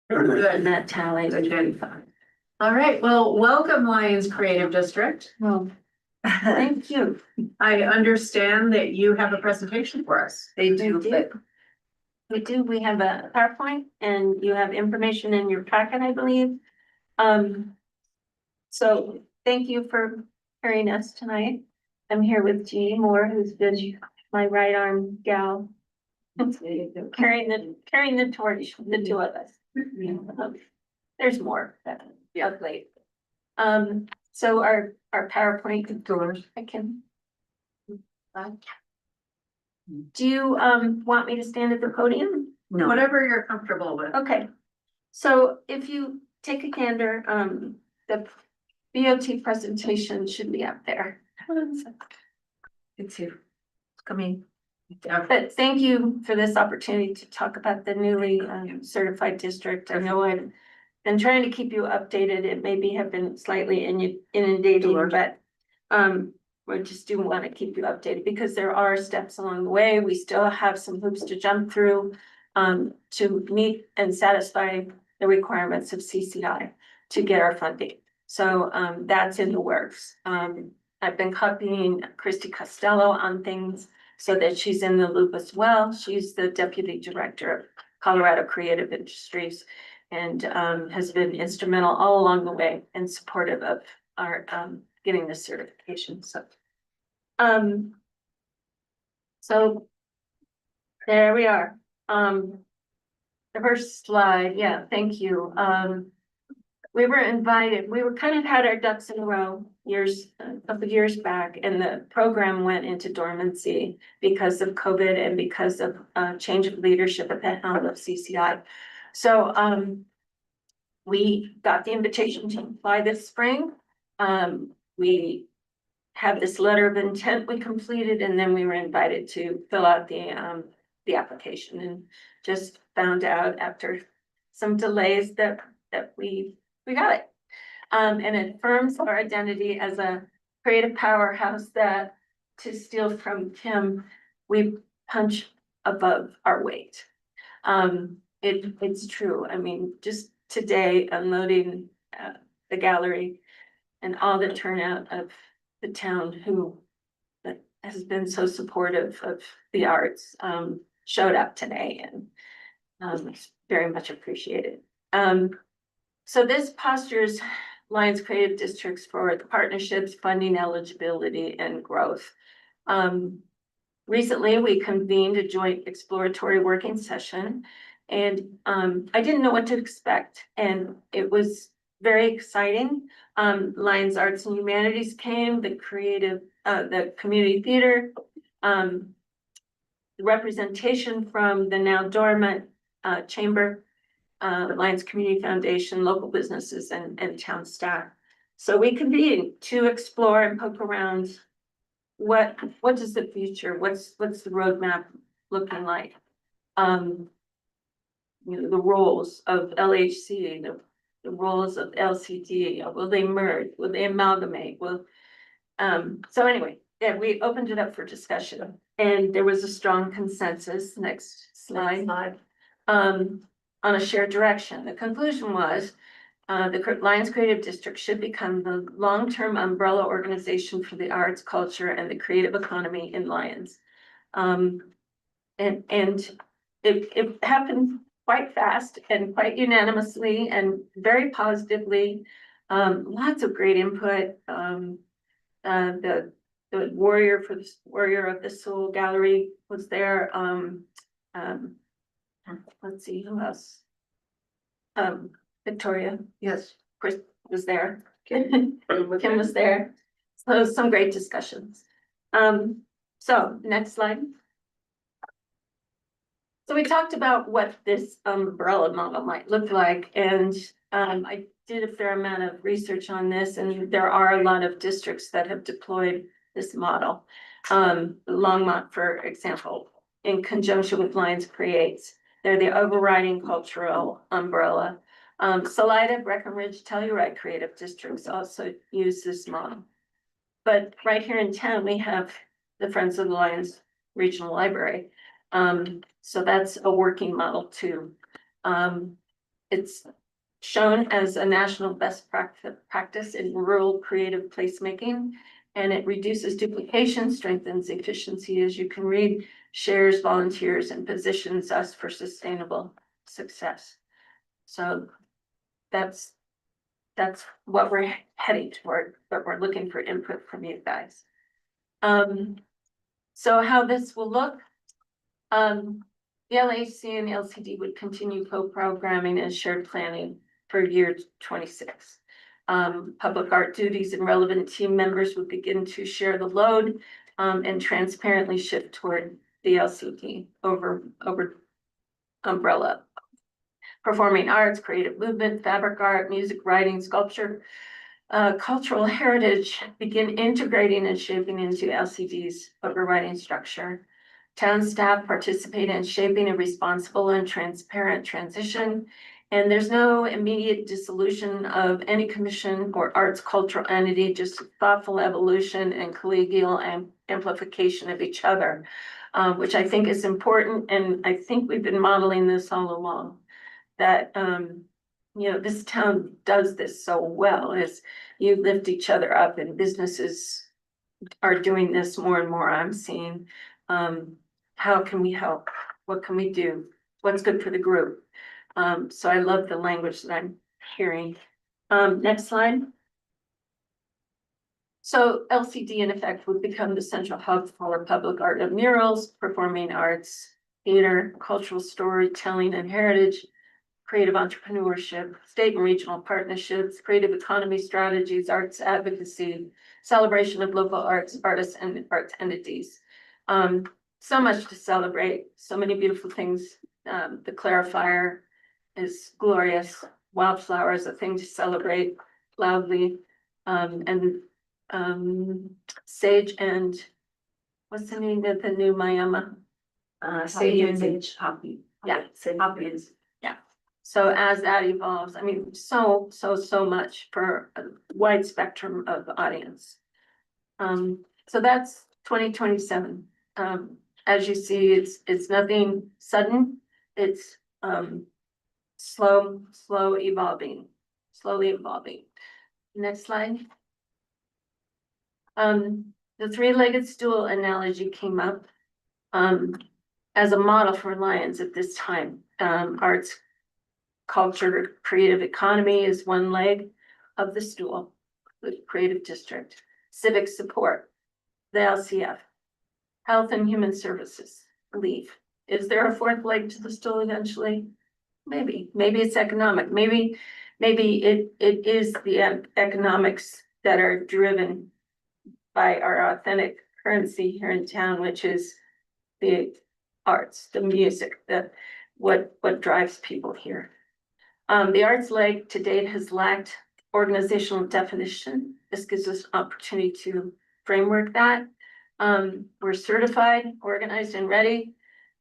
And that tally would be fine. All right, well, welcome Lions Creative District. Well, thank you. I understand that you have a presentation for us. We do. We have a PowerPoint and you have information in your packet, I believe. So thank you for hearing us tonight. I'm here with Jeannie Moore, who's been my right arm gal. Carrying the torch, the two of us. There's more that up late. So our PowerPoint doors, I can. Do you want me to stand at the podium? No. Whatever you're comfortable with. Okay. So if you take a gander, the BOT presentation should be up there. It's here. It's coming. But thank you for this opportunity to talk about the newly certified district. I know I've been trying to keep you updated. It maybe have been slightly inundating, but we just do want to keep you updated because there are steps along the way. We still have some hoops to jump through to meet and satisfy the requirements of CCI to get our funding. So that's in the works. I've been copying Christy Costello on things so that she's in the loop as well. She's the Deputy Director of Colorado Creative Industries and has been instrumental all along the way and supportive of our getting this certification. So there we are. The first slide, yeah, thank you. We were invited, we were kind of had our ducks in a row a couple of years back, and the program went into dormancy because of COVID and because of change of leadership at the helm of CCI. So we got the invitation to apply this spring. We have this letter of intent we completed, and then we were invited to fill out the application, and just found out after some delays that we got it. And it affirms our identity as a creative powerhouse that, to steal from Kim, we punch above our weight. It's true. I mean, just today unloading the gallery and all the turnout of the town who has been so supportive of the arts showed up today, and it's very much appreciated. So this postures Lions Creative Districts for the partnerships, funding, eligibility, and growth. Recently, we convened a joint exploratory working session, and I didn't know what to expect, and it was very exciting. Lions Arts and Humanities came, the community theater, the representation from the now dormant chamber, Lions Community Foundation, local businesses, and town staff. So we convened to explore and poke around what is the future? What's the roadmap looking like? The roles of LHC, the roles of LCD, will they merge? Will they amalgamate? So anyway, yeah, we opened it up for discussion, and there was a strong consensus. Next slide. On a shared direction. The conclusion was the Lions Creative District should become the long-term umbrella organization for the arts, culture, and the creative economy in Lions. And it happened quite fast and quite unanimously and very positively. Lots of great input. The warrior of the soul gallery was there. Let's see who else. Victoria. Yes. Chris was there. Kim was there. So some great discussions. So next slide. So we talked about what this umbrella model might look like, and I did a fair amount of research on this, and there are a lot of districts that have deployed this model. Longmont, for example, in conjunction with Lions Creates, they're the overriding cultural umbrella. Salida, Breckenridge, Telluride creative districts also use this model. But right here in town, we have the Friends of the Lions Regional Library. So that's a working model too. It's shown as a national best practice in rural creative placemaking. And it reduces duplication, strengthens efficiency, as you can read, shares volunteers, and positions us for sustainable success. So that's what we're heading toward, but we're looking for input from you guys. So how this will look, the LAC and LCD would continue co-programming and shared planning for year 26. Public art duties and relevant team members would begin to share the load and transparently shift toward the LCD over umbrella. Performing arts, creative movement, fabric art, music, writing, sculpture, cultural heritage begin integrating and shaping into LCD's overriding structure. Town staff participate in shaping a responsible and transparent transition. And there's no immediate dissolution of any commission or arts cultural entity, just thoughtful evolution and collegial amplification of each other, which I think is important. And I think we've been modeling this all along, that, this town does this so well, is you lift each other up, and businesses are doing this more and more, I'm seeing. How can we help? What can we do? What's good for the group? So I love the language that I'm hearing. Next slide. So LCD in effect would become the central hub for public art and murals, performing arts, theater, cultural storytelling and heritage, creative entrepreneurship, state and regional partnerships, creative economy strategies, arts advocacy, celebration of local arts, artists and arts entities. So much to celebrate, so many beautiful things. The clarifier is glorious. Wildflower is a thing to celebrate loudly. Sage and what's the name of the new Miami? Sage Poppy. Yeah, Poppy is. So as that evolves, I mean, so much for a wide spectrum of audience. So that's 2027. As you see, it's nothing sudden. It's slowly evolving. Next slide. The three-legged stool analogy came up as a model for Lions at this time. Arts, culture, creative economy is one leg of the stool, the creative district. Civic support, the LCF. Health and human services, LEAF. Is there a fourth leg to the stool eventually? Maybe it's economic. Maybe it is the economics that are driven by our authentic currency here in town, which is the arts, the music, what drives people here. The arts leg to date has lacked organizational definition. This gives us an opportunity to framework that. We're certified, organized, and ready,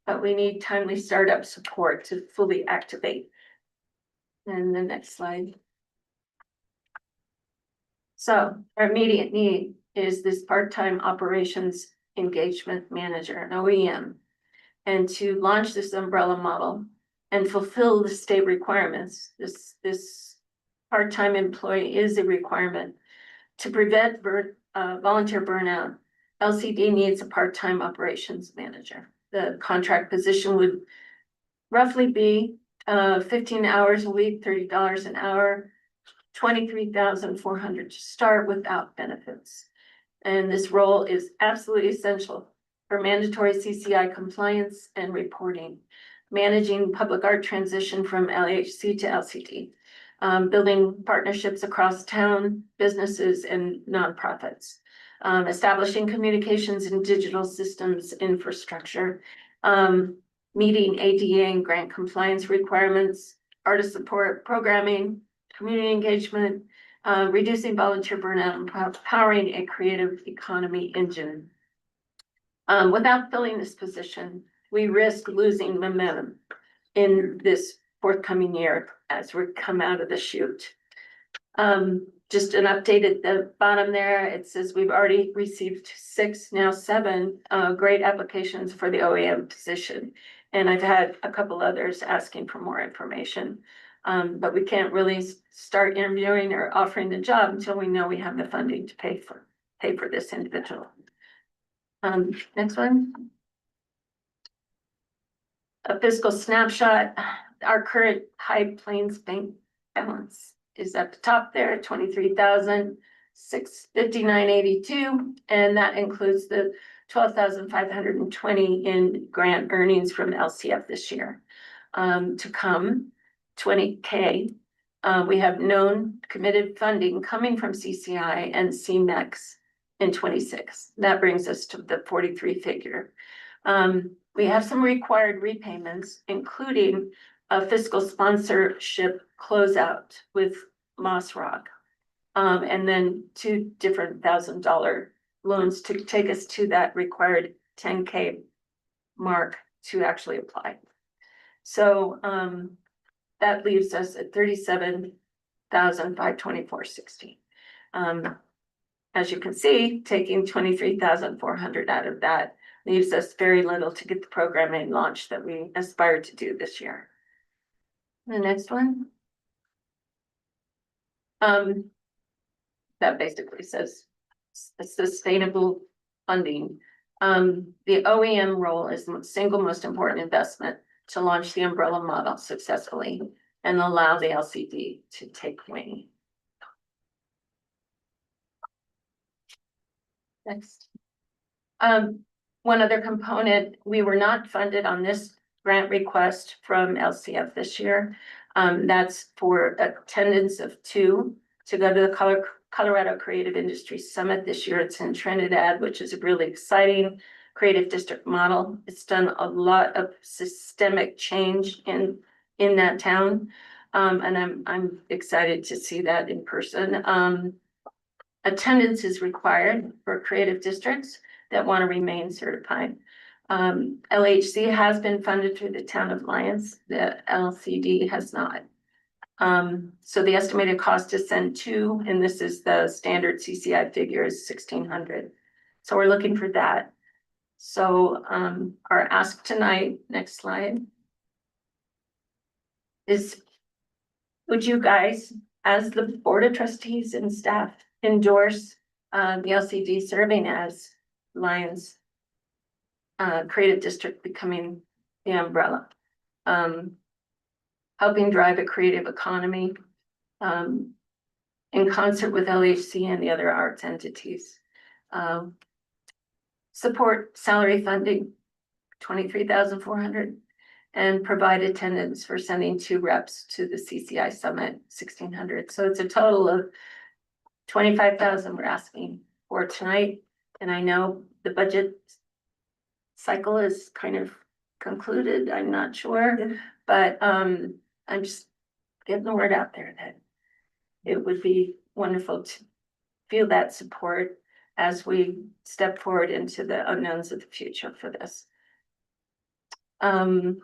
but we need timely startup support to fully activate. And the next slide. So our immediate need is this part-time operations engagement manager, an OEM, and to launch this umbrella model and fulfill the state requirements. This part-time employee is a requirement to prevent volunteer burnout. LCD needs a part-time operations manager. The contract position would roughly be 15 hours a week, $30 an hour, $23,400 to start without benefits. And this role is absolutely essential for mandatory CCI compliance and reporting, managing public art transition from LHC to LCD, building partnerships across town, businesses, and nonprofits, establishing communications and digital systems infrastructure, meeting ADA and grant compliance requirements, artist support, programming, community engagement, reducing volunteer burnout, and powering a creative economy engine. Without filling this position, we risk losing momentum in this forthcoming year as we come out of the chute. Just an update at the bottom there, it says we've already received 6, now 7 great applications for the OEM position. And I've had a couple others asking for more information. But we can't really start interviewing or offering the job until we know we have the funding to pay for this individual. Next one. A fiscal snapshot, our current High Plains Bank balance is at the top there, 23,659.82, and that includes the 12,520 in grant earnings from LCF this year. To come, 20K. We have known committed funding coming from CCI and CMEX in 26. That brings us to the 43 figure. We have some required repayments, including a fiscal sponsorship closeout with Moss Rock. And then two different $1,000 loans to take us to that required 10K mark to actually apply. So that leaves us at 37,524.60. As you can see, taking 23,400 out of that leaves us very little to get the programming launched that we aspire to do this year. The next one. That basically says sustainable funding. The OEM role is the single most important investment to launch the umbrella model successfully and allow the LCD to take wing. Next. One other component, we were not funded on this grant request from LCF this year. That's for attendance of 2 to go to the Colorado Creative Industry Summit this year. It's in Trinidad, which is a really exciting creative district model. It's done a lot of systemic change in that town. And I'm excited to see that in person. Attendance is required for creative districts that want to remain certified. LHC has been funded through the town of Lyons. The LCD has not. So the estimated cost to send 2, and this is the standard CCI figure, is 1,600. So we're looking for that. So our ask tonight, next slide, is would you guys, as the Board of Trustees and staff, endorse the LCD serving as Lyons Creative District becoming the umbrella, helping drive a creative economy in concert with LHC and the other arts entities. Support salary funding, 23,400, and provide attendance for sending 2 reps to the CCI Summit, 1,600. So it's a total of 25,000 we're asking for tonight. And I know the budget cycle is kind of concluded, I'm not sure, but I'm just getting the word out there that it would be wonderful to feel that support as we step forward into the unknowns of the future for this. The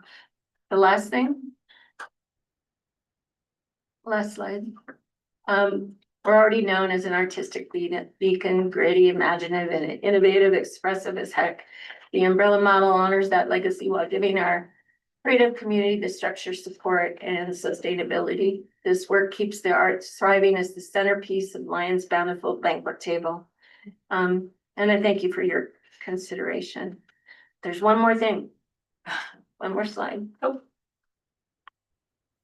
last thing, last slide. We're already known as an artistic beacon, gritty, imaginative, and innovative, expressive as heck. The umbrella model honors that legacy while giving our creative community the structure, support, and sustainability. This work keeps the arts thriving as the centerpiece of Lyons' bountiful banquet table. And I thank you for your consideration. There's one more thing. One more slide. Oh.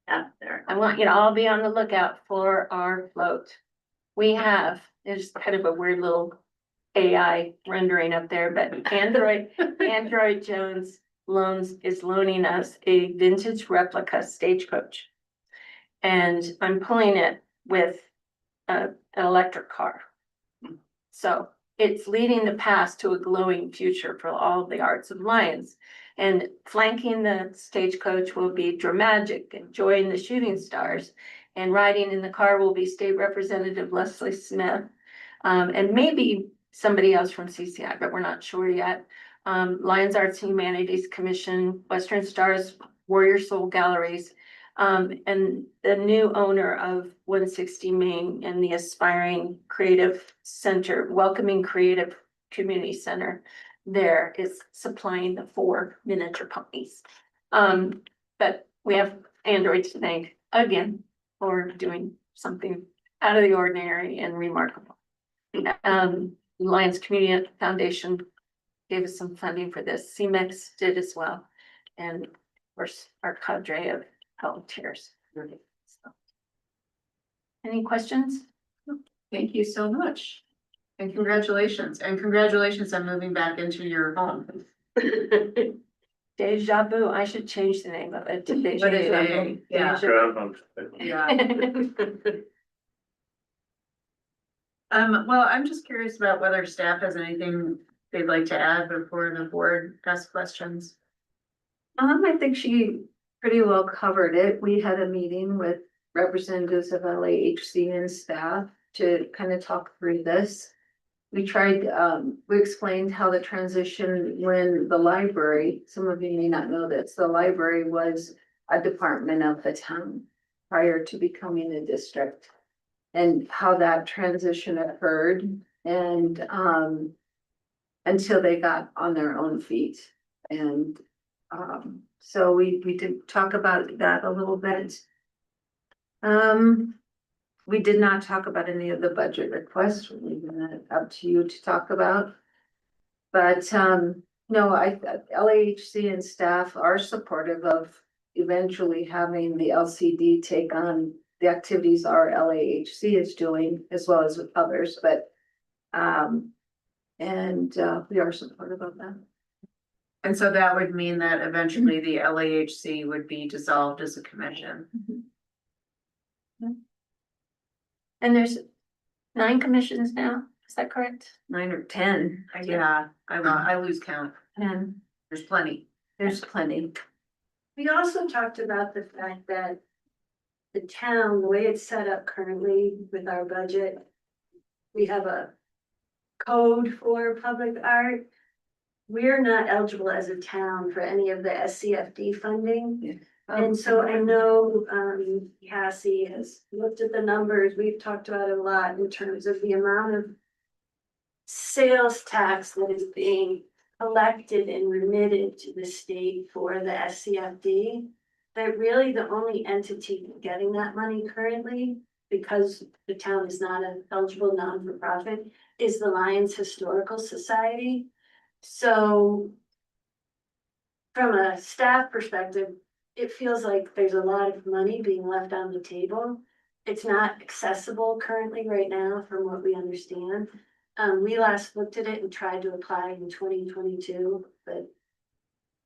Yeah, there. I want you to all be on the lookout for our float. We have, there's kind of a weird little AI rendering up there, but Android Jones Loans is loaning us a vintage replica stagecoach. And I'm pulling it with an electric car. So it's leading the path to a glowing future for all the arts of Lyons. And flanking the stagecoach will be Dramagic and Joy and the Shooting Stars. And riding in the car will be State Representative Leslie Smith. And maybe somebody else from CCI, but we're not sure yet. Lyons Arts and Humanities Commission, Western Stars, Warrior Soul Galleries, and the new owner of 160 Main and the Aspiring Creative Center, Welcoming Creative Community Center, there is supplying the 4 miniature ponies. But we have Android to thank again, for doing something out of the ordinary and remarkable. Lions Community Foundation gave us some funding for this. CMEX did as well. And of course, our cadre of volunteers. So. Any questions? Thank you so much. And congratulations on moving back into your home. Deja vu, I should change the name of it to Deja What is it? Vu. Yeah. Deja- Yeah. Well, I'm just curious about whether staff has anything they'd like to add before the board asks questions. I think she pretty well covered it. We had a meeting with representatives of LAHC and staff to kind of talk through this. We explained how the transition when the library, some of you may not know this, the library was a department of the town prior to becoming a district. And how that transition occurred and, until they got on their own feet. And, so we did talk about that a little bit. We did not talk about any of the budget requests, we're leaving that up to you to talk about. But, no, LAHC and staff are supportive of eventually having the LCD take on the activities our LAHC is doing as well as with others, but, we are supportive of that. And so that would mean that eventually the LAHC would be dissolved as a commission. And there's 9 commissions now, is that correct? 9 or 10. Yeah, I lose count. And There's plenty. there's plenty. We also talked about the fact that the town, the way it's set up currently with our budget, we have a code for public art. We're not eligible as a town for any of the SCFD funding. And so I know, Cassie has looked at the numbers, we've talked about it a lot in terms of the amount of sales tax that is being collected and remitted to the state for the SCFD. That really the only entity getting that money currently, because the town is not an eligible non-for-profit, is the Lions Historical Society. So from a staff perspective, it feels like there's a lot of money being left on the table. It's not accessible currently right now from what we understand. We last looked at it and tried to apply in 2022, but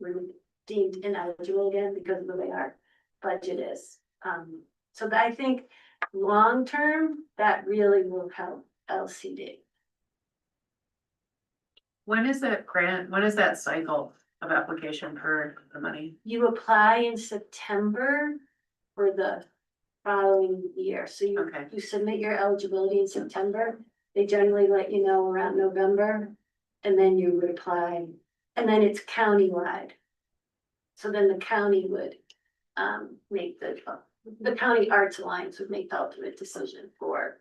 we're deemed ineligible again because of the way our budget is. So I think long-term, that really will help LCD. When is that grant, when is that cycle of application for the money? You apply in September for the following year. So Okay. you submit your eligibility in September. They generally let you know around November, and then you would apply, and then it's countywide. So then the county would make the County Arts Alliance would make the ultimate decision for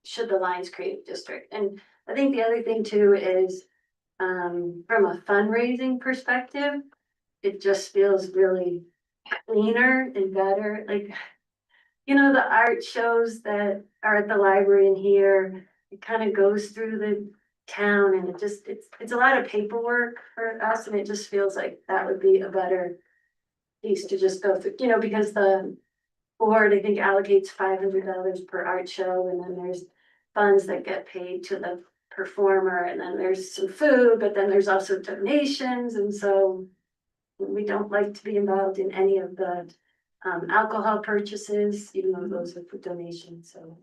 should the Lions create a district. And I think the other thing too is from a fundraising perspective, it just feels really cleaner and better. Like, you know, the art shows that are at the library in here, it kind of goes through the town and it's a lot of paperwork for us, and it just feels like that would be a better piece to just go through, you know, because the board, I think, allocates $500 per art show, and then there's funds that get paid to the performer, and then there's some food, but then there's also donations, and so we don't like to be involved in any of the alcohol purchases, even though those are for donations, so.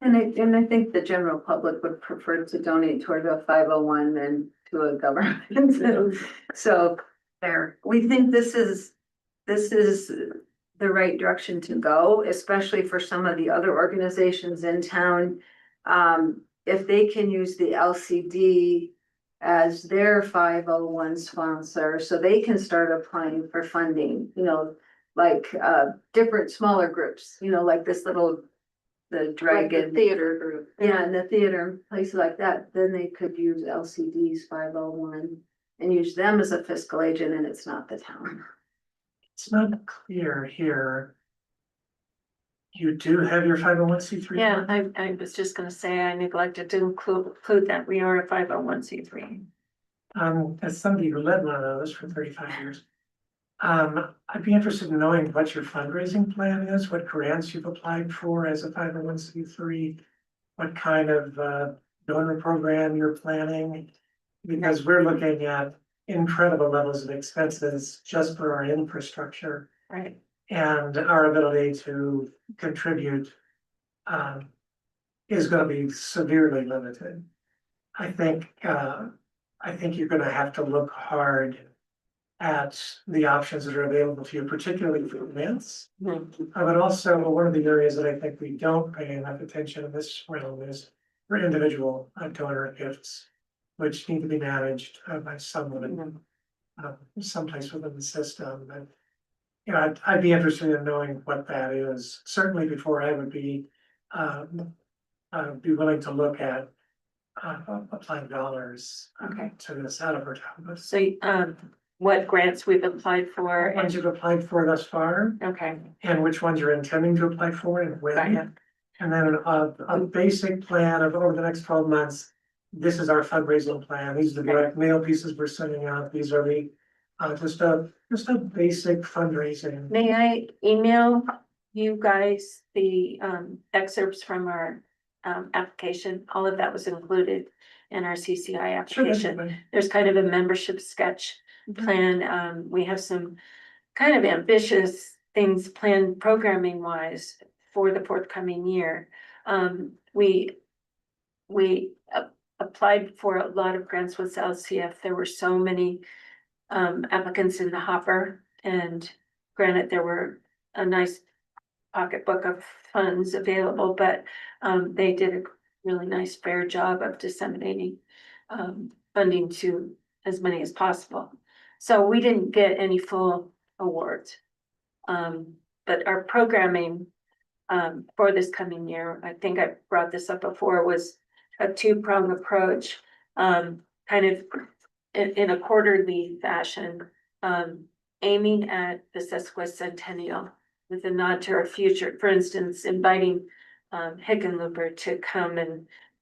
And I think the general public would prefer to donate toward a 501 than to a government. So There, we think this is the right direction to go, especially for some of the other organizations in town. If they can use the LCD as their 501 sponsor, so they can start applying for funding, you know, like different smaller groups, you know, like this little, the Dragon Theater group. Yeah, in the theater, places like that, then they could use LCD's 501 and use them as a fiscal agent, and it's not the town. It's not clear here. You do have your 501c3? Yeah, I was just gonna say, I neglected to include that we are a 501c3. As somebody who led one of those for 35 years. I'd be interested in knowing what your fundraising plan is, what grants you've applied for as a 501c3. What kind of donor program you're planning? Because we're looking at incredible levels of expenses just for our infrastructure. Right. And our ability to contribute is gonna be severely limited. I think you're gonna have to look hard at the options that are available to you, particularly for grants. But also, one of the areas that I think we don't pay enough attention in this realm is for individual donor gifts, which need to be managed by someone, someplace within the system. And you know, I'd be interested in knowing what that is, certainly before I would be willing to look at applying dollars Okay. to this out of our town. So, what grants we've applied for What ones and, you've applied for thus far, okay, and which ones you're intending to apply for and got when. ya. And then a basic plan of over the next 12 months, this is our fundraising plan, these are the direct mail pieces we're sending out, these are the, just a basic fundraising. May I email you guys the excerpts from our application? All of that was included in our CCI application. There's kind of a membership sketch plan. We have some kind of ambitious things planned programming wise for the forthcoming year. We applied for a lot of grants with LCF. There were so many applicants in the hopper, and granted, there were a nice pocketbook of funds available, but they did a really nice fair job of disseminating funding to as many as possible. So we didn't get any full awards. But our programming for this coming year, I think I brought this up before, was a two-prong approach, kind of in a quarterly fashion, aiming at the sesquicentennial with a nod to our future. For instance, inviting Hickenlooper to come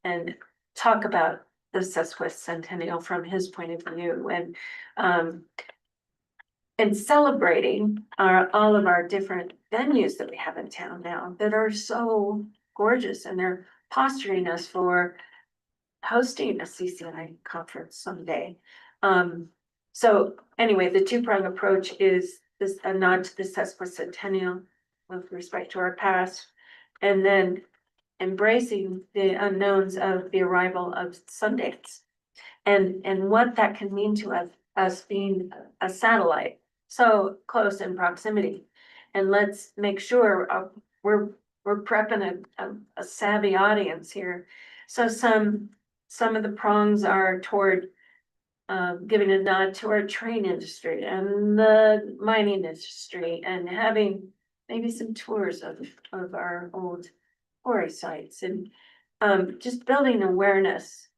and talk about the sesquicentennial from his point of view, and celebrating all of our different venues that we have in town now that are so gorgeous, and they're posturing us for hosting a CCI conference someday. So anyway, the two-prong approach is this a nod to the sesquicentennial with respect to our past, and then embracing the unknowns of the arrival of Sundance and what that can mean to us being a satellite so close in proximity. And let's make sure we're prepping a savvy audience here. So some of the prongs are toward giving a nod to our train industry and the mining industry, and having maybe some tours of our old quarry sites, and just building awareness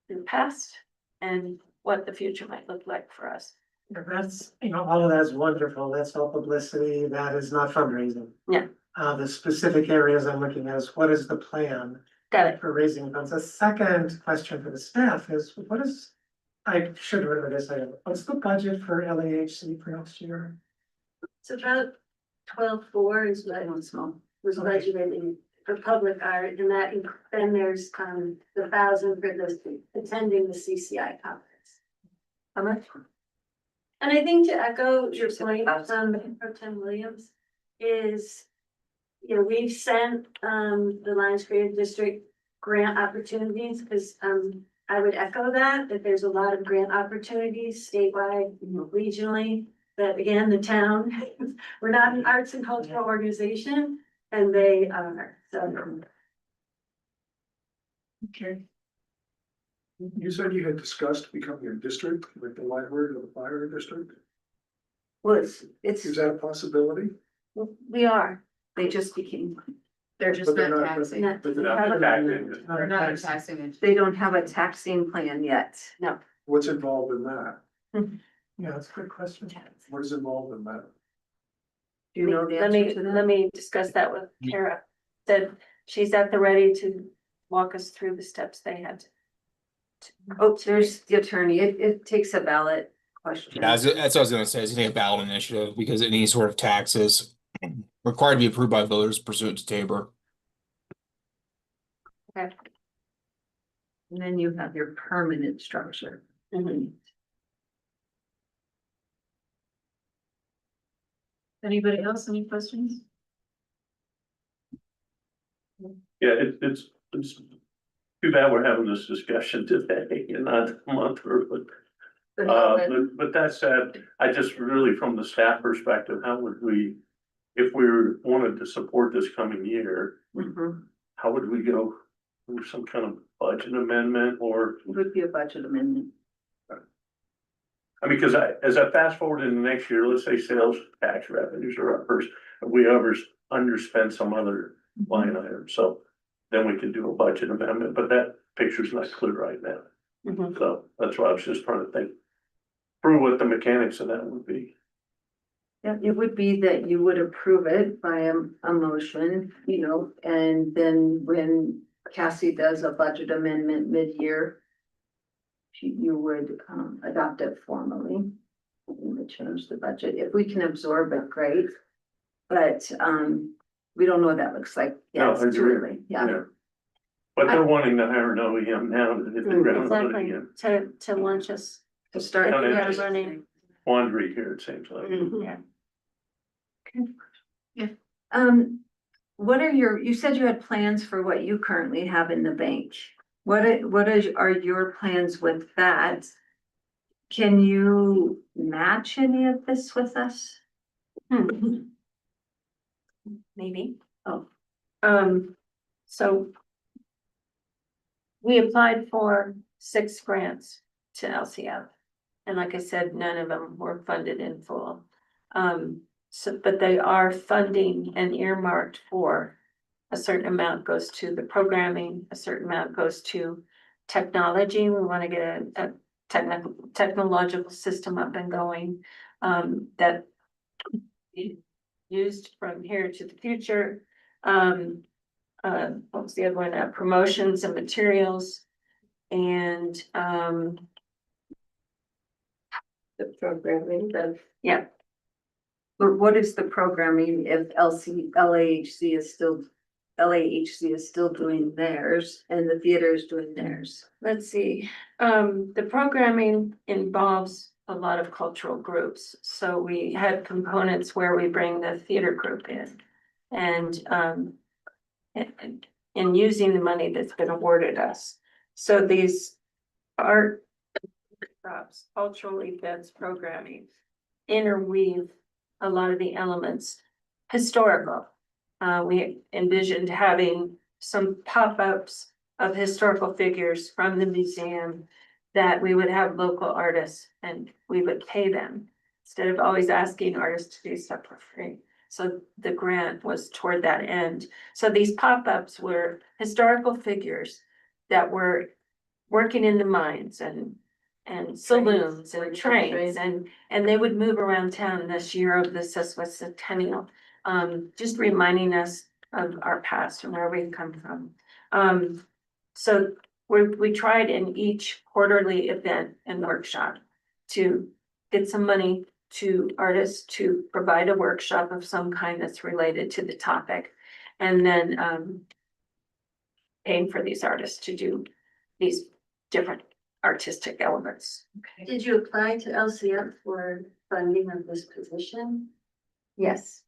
in the past and what the future might look like for us. That's, all of that is wonderful, that's all publicity, that is not fundraising. Yeah. The specific areas I'm looking at is what is the plan Got it. for raising funds? A second question for the staff is, I should remember this item, what's the budget for LAHC for next year? It's about 12.4 is what was budgeted for public art, and then there's the 1,000 for attending the CCI conference. How much? And I think to echo your point, Pro Tem Williams, is, we've sent the Lions Creative District grant opportunities, because I would echo that there's a lot of grant opportunities statewide, regionally, that again, the town, we're not an arts and cultural organization, and they are, so. Okay. You said you had discussed becoming a district, like the library or the fire district. Well, Is that a possibility? We are. they just became, They're just But they're not not- taxing. Not- But We they're haven't- They're not taxing it. they don't have a taxing plan yet. What's involved in that? Yeah, that's a good question. What is involved in that? Do you know the Let me, answer to let that? me discuss that with Kara. Said she's at the ready to walk us through the steps they had. Oh, there's the attorney. It takes a ballot question. Yeah, that's what I was gonna say, it's gonna be a ballot initiative because any sort of taxes required to be approved by voters pursuant to Tabor. Okay. And then you have your permanent structure. Anybody else, any questions? Yeah, it's too bad we're having this discussion today and not a month or, but that said, I just really, from the staff perspective, how would we, if we wanted to support this coming year, Mhm. how would we go through some kind of budget amendment or, It would be a budget amendment. I mean, because as I fast forward into next year, let's say sales tax revenues are up first, and we underspend some other line item, so then we can do a budget amendment, but that picture's not clear right now. Mhm. So that's why I was just trying to think through what the mechanics of that would be. Yeah, it would be that you would approve it by a motion, you know, and then when Cassie does a budget amendment mid-year, you would adopt it formally. You would change the budget. If we can absorb it, great. But we don't know what that looks like. No, Yeah, I it's too agree. early. Yeah. But they're wanting to hire an OEM now to hit the ground running Exactly, again. to launch us. To start. Not Yeah, interested. learning. Quandary here, it seems like. Yeah. What are you said you had plans for what you currently have in the bank. Are your plans with that? Can you match any of this with us? Maybe. Oh. So. We applied for 6 grants to LCF. And like I said, none of them were funded in full. So, but they are funding and earmarked for a certain amount goes to the programming, a certain amount goes to technology. We want to get a technological system up and going, that used from here to the future. What was the other one? Promotions and materials and, The programming, yeah, but what is the programming if LAHC is still doing theirs and the theater is doing theirs? let's see. The programming involves a lot of cultural groups. So we had components where we bring the theater group in. And, in using the money that's been awarded us. So these art workshops, cultural events, programming interweave a lot of the elements. Historical, we envisioned having some pop-ups of historical figures from the museum that we would have local artists and we would pay them instead of always asking artists to do stuff for free. So the grant was toward that end. So these pop-ups were historical figures that were working in the mines and saloons and trains and they would move around town this year of the sesquicentennial. Just reminding us of our past and where we've come from. So we tried in each quarterly event and workshop to get some money to artists to provide a workshop of some kind that's related to the topic. And then paying for these artists to do these different artistic elements. Did you apply to LCF for funding of this position? Yes.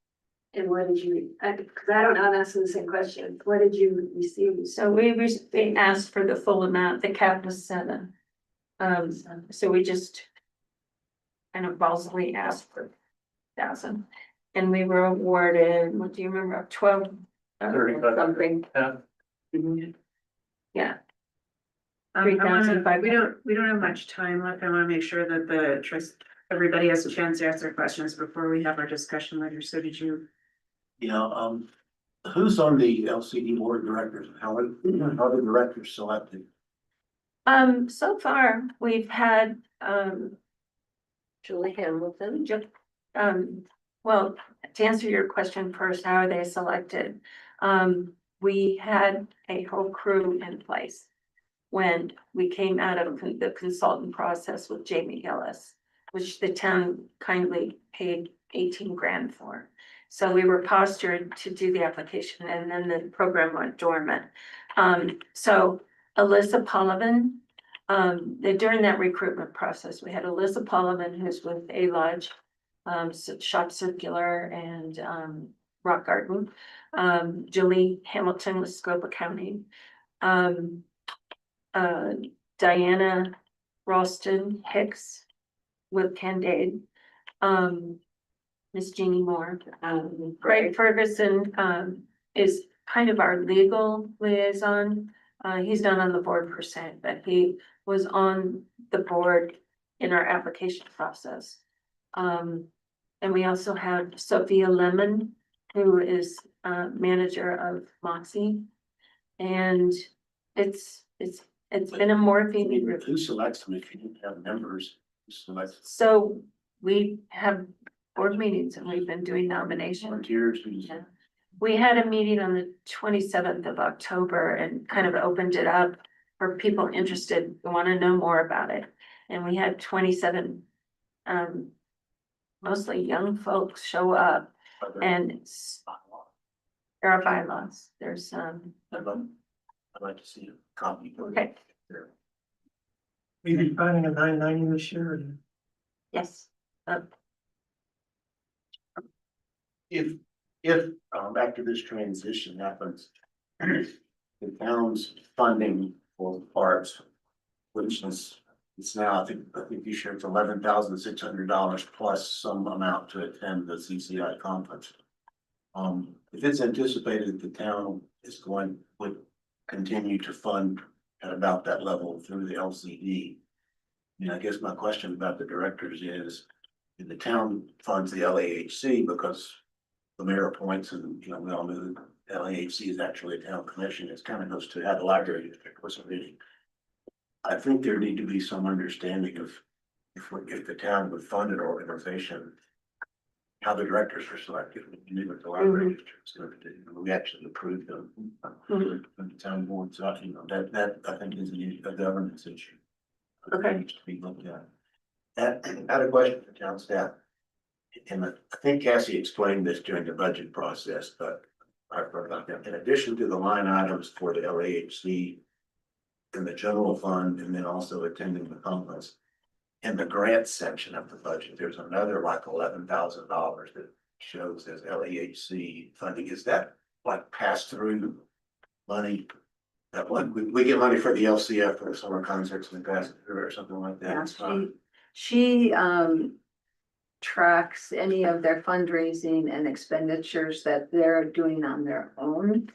And what did you, because I don't know, I'm asking the same question. What did you receive? So we asked for the full amount, the cap was 7. So we just kind of ballsily asked for 1,000. And we were awarded, what do you remember, 12? 35. Something, Yeah. yeah. We 3,500. we don't have much time left. I wanna make sure that everybody has a chance to ask their questions before we have our discussion later. So did you? Yeah, who's on the LCD board of directors? How are the directors selected? So far, we've had, Julie Hamilton. Well, to answer your question first, how are they selected? We had a whole crew in place when we came out of the consultant process with Jamie Gillis, which the town kindly paid 18 grand for. So we were postured to do the application and then the program went dormant. So Alyssa Polivan, during that recruitment process, we had Alyssa Polivan, who's with A Lodge, Shop Circular and, Rock Garden, Julie Hamilton with Scope Accounting, Diana Ralston Hicks with Candide, Miss Jeannie Moore. Greg Ferguson, is kind of our legal liaison. He's not on the board per se, but he was on the board in our application process. And we also have Sophia Lemon, who is, manager of Moxie. And it's been a morphine group. Who selects them if you don't have members? Who selects So we have board meetings and we've been doing nominations. volunteers? Who's- Yeah. We had a meeting on the 27th of October and kind of opened it up for people interested, who want to know more about it. And we had 27, mostly young folks show up, and there are bylaws. There's, I'd like to see a copy. okay, Will you be finding a 990 this year? Or- yes. If after this transition happens, the town's funding for the parks, which is, it's now, I think you shared it's $11,600 plus some amount to attend the CCI conference. If it's anticipated that the town is would continue to fund at about that level through the LCD. I guess my question about the directors is, if the town funds the LAHC because the mayor appoints and, we all know that LAHC is actually a town commission, it kind of goes to how the library district was meeting. I think there need to be some understanding of if the town would fund an organization, how the directors are selected. We knew what the library district was going to do. We actually approved them. Mhm. From the town board, so that I think is a governance issue. Okay. Needs to be looked at. I had a question for town staff. And I think Cassie explained this during the budget process, but in addition to the line items for the LAHC and the general fund, and then also attending the conference, in the grant section of the budget, there's another like $11,000 that shows as LAHC funding. Is that like pass through money? That like we get money for the LCF for the summer concerts and pass it through or something like that? Yeah, It's not- she tracks any of their fundraising and expenditures that they're doing on their own,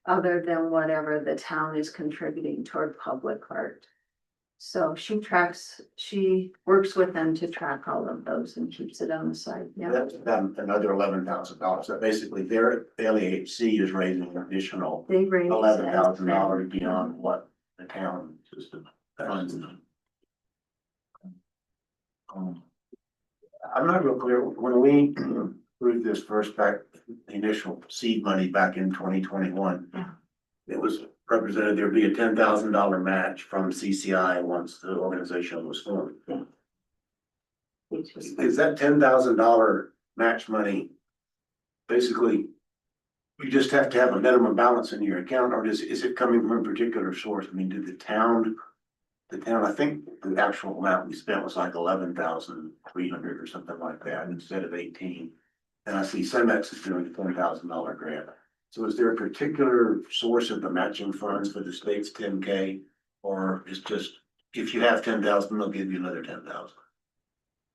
other than whatever the town is contributing toward public art. So she works with them to track all of those and keeps it on the side, yeah. That's another $11,000. So basically their LAHC is raising an additional They raise $11,000 beyond what the town system funds. I'm not real clear, when we approved this first back, the initial seed money back in 2021. Yeah. It was represented there'd be a $10,000 match from CCI once the organization was formed. Is that $10,000 match money basically, you just have to have a minimum balance in your account, or is it coming from a particular source? I mean, did the town, I think the actual amount we spent was like 11,300 or something like that instead of 18. And I see Cemex is doing a $10,000 grant. So is there a particular source of the matching funds for the state's 10K? Or is just, if you have 10,000, they'll give you another 10,000?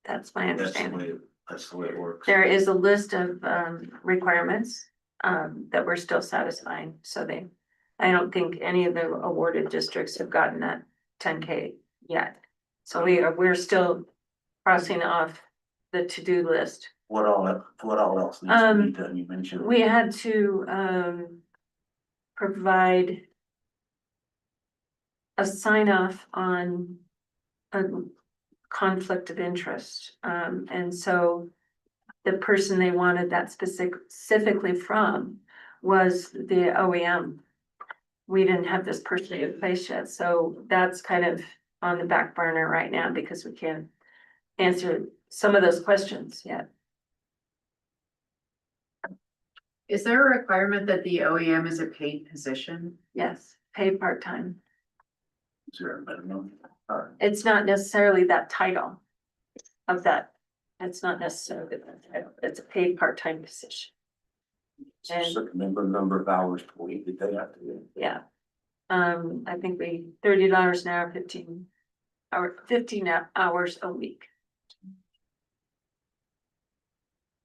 That's my understanding. That's the way it works. There is a list of requirements that we're still satisfying, so I don't think any of the awarded districts have gotten that 10K yet. So we're still crossing off the to-do list. What all else needs to be done? You mentioned. We had to provide a sign off on a conflict of interest. And so the person they wanted that specifically from was the OEM. We didn't have this person in place yet, so that's kind of on the back burner right now because we can't answer some of those questions yet. Is there a requirement that the OEM is a paid position? Yes, paid part-time. Is there a minimum? It's not necessarily that title of that. It's not necessarily that title. It's a paid part-time position. Just a number of hours per week that they have to do. Yeah. I think we $30 an hour, 15 hours a week.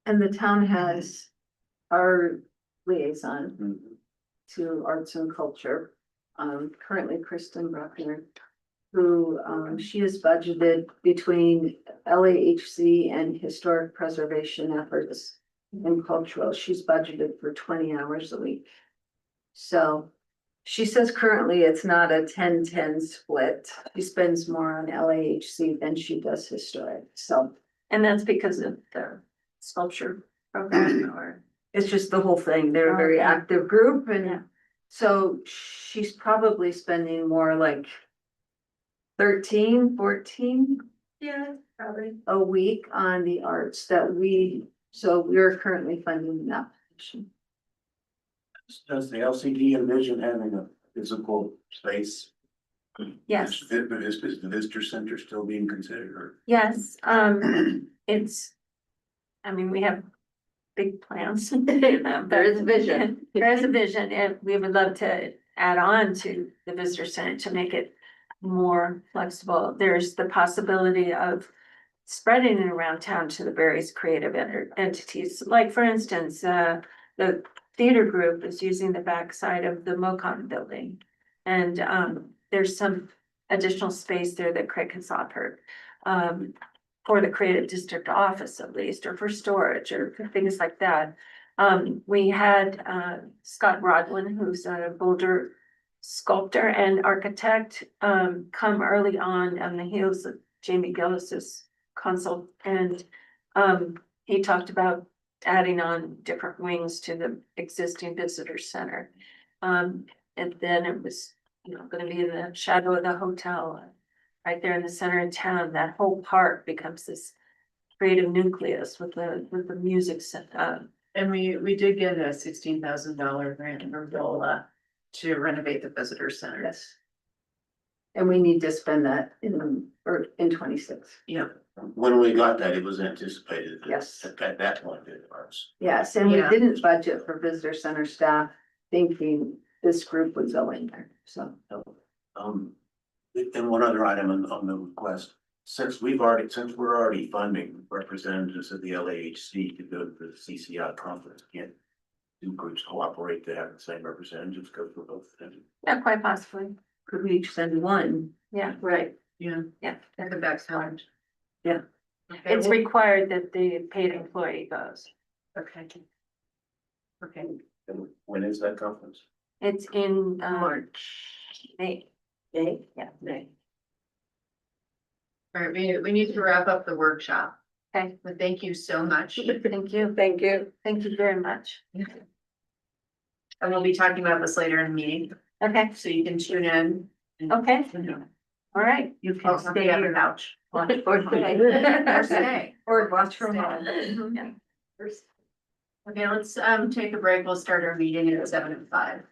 And the town has our liaison Mhm. to arts and culture. Currently Kristen Bruckner, who, she is budgeted between LAHC and historic preservation efforts and cultural. She's budgeted for 20 hours a week. So she says currently it's not a 10-10 split. She spends more on LAHC than she does historic. So And that's because of the sculpture program or, it's just the whole thing. They're a very Okay. active group Yeah. and so she's probably spending more like 13, 14 Yeah, probably. a week on the arts so we're currently funding that position. Does the LCD envision having a physical space? yes, Is the visitor center still being considered or? yes, it's, I mean, we have big plans. There is a vision. There is a vision, and we would love to add on to the visitor center to make it more flexible. There's the possibility of spreading it around town to the various creative entities. Like, for instance, the theater group is using the backside of the MoCon building. And there's some additional space there that Craig has offered. For the creative district office at least, or for storage or for things like that. We had Scott Rodwin, who's a Boulder sculptor and architect, come early on the heels of Jamie Gillis's consult, and he talked about adding on different wings to the existing visitor center. And then it was, gonna be in the shadow of the hotel, right there in the center of town. That whole park becomes this creative nucleus with the music set up. And we did get a $16,000 grant from DOLA to renovate the visitor center. Yes. And we need to spend that in 26. Yeah. When we got that, it was anticipated. that Yes. At that point, it was. Yes, and we Yeah. didn't budget for visitor center staff thinking this group would go in there, so. And one other item on the request, since we're already funding representatives of the LAHC to go to the CCI conference, can't two groups cooperate to have the same representatives go for both of them? Yeah, quite possibly. Could we each send one? Yeah, Right. Yeah. yeah. At the backside. Yeah. Okay, It's required that the paid employee goes. okay. Okay. And when is that conference? It's in March. May. Okay. Yeah, May. All right, we need to wrap up the workshop, Okay, but thank you so much. thank you. Thank you. Thank you very much. And we'll be talking about this later in the meeting, Okay, so you can tune in. okay, all right. You I'll can stay stay on the here. couch. Or Or stay. Or watch from Stay. home. Yeah. Okay, let's take a break. We'll start our meeting at 7:05.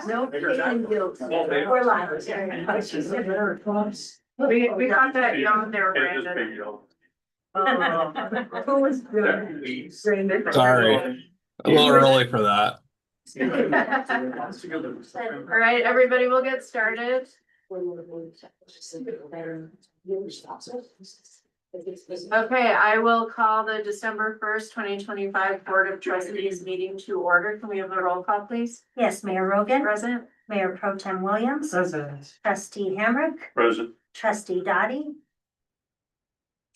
No pain and guilt. Or lies. We got that young there, It is Brandon. big, y'all. Who was good? Sorry, a little early for that. All right, everybody, we'll get started. Okay, I will call the December 1st, 2025 Board of Trustees meeting to order. Can we have a roll call, please? Yes, Mayor Rogan, Present. Mayor Pro Tem Williams, President. Trustee Hamrick, Present. Trustee Dottie,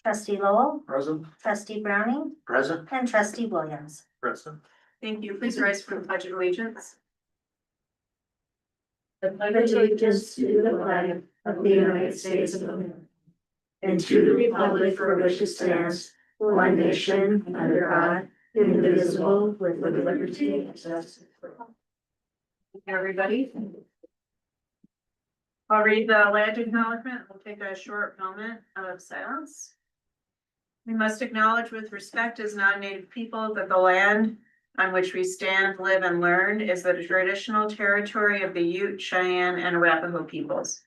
Trustee Lowell, Present. Trustee Browning, Present. and Trustee Williams. Present. Thank you. Please rise for the pledge of allegiance. The pledge allegiance to the flag of the United States of America and to the republic for which it stands, one nation, under God, indivisible, with liberty and justice for all. Everybody. I'll read the land acknowledgement. We'll take a short moment of silence. We must acknowledge with respect as non-native people that the land on which we stand, live, and learn is the traditional territory of the Ute, Cheyenne, and Arapaho peoples.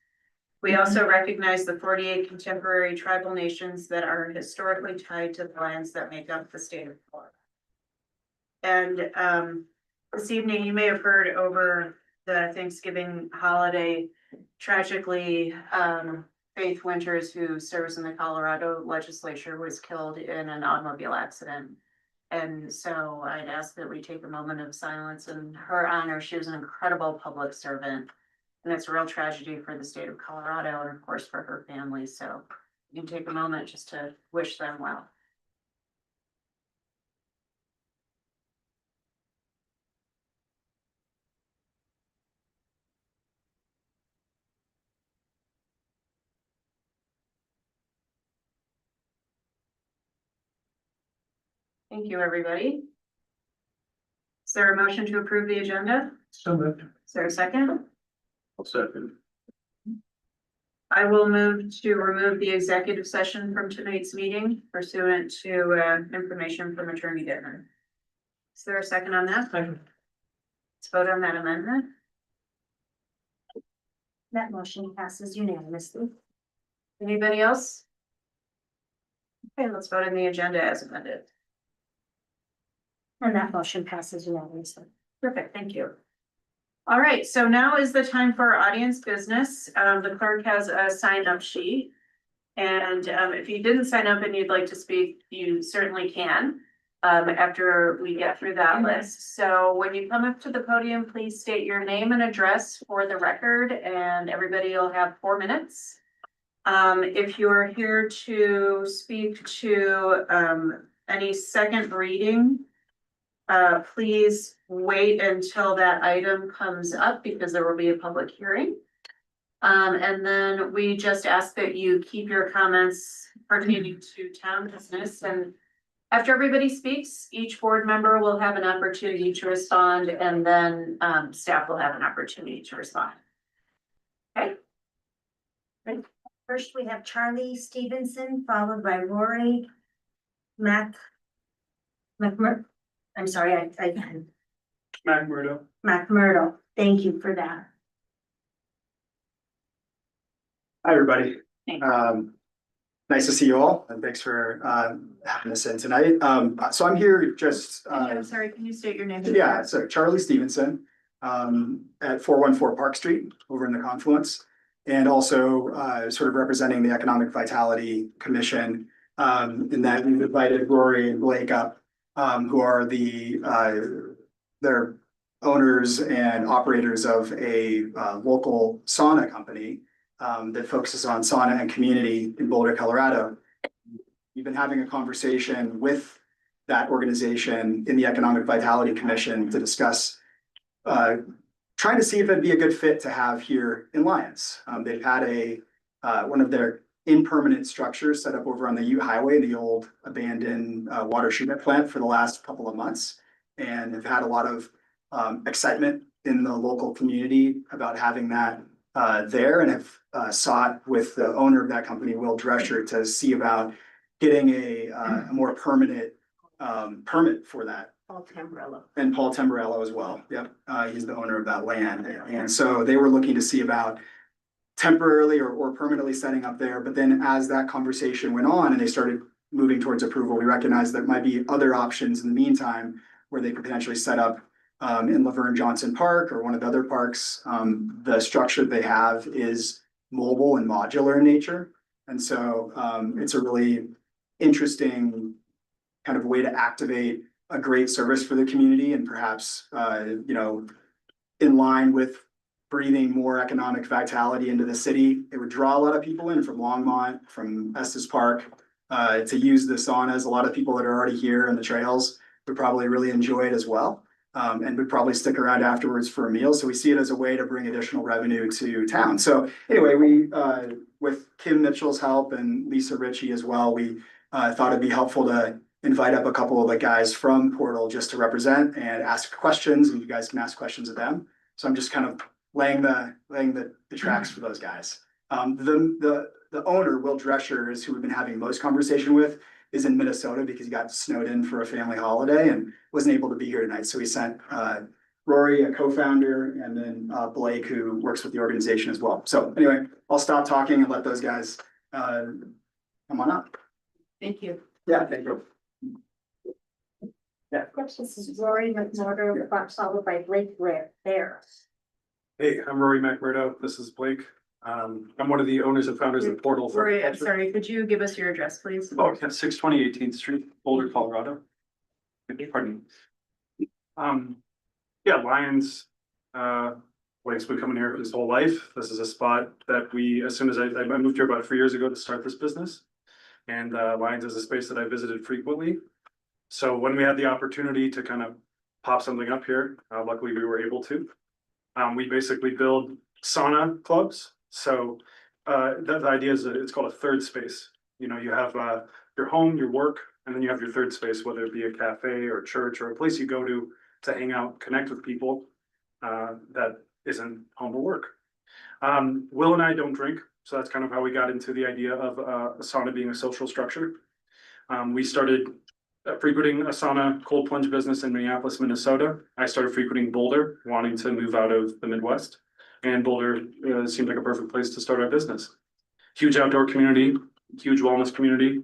We also recognize the 48 contemporary tribal nations that are historically tied to the lands that make up the state of Florida. And this evening, you may have heard over the Thanksgiving holiday, tragically, Faith Winters, who serves in the Colorado legislature, was killed in an automobile accident. And so I'd ask that we take a moment of silence in her honor. She was an incredible public servant. And it's a real tragedy for the state of Colorado and of course for her family. So you can take a moment just to wish them well. Thank you, everybody. Is there a motion to approve the agenda? So moved. Is there a second? I'll second. I will move to remove the executive session from tonight's meeting pursuant to information from Attorney Dittmer. Is there a second on that? Second. Let's vote on that amendment. That motion passes unanimously. Anybody else? Okay, let's vote on the agenda as amended. And that motion passes unanimously. Perfect, thank you. All right, so now is the time for our audience business. The clerk has a sign up sheet. And if you didn't sign up and you'd like to speak, you certainly can after we get through that list. So when you come up to the podium, please state your name and address for the record, and everybody will have 4 minutes. If you're here to speak to any second reading, please wait until that item comes up because there will be a public hearing. And then we just ask that you keep your comments pertaining to town business. And after everybody speaks, each board member will have an opportunity to respond, and then staff will have an opportunity to respond. Okay. First, we have Charlie Stevenson, followed by Rory I'm sorry, McMurdo. McMurdo. Thank you for that. Hi, everybody. Thanks. Nice to see you all, and thanks for having us in tonight. So I'm here just I'm sorry, can you state your name? yeah, so Charlie Stevenson at 414 Park Street over in the Confluence, and also sort of representing the Economic Vitality Commission in that we've invited Rory and Blake up, who are they're owners and operators of a local sauna company that focuses on sauna and community in Boulder, Colorado. We've been having a conversation with that organization in the Economic Vitality Commission to discuss trying to see if it'd be a good fit to have here in Lyons. They've had one of their impermanent structures set up over on the Ute Highway, the old abandoned water treatment plant, for the last couple of months, and have had a lot of excitement in the local community about having that there, and have sought with the owner of that company, Will Drescher, to see about getting a more permanent permit for that Paul Tamburello. And Paul Tamburello as well. Yep, he's the owner of that land. And so they were looking to see about temporarily or permanently setting up there. But then as that conversation went on and they started moving towards approval, we recognized there might be other options in the meantime where they could potentially set up in Laverne Johnson Park or one of the other parks. The structure they have is mobile and modular in nature. And so it's a really interesting kind of way to activate a great service for the community and perhaps, in line with breathing more economic vitality into the city. It would draw a lot of people in from Longmont, from Estes Park, to use the saunas. A lot of people that are already here on the trails would probably really enjoy it as well. And would probably stick around afterwards for a meal. So we see it as a way to bring additional revenue to town. So anyway, we, with Kim Mitchell's help and Lisa Ritchie as well, we thought it'd be helpful to invite up a couple of the guys from Portal just to represent and ask questions, and you guys can ask questions of them. So I'm just kind of laying the tracks for those guys. The owner, Will Drescher, is who we've been having most conversation with, is in Minnesota because he got snowed in for a family holiday and wasn't able to be here tonight. So we sent Rory, a co-founder, and then Blake, who works with the organization as well. So anyway, I'll stop talking and let those guys come on up. Thank you. Yeah, thank you. This is Rory McMurdo, followed by Blake Bear. Hey, I'm Rory McMurdo. This is Blake. I'm one of the owners and founders of Portal. Rory, I'm sorry, could you give us your address, please? Oh, yeah, 620 18th Street, Boulder, Colorado. Pardon me. Yeah, Lions, Blake's been coming here his whole life. This is a spot that we, as soon as I moved here about 3 years ago to start this business. And Lions is a space that I visited frequently. So when we had the opportunity to kind of pop something up here, luckily we were able to. We basically build sauna clubs. So the idea is that it's called a third space. You know, you have your home, your work, and then you have your third space, whether it be a cafe or a church or a place you go to hang out, connect with people that isn't home or work. Will and I don't drink, so that's kind of how we got into the idea of a sauna being a social structure. We started frequenting a sauna cold plunge business in Minneapolis, Minnesota. I started frequenting Boulder, wanting to move out of the Midwest. And Boulder seemed like a perfect place to start our business. Huge outdoor community, huge wellness community,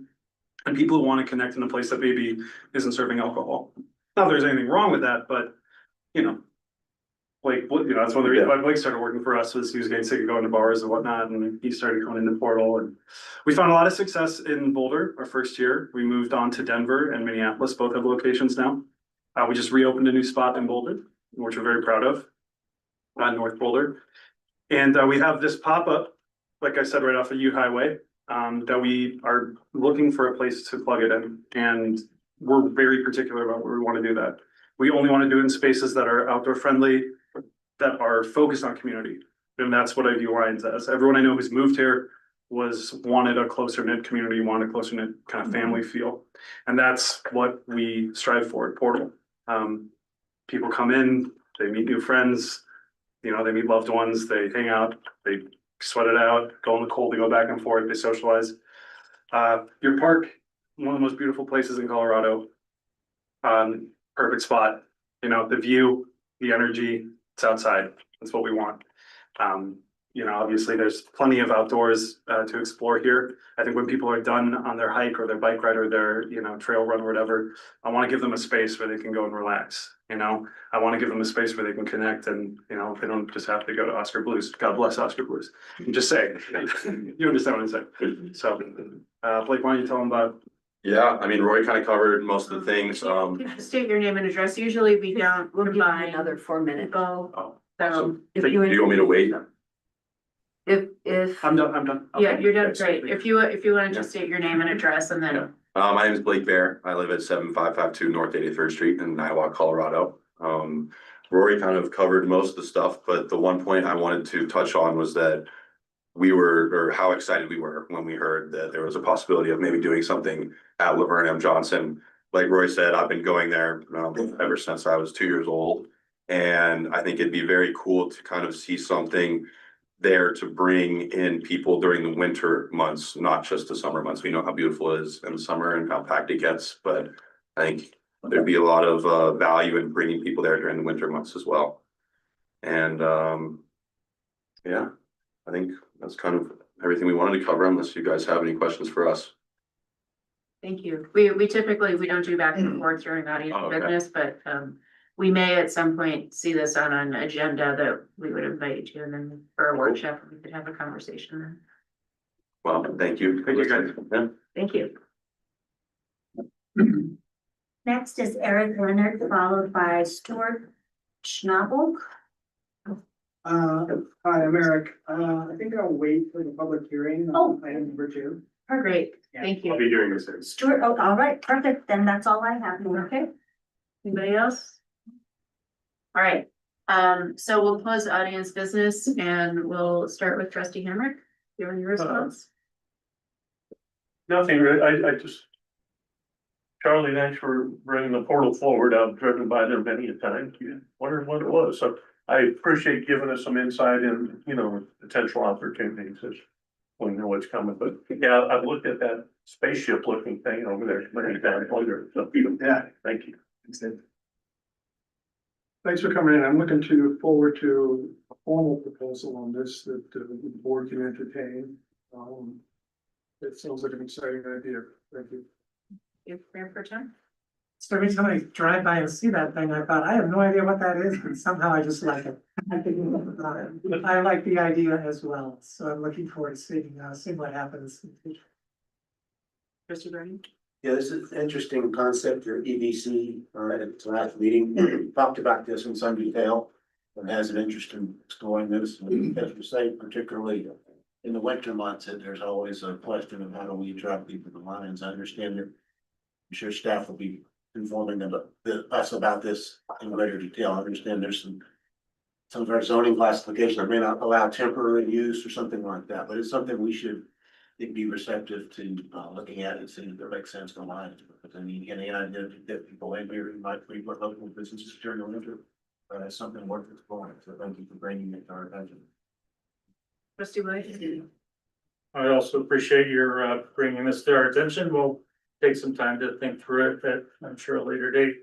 and people who want to connect in a place that maybe isn't serving alcohol. Not that there's anything wrong with that, but you know, Blake, that's one of the reasons why Blake started working for us, was he was getting sick of going to bars and whatnot, and he started going into Portal, and we found a lot of success in Boulder our first year. We moved on to Denver and Minneapolis, both have locations now. We just reopened a new spot in Boulder, which we're very proud of, North Boulder. And we have this pop-up, like I said, right off of U Highway, that we are looking for a place to plug it in, and we're very particular about where we want to do that. We only want to do it in spaces that are outdoor friendly, that are focused on community. And that's what I view Lions as. Everyone I know who's moved here wanted a closer knit community, wanted a closer knit kind of family feel. And that's what we strive for at Portal. People come in, they meet new friends, they meet loved ones, they hang out, they sweat it out, go in the cold, they go back and forth, they socialize. Your park, one of the most beautiful places in Colorado. Perfect spot, the view, the energy, it's outside. That's what we want. Obviously there's plenty of outdoors to explore here. I think when people are done on their hike or their bike ride or their, trail run or whatever, I want to give them a space where they can go and relax. I want to give them a space where they can connect and, they don't just have to go to Oscar Blues. God bless Oscar Blues. I'm just saying, you understand what I'm saying. So, Blake, why don't you tell them about? Yeah, I mean, Roy kind of covered most of the things. Could you state your name and address? Usually we don't We'll give you combine another 4 minutes. people. Oh, So awesome. if Do you- you want me to wait? If I'm done. yeah, you're done. Okay. Great. If you want to just state your name and address and then. My name is Blake Bear. I live at 7552 North 83rd Street in Niwot, Colorado. Rory kind of covered most of the stuff, but the one point I wanted to touch on was that or how excited we were when we heard that there was a possibility of maybe doing something at Laverne M. Johnson. Like Roy said, I've been going there ever since I was 2 years old. And I think it'd be very cool to kind of see something there to bring in people during the winter months, not just the summer months. We know how beautiful it is in the summer and how packed it gets, but I think there'd be a lot of value in bringing people there during the winter months as well. And yeah, I think that's kind of everything we wanted to cover, unless you guys have any questions for us. Thank you. We typically, we don't do back and forth during audience Oh, okay. business, but we may at some point see this on an agenda that we would invite you to, and then for a workshop, we could have a conversation then. Well, thank you. Thank you, guys. Yeah. Thank you. Next is Eric Leonard, followed by Stuart Schnabel. Hi, I'm Eric. I think I'll wait for the public hearing on item number 2. Oh, great. Thank I'll you. be doing this. Stuart, oh, all right, perfect, then that's all I have. Okay. Anybody else? All right, so we'll close audience business and we'll start with trustee Hamrick. Do you have any response? Nothing, I just. Charlie, thanks for bringing the portal forward. I've driven by there many a time, wondered what it was, so I appreciate giving us some insight and, you know, potential opportunities as we know what's coming, but yeah, I've looked at that spaceship looking thing over there many times, so, Yeah. thank you. Thanks for coming in. I'm looking forward to a formal proposal on this that the board can entertain. It sounds like an exciting idea. Thank you. Mayor Pro Tem? So every time I drive by and see that thing, I thought, I have no idea what that is, but somehow I just like it. I like the idea as well, so I'm looking forward to seeing what happens. Trustee Bernie? Yeah, this is an interesting concept, your EDC, at its last meeting, talked about this in some detail. And has an interest in exploring this, and as you say, particularly in the winter months, that there's always a question of how do we attract people to Lions. I understand that. I'm sure staff will be informing us about this in greater detail. I understand there's some of our zoning classification that may not allow temporary use or something like that, but it's something we should be receptive to looking at and seeing if there makes sense to Lions. Because I mean, any idea to get people in here who might be local businesses during the winter, it's something worth exploring. So thank you for bringing it to our attention. Trustee Williams? I also appreciate your bringing this to our attention. We'll take some time to think through it at, I'm sure, a later date.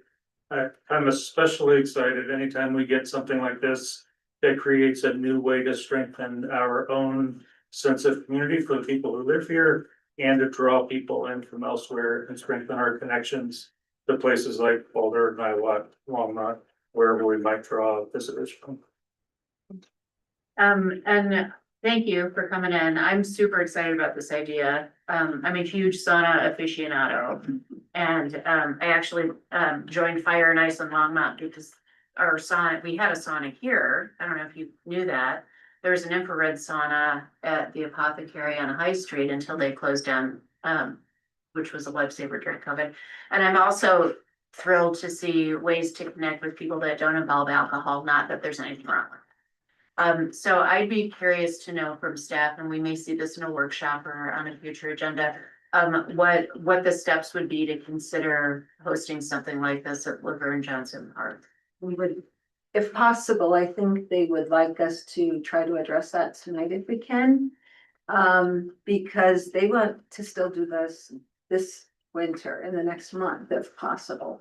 I'm especially excited anytime we get something like this that creates a new way to strengthen our own sense of community for the people who live here and to draw people in from elsewhere and strengthen our connections to places like Boulder, Niwot, Longmont, wherever we might draw visitors from. And thank you for coming in. I'm super excited about this idea. I'm a huge sauna aficionado. And I actually joined Fire and Ice in Longmont because our sauna, we had a sauna here. I don't know if you knew that. There's an infrared sauna at the Apothecary on High Street until they closed down, which was a lifesaver during COVID. And I'm also thrilled to see ways to connect with people that don't involve alcohol, not that there's anything wrong with it. So I'd be curious to know from staff, and we may see this in a workshop or on a future agenda, what the steps would be to consider hosting something like this at Laverne Johnson Park. We would, if possible, I think they would like us to try to address that tonight if we can. Because they want to still do this winter in the next month if possible.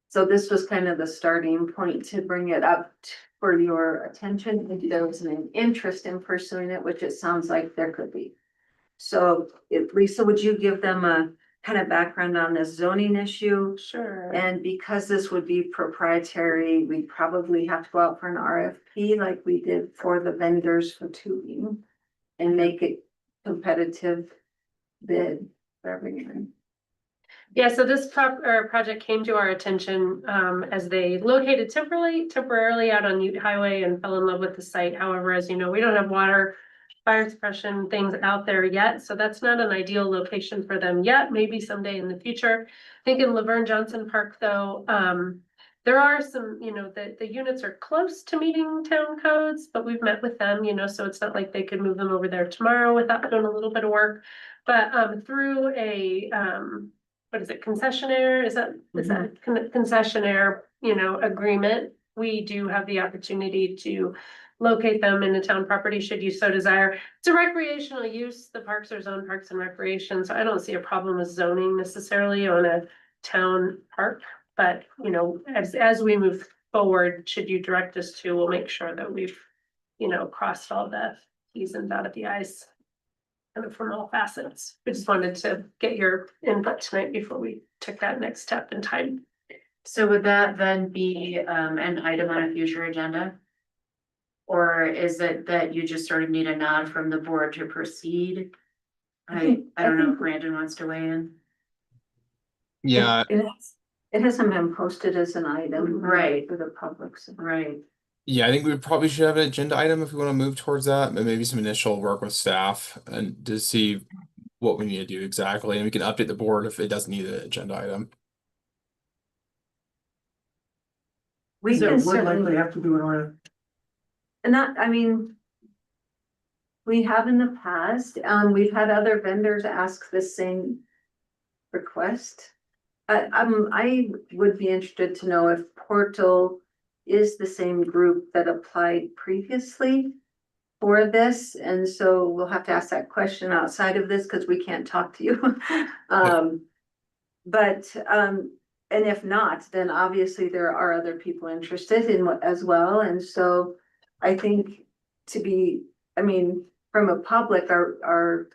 So this was kind of the starting point to bring it up for your attention. If there was an interest in pursuing it, which it sounds like there could be. So Lisa, would you give them a kind of background on this zoning issue? Sure. And because this would be proprietary, we probably have to go out for an RFP like we did for the vendors for tubing and make it competitive bid for everything. Yeah, so this project came to our attention as they located temporarily out on Ute Highway and fell in love with the site. However, as you know, we don't have water, fire suppression things out there yet. So that's not an ideal location for them yet, maybe someday in the future. I think in Laverne Johnson Park, though, there are some, the units are close to meeting town codes, but we've met with them, so it's not like they could move them over there tomorrow without doing a little bit of work. But through a what is it, concessionaire? Is that concessionaire, agreement? We do have the opportunity to locate them in the town property should you so desire. It's a recreational use. The parks are zoned Parks and Recreation, so I don't see a problem with zoning necessarily on a town park. But, you know, as we move forward, should you direct us to, we'll make sure that we've, you know, crossed all the T's and dotted the I's. Kind of from all facets. We just wanted to get your input tonight before we took that next step in time. So would that then be an item on a future agenda? Or is it that you just sort of need a nod from the board to proceed? I don't know if Brandon wants to weigh in. Yeah, It hasn't been posted as an item. Right. For the public. So. Right. yeah, I think we probably should have an agenda item if we want to move towards that, but maybe some initial work with staff and to see what we need to do exactly, and we can update the board if it doesn't need an agenda item. We So can would certainly, likely have to do an RFP. and that, I mean. We have in the past, we've had other vendors ask the same request. I would be interested to know if Portal is the same group that applied previously for this, and so we'll have to ask that question outside of this, because we can't talk to you. And if not, then obviously there are other people interested in what as well, and so I think I mean, from a public, our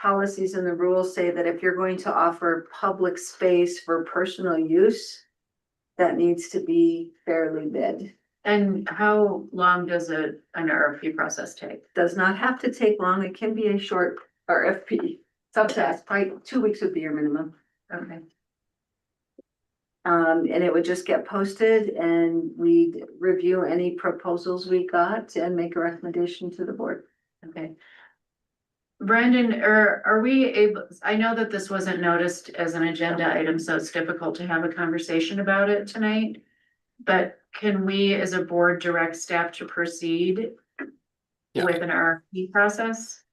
policies and the rules say that if you're going to offer public space for personal use, that needs to be fairly bid. And how long does an RFP process take? Does not have to take long. It can be a short RFP. It's up to us. Probably 2 weeks would be your minimum. Okay. And it would just get posted and we'd review any proposals we got and make a recommendation to the board. Okay. Brandon, are we able, I know that this wasn't noticed as an agenda item, so it's difficult to have a conversation about it tonight. But can we, as a board, direct staff to proceed with an RFP process?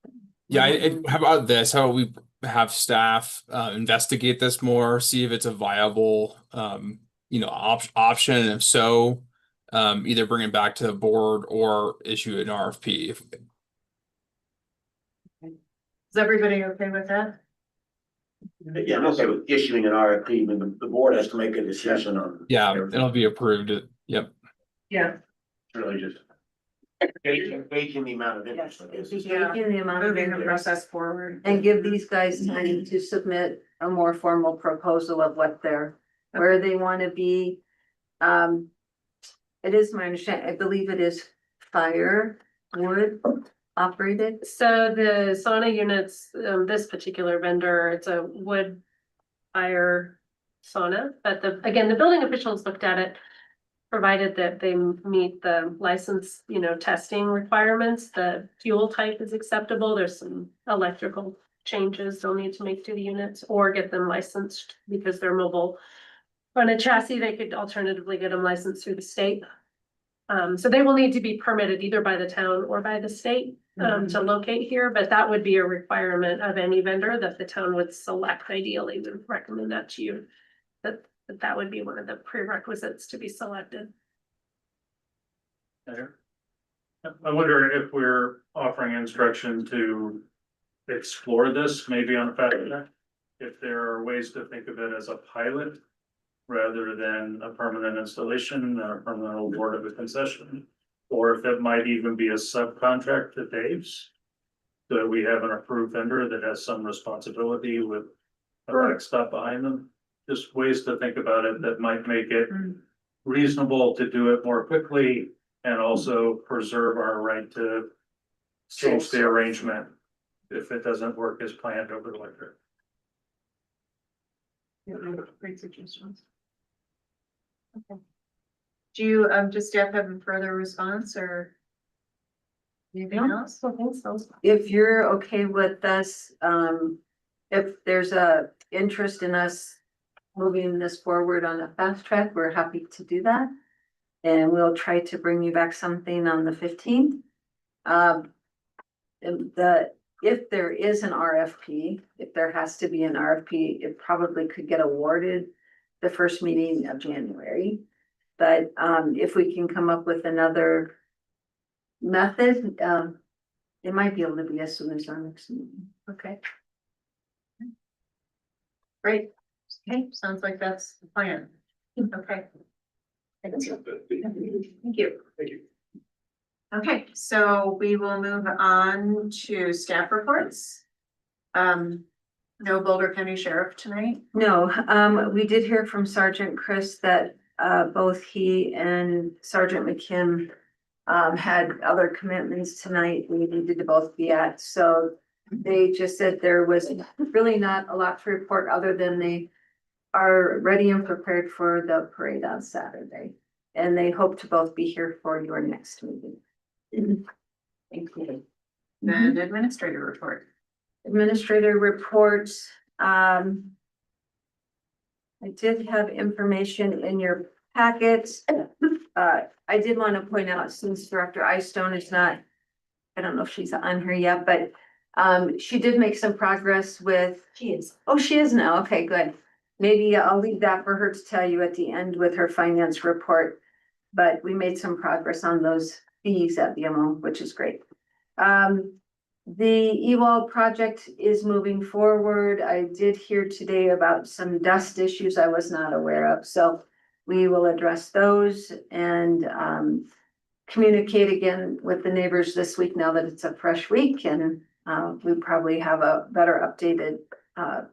Yeah, how about this? How about we have staff investigate this more, see if it's a viable option, and if so, either bring it back to the board or issue an RFP. Is everybody okay with that? Yeah, I'm okay with issuing an RFP, but the board has to make a decision on. Yeah, it'll be approved. Yep. Yeah. Really just gauging the amount of interest, I guess. Engaging the amount of Moving the interest process forward. and give these guys time to submit a more formal proposal of what where they want to be. It is my understanding, I believe it is firewood operated. So the sauna units, this particular vendor, it's a wood fire sauna, but again, the building officials looked at it. Provided that they meet the license, testing requirements, the fuel type is acceptable. There's some electrical changes they'll need to make to the units or get them licensed because they're mobile. On a chassis, they could alternatively get them licensed through the state. So they will need to be permitted either by the town or by the state to locate here, but that would be a requirement of any vendor that the town would select. Ideally, would recommend that to you. That would be one of the prerequisites to be selected. I wonder if we're offering instruction to explore this, maybe on a fast track. If there are ways to think of it as a pilot rather than a permanent installation, or a permanent award of a concession. Or if it might even be a subcontract to Dave's. So that we have an approved vendor that has some responsibility with a backstop behind them. Just ways to think about it that might make it reasonable to do it more quickly and also preserve our right to change the arrangement if it doesn't work as planned over the winter. Great suggestions. Okay. Do you, does staff have a further response or anything else? If you're okay with us, if there's a interest in us moving this forward on a fast track, we're happy to do that. And we'll try to bring you back something on the 15th. If there is an RFP, if there has to be an RFP, it probably could get awarded the first meeting of January. But if we can come up with another method, it might be able to be as soon as our next meeting. Okay. Great. Okay, sounds like that's the plan. Okay. Thank you. Thank you. Thank you. Okay, so we will move on to staff reports. No Boulder County Sheriff tonight. No, we did hear from Sergeant Chris that, both he and Sergeant McKim had other commitments tonight we needed to both be at, so they just said there was really not a lot to report other than they are ready and prepared for the parade on Saturday. And they hope to both be here for your next meeting. Thank you. Then administrator report. Administrator reports, I did have information in your packets. I did want to point out, since Director Eyestone is not, I don't know if she's on here yet, but she did make some progress with. She is. Oh, she is now. Okay, good. Maybe I'll leave that for her to tell you at the end with her finance report. But we made some progress on those fees at BMO, which is great. The Ewald project is moving forward. I did hear today about some dust issues I was not aware of, so we will address those and communicate again with the neighbors this week now that it's a fresh week, and we probably have a better updated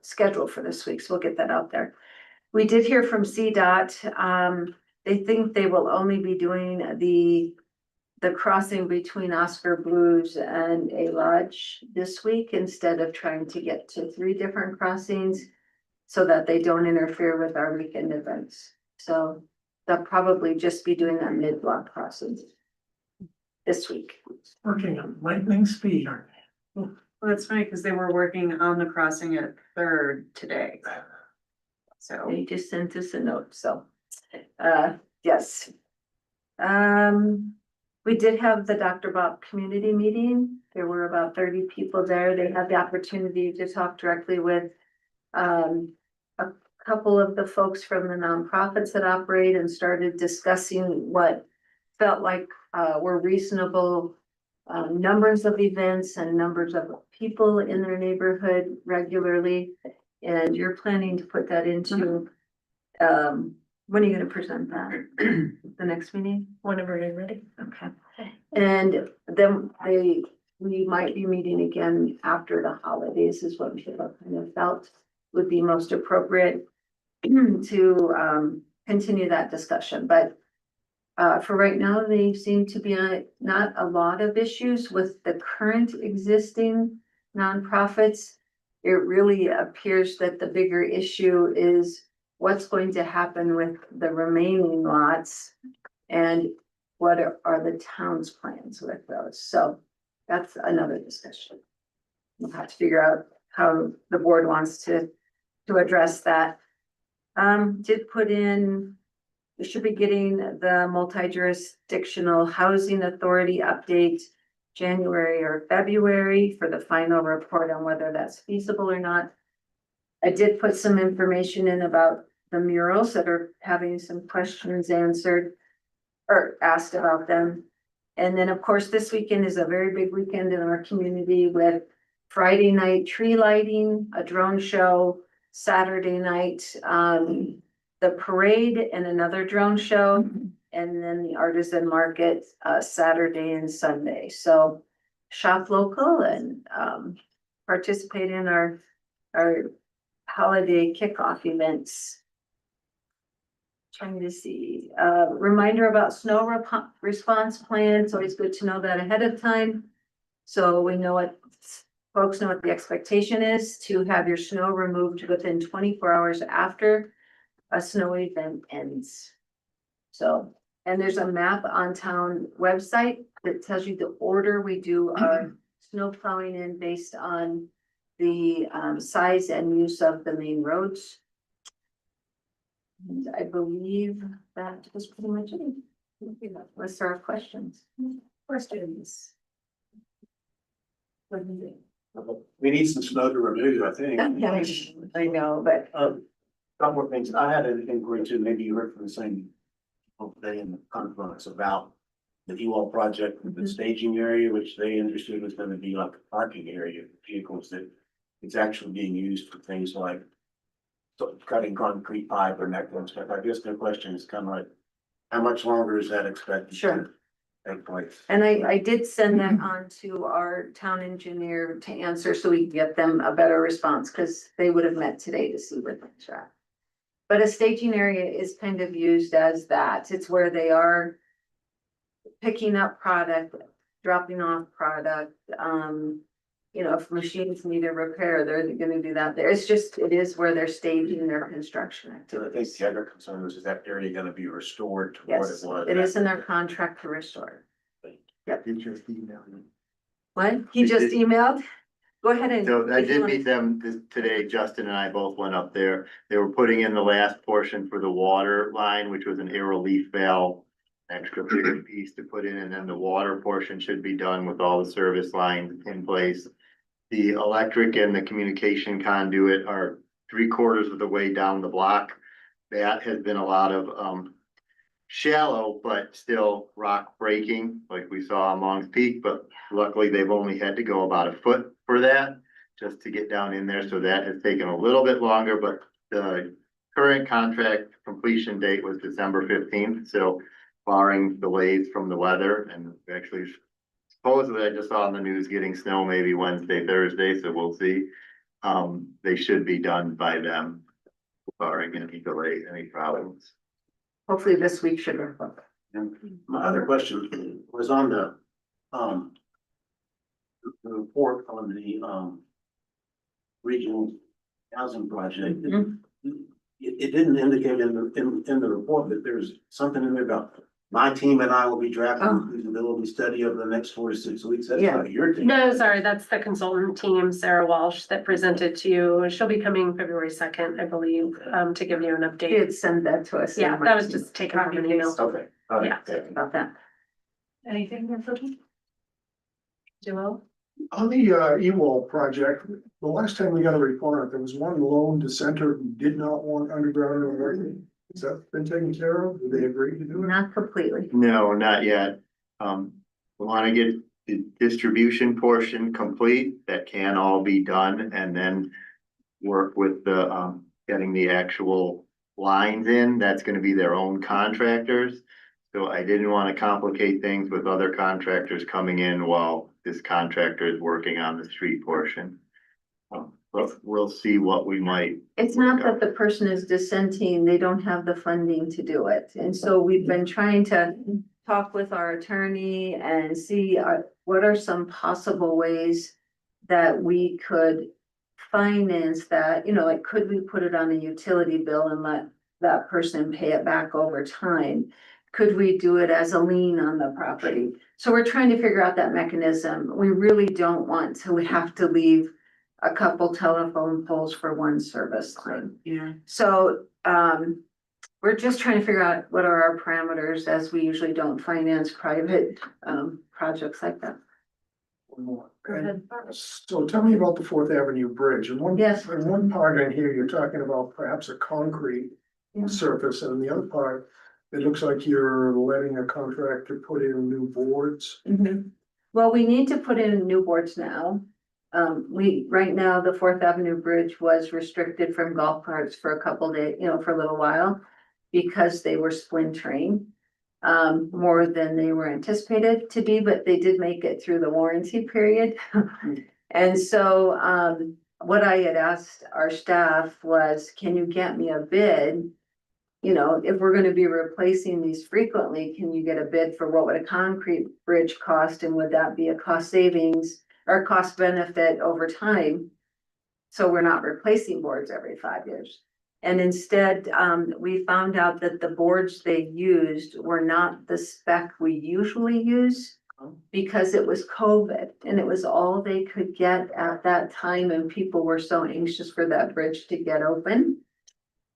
schedule for this week, so we'll get that out there. We did hear from CDOT. They think they will only be doing the crossing between Oscar Blues and A Lodge this week instead of trying to get to 3 different crossings so that they don't interfere with our weekend events. So they'll probably just be doing that mid-block crossings this week. Working on lightning speed, aren't they? Well, that's funny because they were working on the crossing at Third today. So They just sent us a note, so, yes. We did have the Dr. Bob community meeting. There were about 30 people there. They had the opportunity to talk directly with a couple of the folks from the nonprofits that operate and started discussing what felt like were reasonable numbers of events and numbers of people in their neighborhood regularly. And you're planning to put that into, when are you gonna present that? The next meeting? Whenever you're ready. Okay. And then we might be meeting again after the holidays is what we kind of felt would be most appropriate to continue that discussion, but for right now, they seem to be not a lot of issues with the current existing nonprofits. It really appears that the bigger issue is what's going to happen with the remaining lots and what are the town's plans with those. So that's another discussion. We'll have to figure out how the board wants to address that. Did put in, we should be getting the multi-jurisdictional housing authority update January or February for the final report on whether that's feasible or not. I did put some information in about the murals that are having some questions answered or asked about them. And then, of course, this weekend is a very big weekend in our community with Friday night tree lighting, a drone show, Saturday night, the parade and another drone show, and then the artisan market, Saturday and Sunday. So shop local and participate in our holiday kickoff events. Trying to see, reminder about snow response plan. It's always good to know that ahead of time. So we know what folks know what the expectation is to have your snow removed within 24 hours after a snow event ends. So, and there's a map on town website that tells you the order we do our snow plowing in based on the size and use of the main roads. And I believe that was pretty much it. Unless there are questions. Questions? What do you think? We need some snow to remove, I think. I know, but Couple more things. I had an inquiry too, maybe you heard from the same people today in the conference about the Ewald project, the staging area, which they understood was gonna be like a parking area for vehicles that it's actually being used for things like cutting concrete pipe and that kind of stuff. I guess the question is kind of like, how much longer is that expected Sure. to take place? And I did send that on to our town engineer to answer so we can get them a better response, because they would have met today to see where things are at. But a staging area is kind of used as that. It's where they are picking up product, dropping off product. You know, if machines need a repair, they're gonna do that there. It's just, it is where they're staging their construction So I activities. think the other concern was, is that area gonna be restored to what it Yes, was? it is in their contract to restore. Did you email me? What? He just emailed? Go ahead and. So I if you did wanna- meet them today. Justin and I both went up there. They were putting in the last portion for the water line, which was an air relief valve. Extra bigger piece to put in, and then the water portion should be done with all the service lines in place. The electric and the communication conduit are 3/4 of the way down the block. That has been a lot of shallow, but still rock breaking, like we saw on Long's Peak, but luckily they've only had to go about a foot for that, just to get down in there, so that has taken a little bit longer, but the current contract completion date was December 15th, so barring delays from the weather, and actually supposedly I just saw on the news getting snow maybe Wednesday, Thursday, so we'll see. They should be done by then, barring any delay, any problems. Hopefully this week should wrap up. And my other question was on the report on the regional housing project. It didn't indicate in the report that there's something in there about my team and I will be drafting a feasibility study over the next 4 to 6 weeks. That's not your team. No, sorry, that's the consultant team, Sarah Walsh, that presented to you. She'll be coming February 2nd, I believe, to give you an He update. had sent that to us. Yeah, that was just taken from an email. Okay. All right. Yeah. About that. Anything that's looking? Joel? On the E-wall project, the last time we got a report, there was one lone dissenter who did not want underground electric. Has that been taken care of? Did they agree to do it? Not completely. No, not yet. We wanna get the distribution portion complete. That can all be done, and then work with the, getting the actual lines in. That's gonna be their own contractors. So I didn't wanna complicate things with other contractors coming in while this contractor is working on the street portion. But we'll see what we might. It's not that the person is dissenting, they don't have the funding to do it. And so we've been trying to talk with our attorney and see what are some possible ways that we could finance that, you know, like, could we put it on a utility bill and let that person pay it back over time? Could we do it as a lien on the property? So we're trying to figure out that mechanism. We really don't want to have to leave a couple telephone poles for one service line. Yeah. So, we're just trying to figure out what are our parameters, as we usually don't finance private, projects like that. One more. Go ahead. So tell me about the Fourth Avenue Bridge. In Yes. one part in here, you're talking about perhaps a concrete Yeah. surface, and in the other part, it looks like you're letting a contractor put in new boards. Well, we need to put in new boards now. Right now, the Fourth Avenue Bridge was restricted from golf carts for a couple days, you know, for a little while, because they were splintering. More than they were anticipated to be, but they did make it through the warranty period. And so, what I had asked our staff was, can you get me a bid? You know, if we're gonna be replacing these frequently, can you get a bid for what would a concrete bridge cost, and would that be a cost savings or cost benefit over time? So we're not replacing boards every 5 years. And instead, we found out that the boards they used were not the spec we usually use, because it was COVID and it was all they could get at that time, and people were so anxious for that bridge to get open.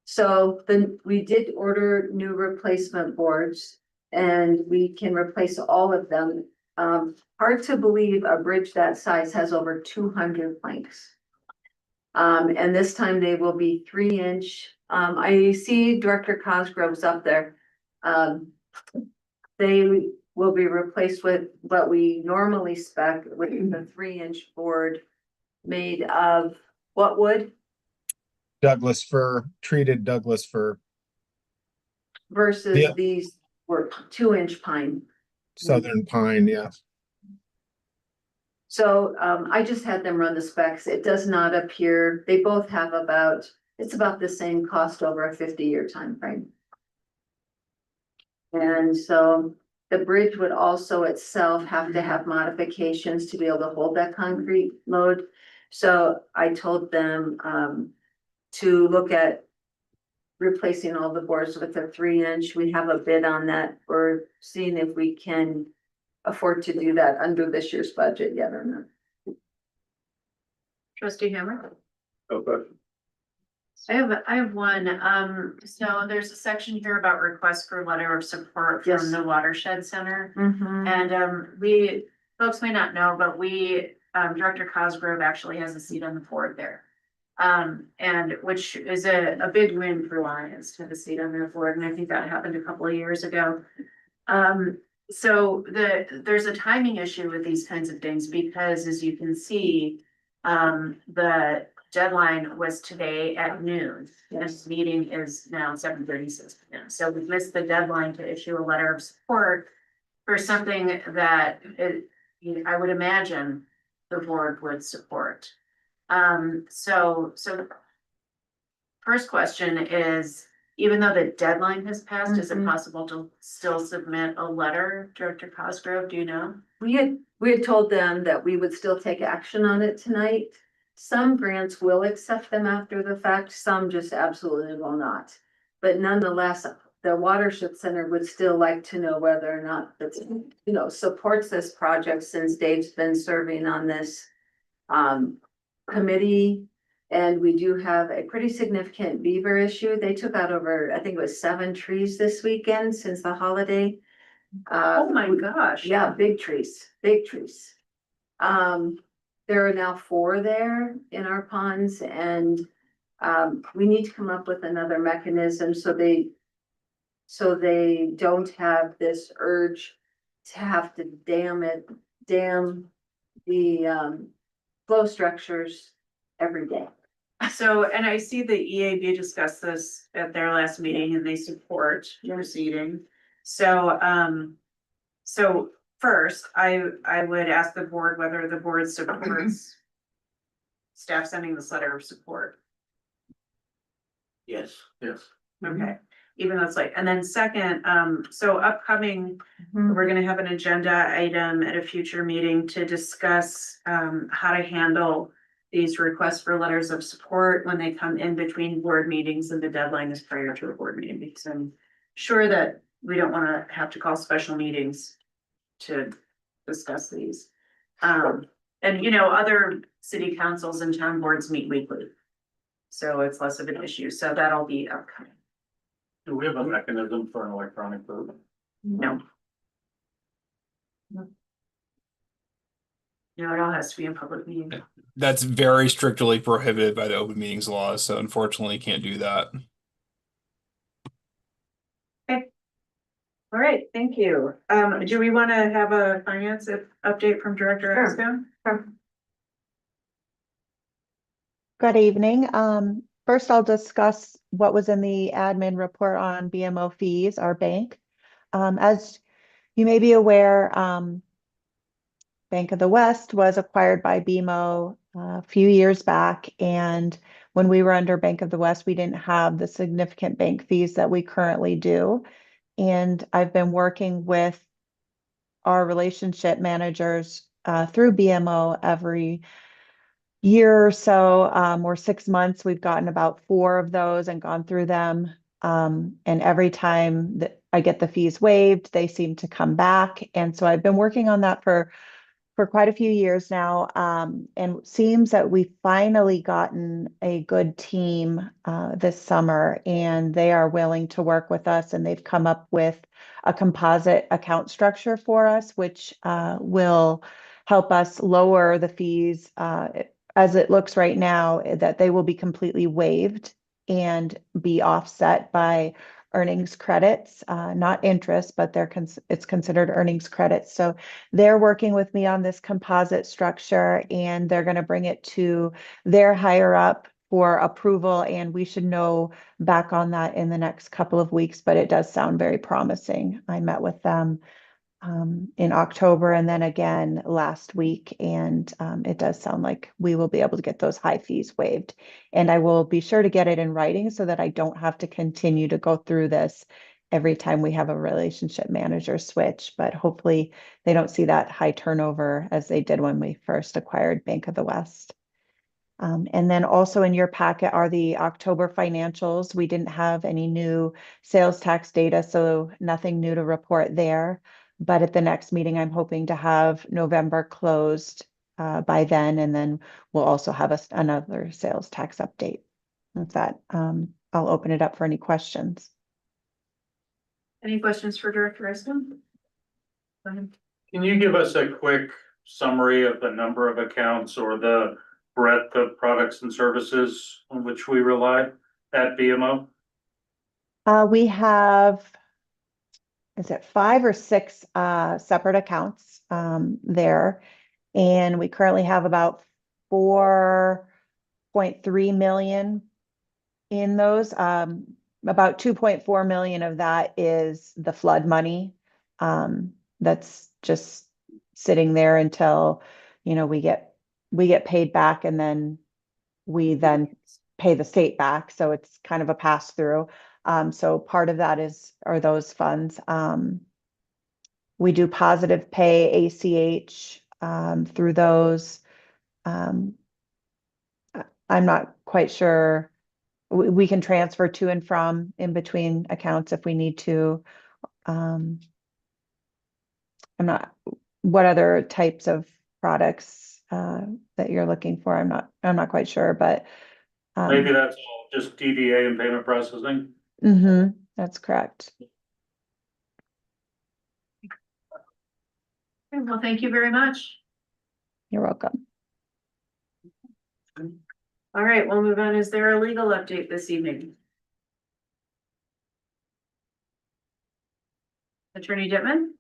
So then we did order new replacement boards, and we can replace all of them. Hard to believe a bridge that size has over 200 planks. And this time they will be 3-inch. I see Director Cosgrove's up there. They will be replaced with what we normally spec, with the 3-inch board made of what wood? Douglas fir, treated Douglas fir, versus Yeah. these were 2-inch pine. southern pine, yeah. So I just had them run the specs. It does not appear, they both have it's about the same cost over a 50-year time frame. And so the bridge would also itself have to have modifications to be able to hold that concrete load. So I told them to look at replacing all the boards with a 3-inch. We have a bid on that. We're seeing if we can afford to do that under this year's budget yet or not. Trustee Hammer? Okay. I have one, so there's a section here about requests for letter of support Yes. from the Watershed Center. Mhm. And folks may not know, but Director Cosgrove actually has a seat on the board there. And which is a big win for Lions to have a seat on their board, and I think that happened a couple of years ago. So there's a timing issue with these kinds of things, because as you can see, the deadline was today at noon. And this meeting is now 7:36 p.m. So we've missed the deadline to issue a letter of support for something that I would imagine the board would support. So first question is, even though the deadline has passed, is it possible to still submit a letter, Director Cosgrove, do you know? We had told them that we would still take action on it tonight. Some grants will accept them after the fact, some just absolutely will not. But nonetheless, the Watershed Center would still like to know whether or not it's, supports this project, since Dave's been serving on this committee. And we do have a pretty significant beaver issue. They took out over, I think it was 7 trees this weekend since the holiday. Oh my gosh. Yeah, big trees, big trees. There are now 4 there in our ponds, and we need to come up with another mechanism so they don't have this urge to have to dam the flow structures every day. So, and I see the EAB discussed this at their last meeting, and they support proceeding. So, first, I would ask the board whether the board supports staff sending this letter of support. Yes. Okay, even though it's late. And then second, so upcoming, we're gonna have an agenda item at a future meeting to discuss how to handle these requests for letters of support when they come in between board meetings and the deadline is prior to a board meeting, because I'm sure that we don't wanna have to call special meetings to discuss these. And other city councils and town boards meet weekly. So it's less of an issue, so that'll be upcoming. Do we have a mechanism for an electronic vote? No. No, it all has to be in public meeting. That's very strictly prohibited by the open meetings law, so unfortunately can't do that. All right, thank you. Do we want to have a finance update from Director Esco? Sure. Good evening. First, I'll discuss what was in the admin report on BMO fees, our bank. As you may be aware, Bank of the West was acquired by BMO a few years back. And when we were under Bank of the West, we didn't have the significant bank fees that we currently do. And I've been working with our relationship managers through BMO every year or so, or 6 months. We've gotten about 4 of those and gone through them. And every time that I get the fees waived, they seem to come back. And so I've been working on that for quite a few years now. And it seems that we've finally gotten a good team this summer, and they are willing to work with us, and they've come up with a composite account structure for us, which will help us lower the fees as it looks right now, that they will be completely waived and be offset by earnings credits, not interest, but it's considered earnings credits. So they're working with me on this composite structure, and they're going to bring it to their higher up for approval, and we should know back on that in the next couple of weeks, but it does sound very promising. I met with them in October and then again last week, and it does sound like we will be able to get those high fees waived. And I will be sure to get it in writing so that I don't have to continue to go through this every time we have a relationship manager switch, but hopefully they don't see that high turnover as they did when we first acquired Bank of the West. And then also in your packet are the October financials. We didn't have any new sales tax data, so nothing new to report there. But at the next meeting, I'm hoping to have November closed by then, and then we'll also have another sales tax update. With that, I'll open it up for any questions. Any questions for Director Escom? Can you give us a quick summary of the number of accounts or the breadth of products and services on which we rely at BMO? We have, is it 5 or 6 separate accounts there? And we currently have about 4.3 million in those. About 2.4 million of that is the flood money. That's just sitting there until, you know, we get paid back, and then we then pay the state back. So it's kind of a pass through. So part of that are those funds. We do positive pay ACH through those. I'm not quite sure. We can transfer to and from in between accounts if we need to. What other types of products that you're looking for? I'm not quite sure, but Maybe that's all just DDA and payment processing. that's correct. Well, thank you very much. You're welcome. All right, we'll move on. Is there a legal update this evening? Attorney Dittman?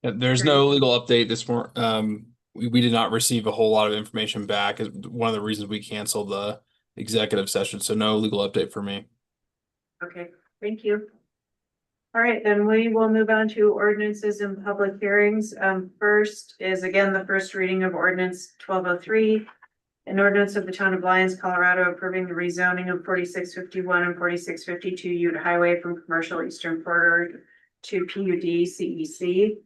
There's no legal update this morning. We did not receive a whole lot of information back. Is one of the reasons we canceled the executive session. So no legal update for me. Okay, thank you. All right, then we will move on to ordinances and public hearings. First is again, the first reading of ordinance 1203. An ordinance of the town of Lyons, Colorado, approving the rezoning of 4651 and 4652 Ute Highway from commercial eastern corridor to PUD CEC.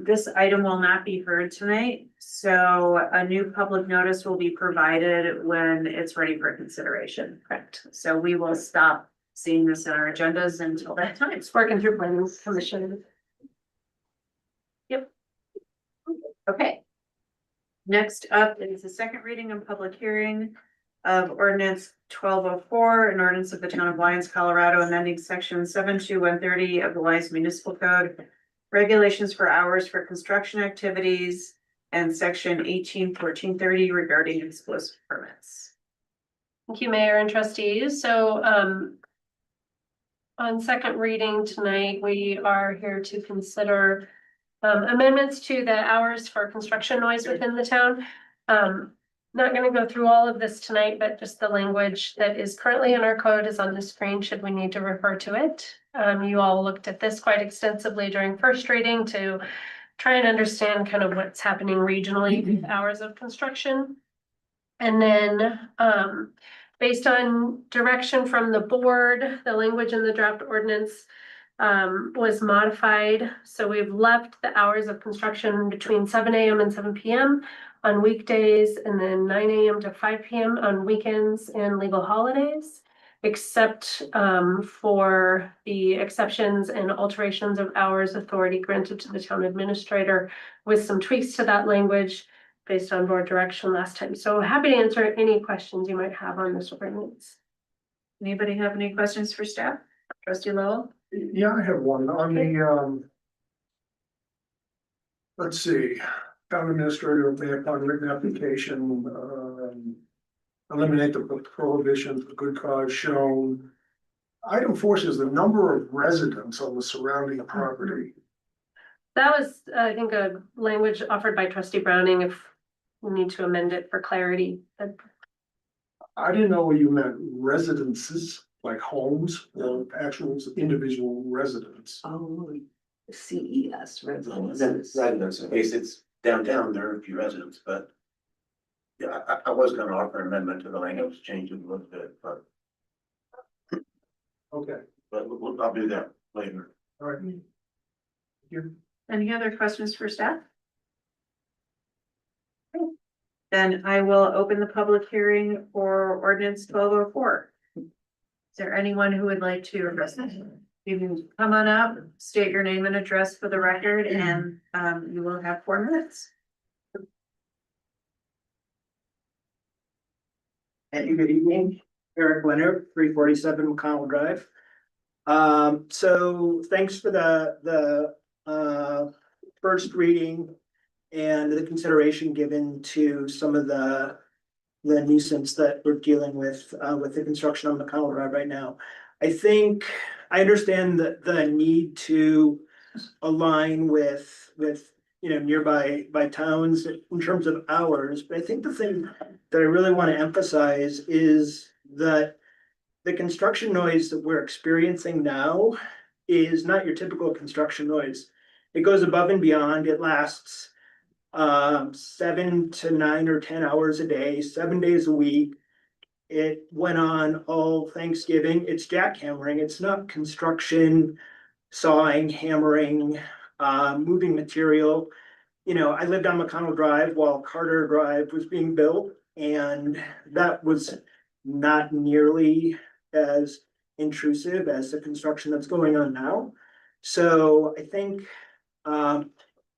This item will not be heard tonight, so a new public notice will be provided when it's ready for consideration. Correct. So we will stop seeing this in our agendas until that time. It's working through planning commission. Yep. Okay. Next up is the second reading and public hearing of ordinance 1204, an ordinance of the town of Lyons, Colorado, amending section 72130 of the Lyons Municipal Code, regulations for hours for construction activities, and section 181430 regarding explosive permits. Thank you, Mayor and Trustees. So, on second reading tonight, we are here to consider amendments to the hours for construction noise within the town. Not going to go through all of this tonight, but just the language that is currently in our code is on the screen should we need to refer to it. You all looked at this quite extensively during first reading to try and understand kind of what's happening regionally with hours of construction. And then based on direction from the board, the language in the draft ordinance was modified. So we've left the hours of construction between 7 a.m. and 7 p.m. on weekdays, and then 9 a.m. to 5 p.m. on weekends and legal holidays, except for the exceptions and alterations of hours authority granted to the town administrator, with some tweaks to that language based on board direction last time. So happy to answer any questions you might have on this ordinance. Anybody have any questions for staff? Trustee Lowell? Yeah, I have one on the, let's see, town administrator may upon written application, eliminate the prohibition for good cause shown. Item 4 says the number of residents on the surrounding property. That was, I think, a language offered by Trustee Browning if we need to amend it for clarity. I didn't know you meant residences, like homes, or actual individual residents. Oh, CES Residents, in case it's downtown, there are a few residents, but. Yeah, I was gonna offer an amendment to the language change it a little bit, but Okay, I'll do that later. all right. Thank you. Any other questions for staff? Okay. Then I will open the public hearing for ordinance 1204. Is there anyone who would like to address this? You can come on up, state your name and address for the record, and you will have 4 minutes. Hey, good evening, Eric Leonard, 347 McConnell Drive. So thanks for the first reading and the consideration given to some of the nuisance that we're dealing with the construction on McConnell Drive right now. I think I understand the need to align with nearby towns in terms of hours, but I think the thing that I really want to emphasize is that the construction noise that we're experiencing now is not your typical construction noise. It goes above and beyond. It lasts 7 to 9 or 10 hours a day, 7 days a week. It went on all Thanksgiving. It's jackhammering. It's not construction, sawing, hammering, moving material. I lived on McConnell Drive while Carter Drive was being built, and that was not nearly as intrusive as the construction that's going on now. So I think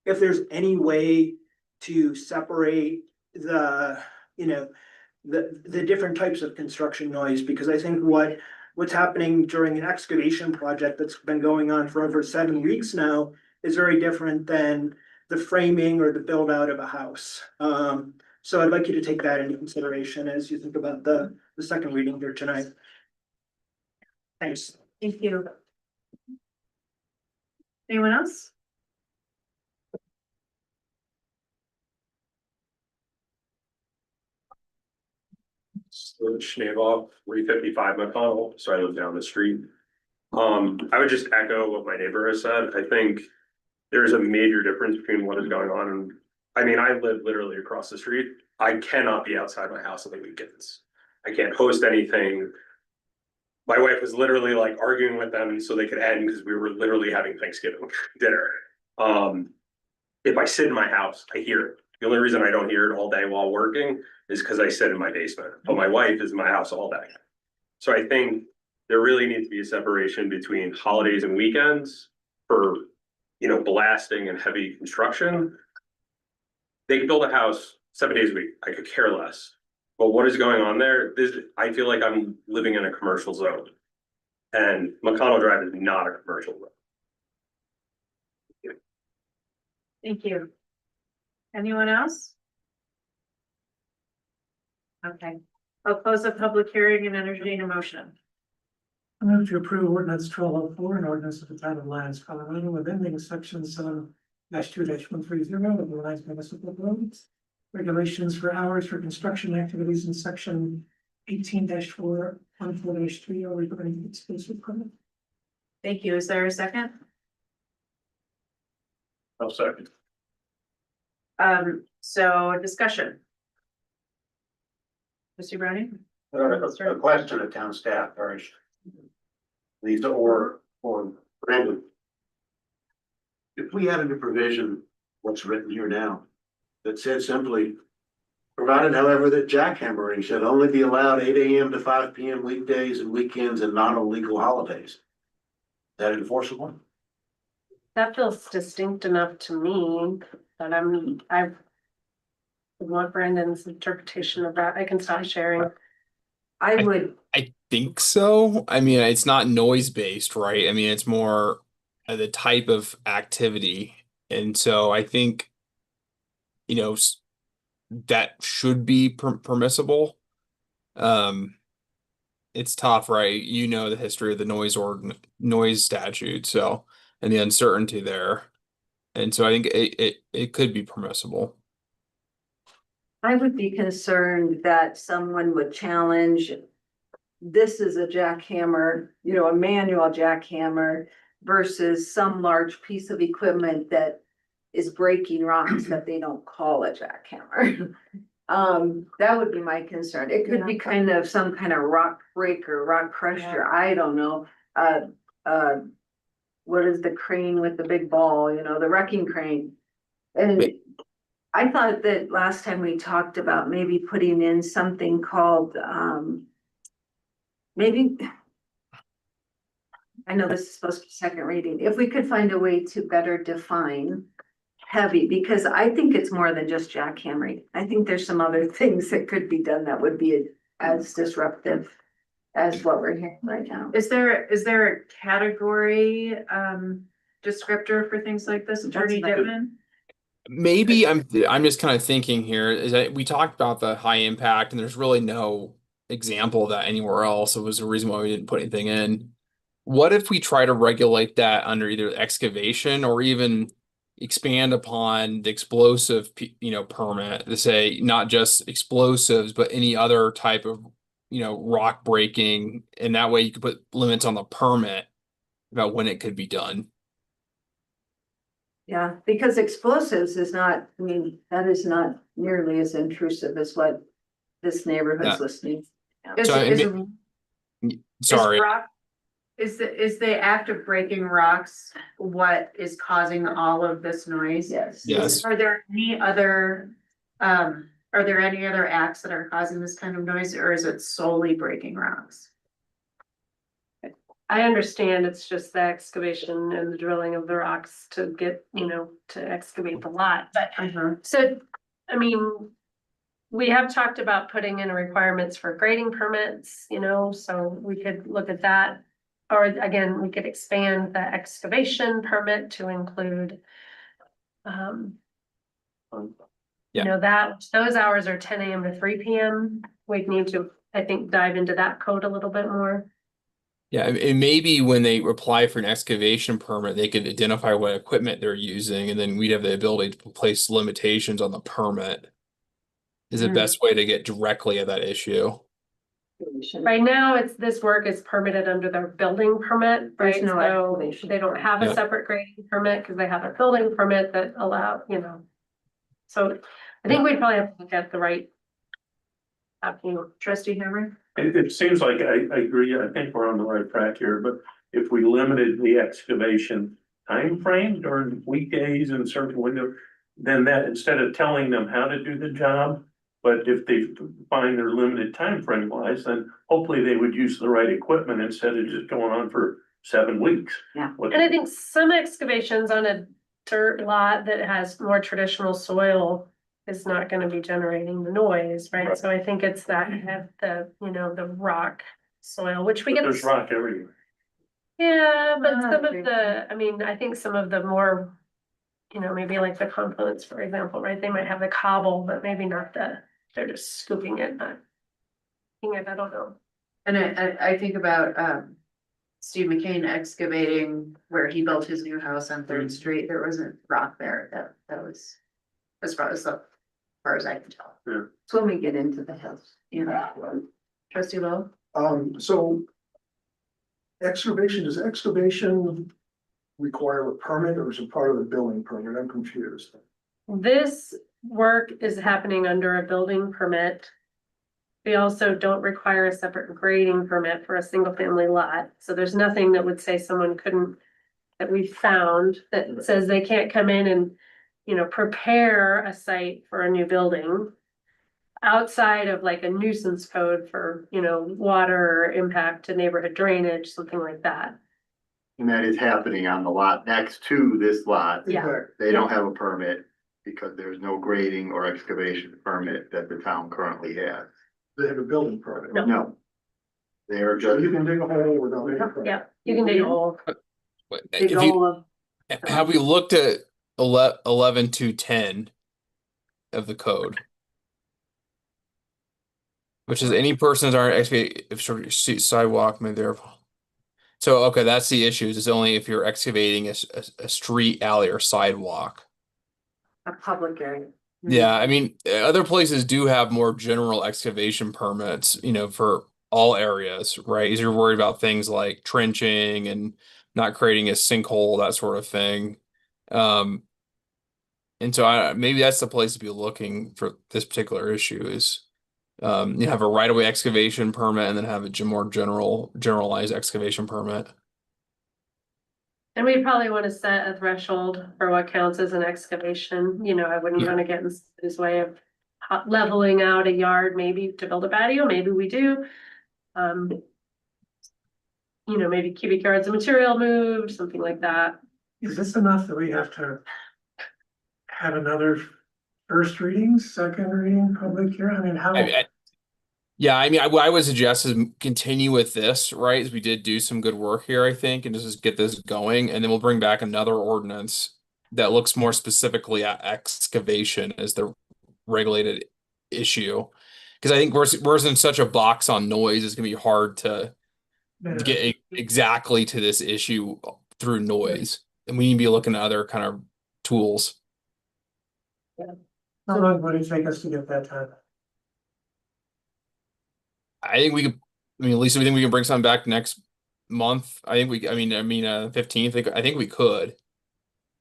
if there's any way to separate the different types of construction noise, because I think what's happening during an excavation project that's been going on for over 7 weeks now is very different than the framing or the build out of a house. So I'd like you to take that into consideration as you think about the second reading here tonight. Thanks. Thank you. Anyone else? Schneeboff, 355 McConnell, so I live down the street. I would just echo what my neighbor has said. I think there's a major difference between what is going on and, I mean, I live literally across the street. I cannot be outside my house on the weekends. I can't host anything. My wife was literally like arguing with them so they could end because we were literally having Thanksgiving dinner. If I sit in my house, I hear it. The only reason I don't hear it all day while working is because I sit in my basement, but my wife is in my house all day. So I think there really needs to be a separation between holidays and weekends for, blasting and heavy construction. They could build a house 7 days a week. I could care less. But what is going on there? I feel like I'm living in a commercial zone. And McConnell Drive is not a commercial zone. Thank you. Anyone else? Okay, I'll close the public hearing and entertain a motion. I move to approve ordinance 1204, an ordinance of the town of Lyons, Colorado, amending sections -2-130 of the Lyons Municipal Roads. Regulations for hours for construction activities in section 18-414-3 are regarding exclusive permit. Thank you. Is there a second? I'll second. So discussion. Mr. Browning? A question of town staff first. These or Brandon. If we added a provision, what's written here now, that said simply, provided however that jackhammering should only be allowed 8 AM to 5 PM weekdays and weekends and not on legal holidays. Is that enforceable? That feels distinct enough to me that I want Brandon's interpretation of that. I can stop sharing. I think so. I mean, it's not noise based, right? I mean, it's more the type of activity. And so I think, that should be permissible. It's tough, right? The history of the noise statute, so, and the uncertainty there. And so I think it could be permissible. I would be concerned that someone would challenge. This is a jackhammer, you know, a manual jackhammer versus some large piece of equipment that is breaking rocks that they don't call a jackhammer. That would be my concern. It could be kind of some kind of rock breaker, rock crusher, I don't know. What is the crane with the big ball, you know, the wrecking crane? And I thought that last time we talked about maybe putting in something called, maybe. I know this is supposed to be second reading, if we could find a way to better define heavy, because I think it's more than just jackhammering. I think there's some other things that could be done that would be as disruptive as what we're hearing right now. Is there a category, descriptor for things like this, Attorney Dittman? Maybe I'm just kind of thinking here is that we talked about the high impact and there's really no example of that anywhere else. It was the reason why we didn't put anything in. What if we try to regulate that under either excavation or even expand upon the explosive, permit to say not just explosives, but any other type of, rock breaking. And that way you could put limits on the permit about when it could be done. Yeah, because explosives is not, I mean, that is not nearly as intrusive as what this neighborhood's listening. Sorry. Is the act of breaking rocks what is causing all of this noise? Yes. Are there any other acts that are causing this kind of noise, or is it solely breaking rocks? I understand it's just the excavation and the drilling of the rocks to get, to excavate the lot, but so, I mean, we have talked about putting in requirements for grading permits, so we could look at that. Or again, we could expand the excavation permit to include, that those hours are 10 a.m. to 3 p.m. We'd need to, I think, dive into that code a little bit more. Yeah, and maybe when they apply for an excavation permit, they could identify what equipment they're using, and then we'd have the ability to place limitations on the permit. Is the best way to get directly at that issue. Right now, this work is permitted under their building permit, right? So they don't have a separate grading permit because they have a building permit that allow, So I think we'd probably have to look at the right. Trustee Hammer? It seems like I agree. I think we're on the right track here, but if we limited the excavation time frame during weekdays and certain window, then that instead of telling them how to do the job, but if they find they're limited time frame wise, then hopefully they would use the right equipment instead of just going on for 7 weeks. Yeah. And I think some excavations on a dirt lot that has more traditional soil is not going to be generating the noise, right? So I think it's that have the, the rock soil, which we get. There's rock everywhere. Yeah, but some of the, I think some of the more, maybe like the confluence, for example, right? They might have the cobble, but maybe not they're just scooping it, not. I don't know. And I think about, Steve McCain excavating where he built his new house on 3rd Street. There wasn't rock there. That was as far as I can tell. It's when we get into the house. Trustee Lowe? So does excavation require a permit or is it part of the building permit? I'm confused. This work is happening under a building permit. We also don't require a separate grading permit for a single family lot. So there's nothing that would say someone couldn't, that we found that says they can't come in and, prepare a site for a new building outside of like a nuisance code for, water impact to neighborhood drainage, something like that. And that is happening on the lot next to this lot. Yeah. They don't have a permit because there's no grading or excavation permit that the town currently has. They have a building permit. No. They are So just. you can dig a hole without any permit. Yeah, you can dig a hole. Have we looked at 11 to 10 of the code? Which is any persons are excavating sidewalk may therefore. So okay, that's the issue. It's only if you're excavating a street, alley, or sidewalk. A public area. Yeah, I mean, other places do have more general excavation permits, for all areas, right? Because you're worried about things like trenching and not creating a sinkhole, that sort of thing. Um, and so maybe that's the place to be looking for this particular issue is you have a right-of-way excavation permit and then have a more generalized excavation permit. And we probably want to set a threshold for what counts as an excavation. I wouldn't Yeah. want to get in his way of leveling out a yard, maybe to build a patio, maybe we do. Maybe cubic yards of material moved, something like that. Is this enough that we have to have another first reading, second reading, public hearing? I mean, how? Yeah, I mean, what I would suggest is continue with this, right? As we did do some good work here, I think, and just get this going, and then we'll bring back another ordinance that looks more specifically at excavation as the regulated issue. Because I think we're in such a box on noise, it's gonna be hard to get exactly to this issue through noise, and we need to be looking at other kind of tools. How long would it take us to get that done? I think we could. I mean, Lisa, we think we can bring something back next month. I think we. I mean, 15th. I think we could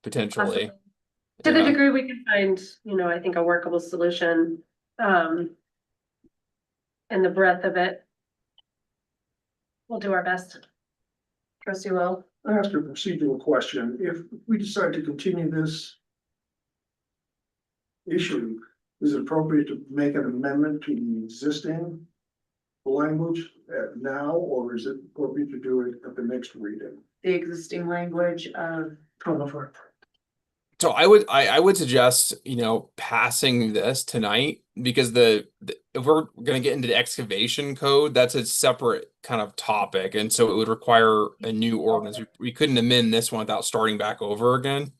potentially. To the Yeah. degree we can find, I think a workable solution, and the breadth of it. We'll do our best. Trustee Will. I ask a procedural question. If we decide to continue this issue, is it appropriate to make an amendment to the existing language now, or is it appropriate to do it at the next reading? The existing language of. So I would suggest, passing this tonight because if we're gonna get into the excavation code, that's a separate kind of topic, and so it would require a new ordinance. We couldn't amend this one without starting back over again.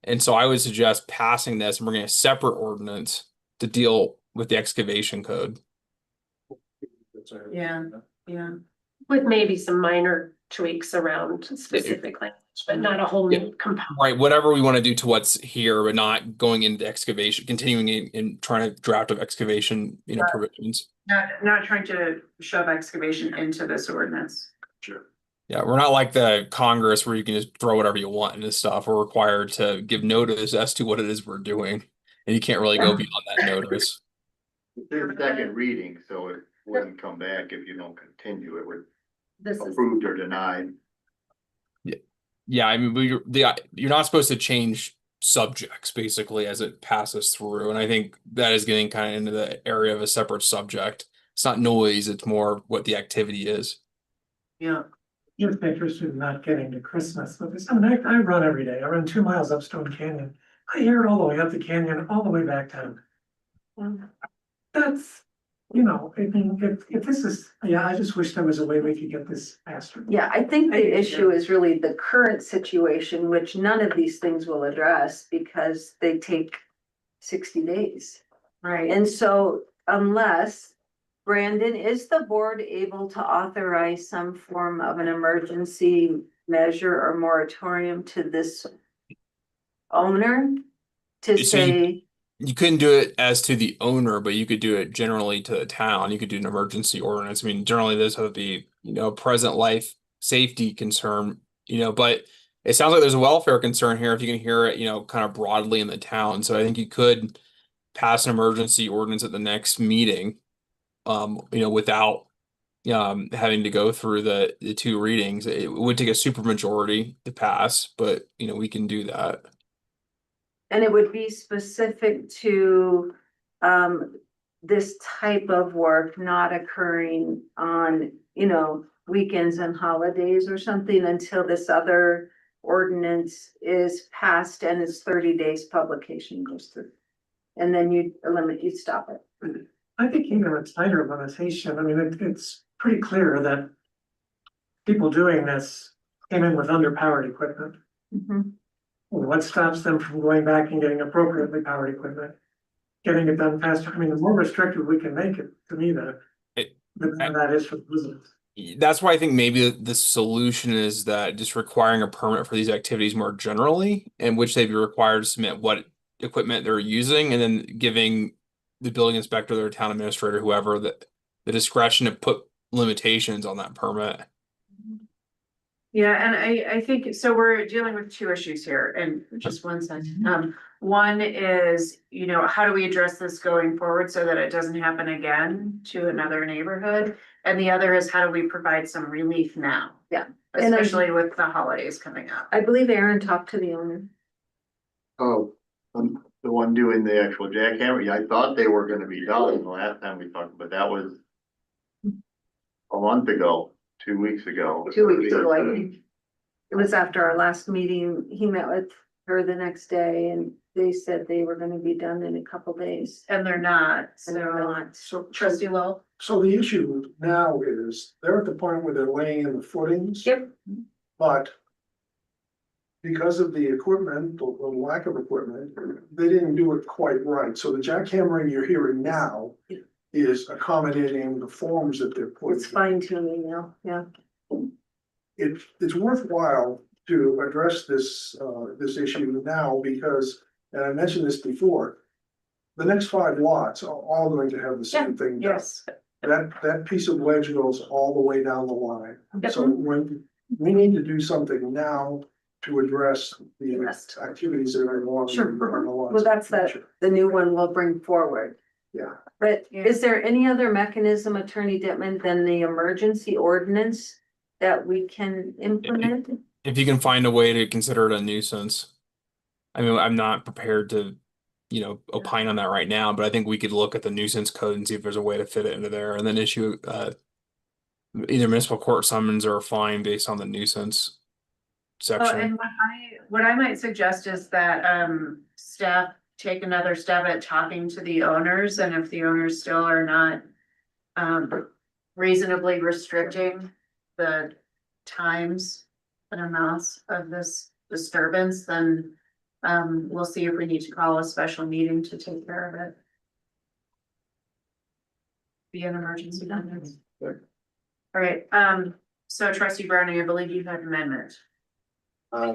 And so I would suggest passing this and bringing a separate ordinance to deal with the excavation code. Yeah. With maybe some minor tweaks around specific language, but not a whole new component. Right, whatever we want to do to what's here, but not going into excavation, continuing in trying to draft up excavation, provisions. Not trying to shove excavation into this ordinance. Sure. Yeah, we're not like the Congress where you can just throw whatever you want into stuff. We're required to give notice as to what it is we're doing, and you can't really go beyond that notice. There's a second reading, so it wouldn't come back if you don't continue. It would This is approved or denied. Yeah, I mean, you're not supposed to change subjects basically as it passes through, and I think that is getting kind of into the area of a separate subject. It's not noise; it's more what the activity is. Yeah. Just interested in not getting to Christmas, but I mean, I run every day. I run 2 miles up Stone Canyon. I hear it all the way up the canyon, all the way back down. That's, I mean, if this is, I just wish there was a way we could get this faster. Yeah, I think the issue is really the current situation, which none of these things will address because they take 60 days. Right. And so unless, Brandon, is the board able to authorize some form of an emergency measure or moratorium to this owner? To So say, you couldn't do it as to the owner, but you could do it generally to the town. You could do an emergency ordinance. I mean, generally this would be, present life safety concern, but it sounds like there's a welfare concern here if you can hear it, kind of broadly in the town. So I think you could pass an emergency ordinance at the next meeting, without having to go through the 2 readings. It would take a supermajority to pass, but we can do that. and it would be specific to this type of work not occurring on, weekends and holidays or something until this other ordinance is passed and its 30 days publication goes through. And then you stop it. I think even a tighter limitation, I mean, it's pretty clear that people doing this came in with underpowered equipment. What stops them from going back and getting appropriately powered equipment? Getting it done faster. I mean, the more restrictive we can make it, to me, the better that is for the business. That's why I think maybe the solution is that just requiring a permit for these activities more generally, in which they'd be required to submit what equipment they're using and then giving the building inspector, their town administrator, whoever, the discretion to put limitations on that permit. Yeah, and I think, so we're dealing with two issues here, and just one second. One is, you know, how do we address this going forward so that it doesn't happen again to another neighborhood? And the other is how do we provide some relief now? Yeah. And Especially with the holidays coming up. I believe Aaron talked to the owner. Oh, the one doing the actual jackhammer, yeah, I thought they were gonna be done the last time we talked, but that was a month ago, 2 weeks ago. 2 weeks ago, I think. It was after our last meeting. He met with her the next day and they said they were gonna be done in a couple days. And they're not, And they're so not. So, trustee Lowell. so the issue now is, they're at the point where they're laying in the footings. Yep. But because of the equipment, the lack of equipment, they didn't do it quite right. So the jackhammering you're hearing now is accommodating the forms that they're putting. It's fine tuning now, yeah. It's worthwhile to address this, this issue now because, and I mentioned this before, the next 5 lots are all going to have the same thing done. Yes. That piece of ledge goes all the way down the line. Yep. So when, we need to do something now to address the activities that are along. Sure. on the lots. Well, that's the new one we'll bring forward. Yeah. But is there any other mechanism, Attorney Dittman, than the emergency ordinance that we can implement? If you can find a way to consider it a nuisance. I mean, I'm not prepared to, you know, opine on that right now, but I think we could look at the nuisance code and see if there's a way to fit it into there and then issue either municipal court summons or a fine based on the nuisance Oh, section. and what I might suggest is that staff take another stab at talking to the owners, and if the owners still are not reasonably restricting the times and amounts of this disturbance, then we'll see if we need to call a special meeting to take care of it. Be an emergency ordinance. All right, so trustee Browning, I believe you had an amendment.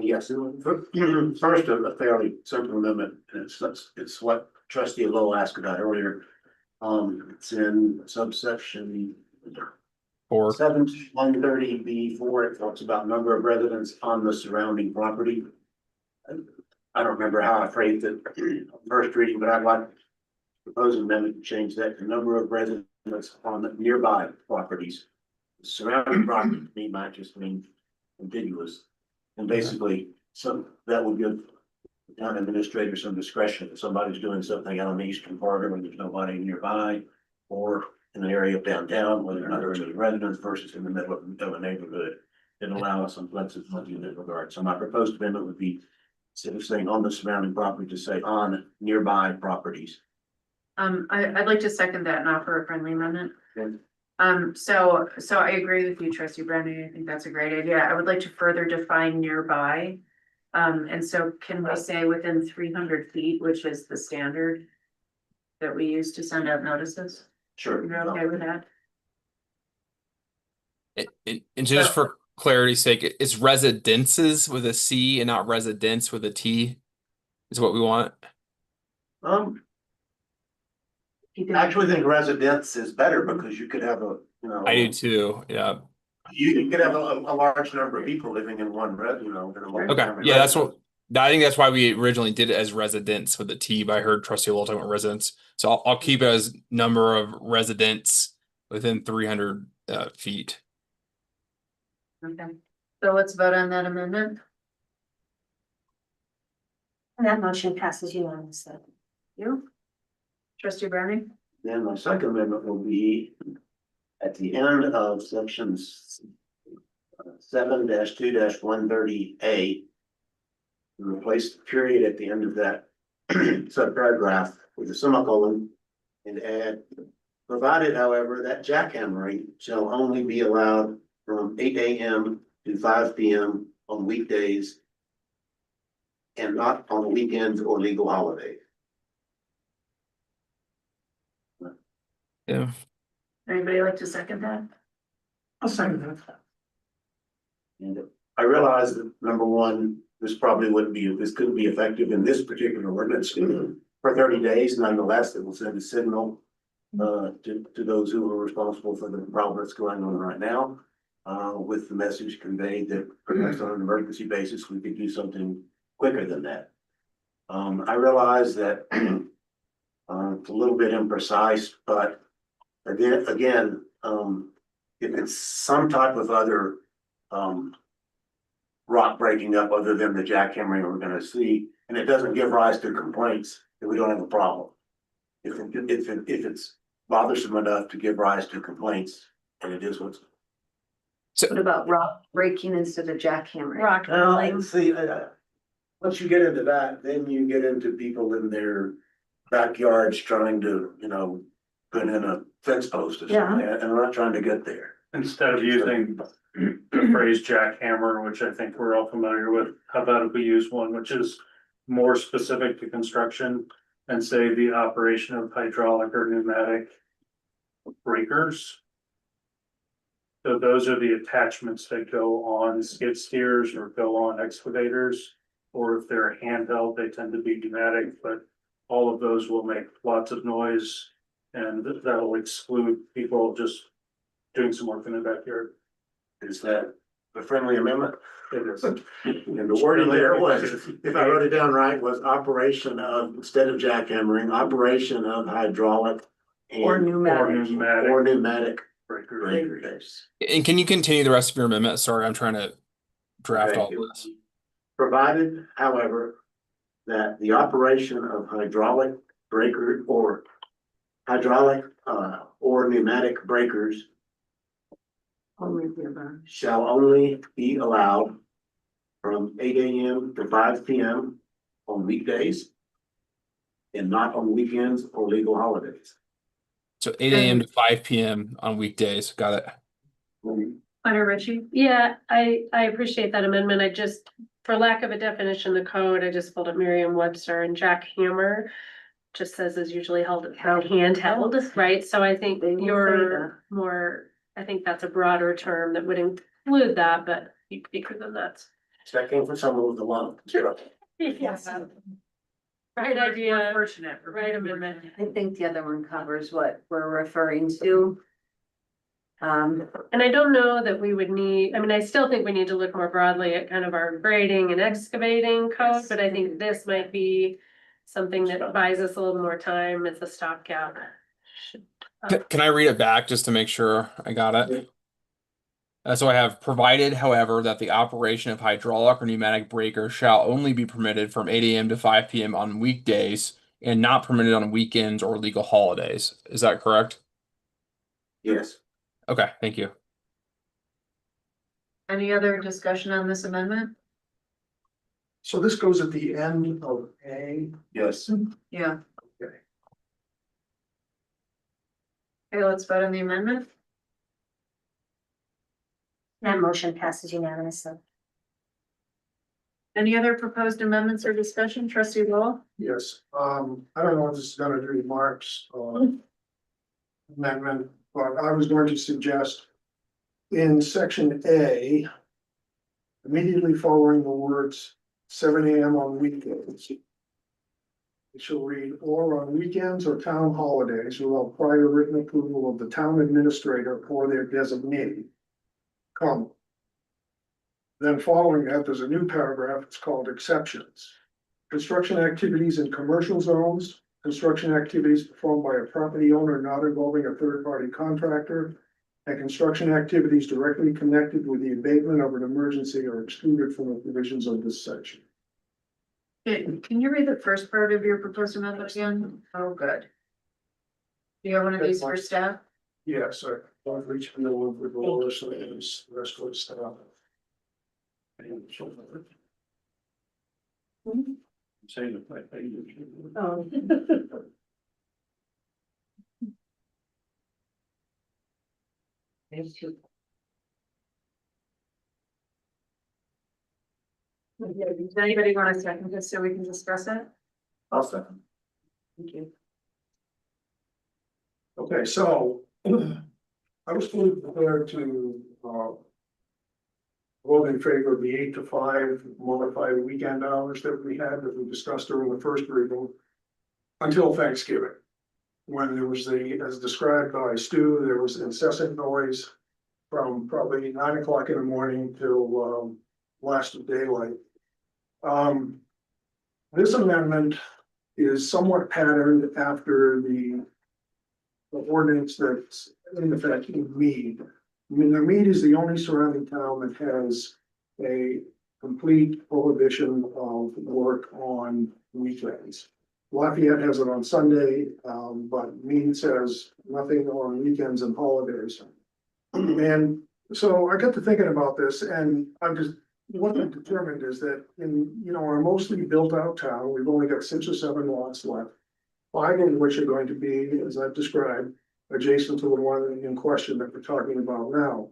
Yes, first, a fairly simple amendment, and it's what trustee Lowell asked about earlier. It's in subsection 7-130B4, it talks about number of residents on the surrounding property. I don't remember how I phrased it first reading, but I'd like to propose an amendment to change that to number of residents on the nearby properties. Surrounding property to me might just mean contiguous. And basically, that would give the town administrator some discretion if somebody's doing something out on the eastern corridor when there's nobody nearby. Or in an area of downtown, whether or not there are any residents versus in the middle of a neighborhood. It allows some flexibility in that regard. So my proposed amendment would be, instead of saying on the surrounding property, to say on nearby properties. I'd like to second that and offer a friendly amendment. Okay. So I agree with you, trustee Browning. I think that's a great idea. I would like to further define nearby. And so can we say within 300 feet, which is the standard that we use to send out notices? Sure. You're okay with that? And just for clarity's sake, it's residences with a C and not residence with a T is what we want. I actually think residence is better because you could have I do too, yeah. You could have a large number of people living in one in a Okay, yeah, that's what, I think that's why we originally did it as residents with a T, but I heard trustee Lowell talking about residents. So I'll keep it as number of residents within 300 feet. Okay, so let's vote on that amendment. And that motion passes unanimously. You? Trustee Browning? Then my second amendment will be at the end of sections 7-2-130A. Replace the period at the end of that subparagraph with a semicolon and add, provided however, that jackhammering shall only be allowed from 8 AM to 5 PM on weekdays and not on weekends or legal holidays. Yeah. Anybody like to second that? I'll second that. And I realize that number one, this probably wouldn't be, this couldn't be effective in this particular ordinance for 30 days. Nonetheless, it will send a signal to those who are responsible for the problem that's going on right now, with the message conveyed that perhaps on an emergency basis, we could do something quicker than that. I realize that it's a little bit imprecise, but again, if it's some type of other rock breaking up other than the jackhammering we're gonna see, and it doesn't give rise to complaints, then we don't have a problem. If it's bothersome enough to give rise to complaints, and it is what's. What about rock breaking instead of jackhammering? Rock Well, rolling. see, once you get into that, then you get into people in their backyards trying to, put in a fence post or something, and I'm not trying to get there. Instead of using the phrase jackhammer, which I think we're all familiar with, how about if we use one which is more specific to construction and say the operation of hydraulic or pneumatic breakers? So those are the attachments that go on skid steers or go on excavators, or if they're handheld, they tend to be pneumatic, but all of those will make lots of noise, and that'll exclude people just doing some work in the backyard. Is that a friendly amendment? It is. And the wording there was, if I wrote it down right, was operation of, instead of jackhammering, operation of hydraulic Or pneumatic. or pneumatic Breakers. breakers. And can you continue the rest of your amendment? Sorry, I'm trying to draft Okay. all of this. Provided, however, that the operation of hydraulic breaker or hydraulic or pneumatic breakers shall only be allowed from 8 AM to 5 PM on weekdays and not on weekends or legal holidays. So 8 AM to 5 PM on weekdays. Got it. Hunter Ritchie? Yeah, I appreciate that amendment. I just, for lack of a definition in the code, I just pulled up Merriam-Webster, and jackhammer just says is usually held handheld, right? So I think you're more, I think that's a broader term that would include that, but you bigger than that. Checking for someone with a lot. Yes. Right idea, Fortunate. right amendment. I think the other one covers what we're referring to. And I don't know that we would need, I mean, I still think we need to look more broadly at kind of our grading and excavating code, but I think this might be something that buys us a little more time as a stopgap. Can I read it back just to make sure I got it? So I have provided, however, that the operation of hydraulic or pneumatic breakers shall only be permitted from 8 AM to 5 PM on weekdays and not permitted on weekends or legal holidays. Is that correct? Yes. Okay, thank you. Any other discussion on this amendment? So this goes at the end of A. Yes. Yeah. Okay. Okay, let's vote on the amendment. That motion passes unanimously. Any other proposed amendments or discussion, trustee Lowell? Yes, I don't know if this is gonna do Mark's amendment, but I was going to suggest in section A, immediately following the words 7 AM on weekends, it shall read, or on weekends or town holidays without prior written approval of the town administrator or their designee, comma. Then following that, there's a new paragraph, it's called exceptions. Construction activities in commercial zones, construction activities performed by a property owner not involving a third-party contractor, and construction activities directly connected with the abatement of an emergency are excluded from the provisions of this section. Okay, can you read the first part of your proposed amendment again? Oh, good. Do you have one of these for staff? Yes, I want to reach the middle of the roller, so it's the rest of the stuff. Saying if I pay you. Oh. Does anybody want to second this so we can discuss it? I'll second. Thank you. Okay, so I was fully prepared to vote in favor of the 8 to 5 modified weekend hours that we had, that we discussed during the first reading, until Thanksgiving. When there was as described by Stu, there was incessant noise from probably 9 o'clock in the morning till last of daylight. This amendment is somewhat patterned after the ordinance that's in effect in Mead. I mean, Mead is the only surrounding town that has a complete prohibition of work on weekends. Lafayette has it on Sunday, but Mead says nothing on weekends and holidays. And so I got to thinking about this, and what I've determined is that in, our mostly built out town, we've only got 6 or 7 lots left. 5 of which are going to be, as I've described, adjacent to the one in question that we're talking about now.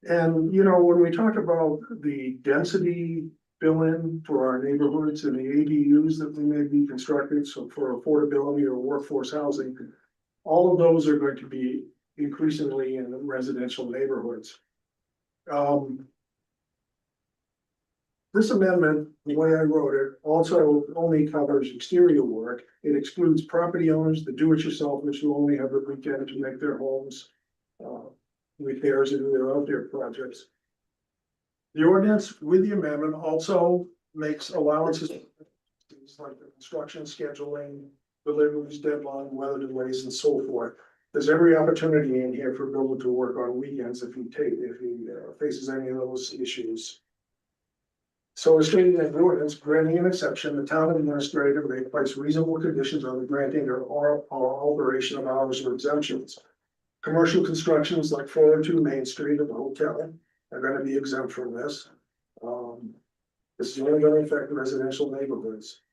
And, when we talk about the density fill-in for our neighborhoods and the ADUs that we may be constructed, so for affordability or workforce housing, all of those are going to be increasingly in residential neighborhoods. This amendment, the way I wrote it, also only covers exterior work. It excludes property owners, the do-it-yourselfers who only have a weekend to make their homes repairs and do their out there projects. The ordinance with the amendment also makes allowances things like the construction scheduling, deliveries, deadline, weather delays, and so forth. There's every opportunity in here for Bill to work on weekends if he faces any of those issues. So as stated in the ordinance, granting an exception, the town administrator may place reasonable conditions on the granting or alteration of hours or exemptions. Commercial constructions like 402 Main Street of the hotel are going to be exempt from this. This is only going to affect residential neighborhoods.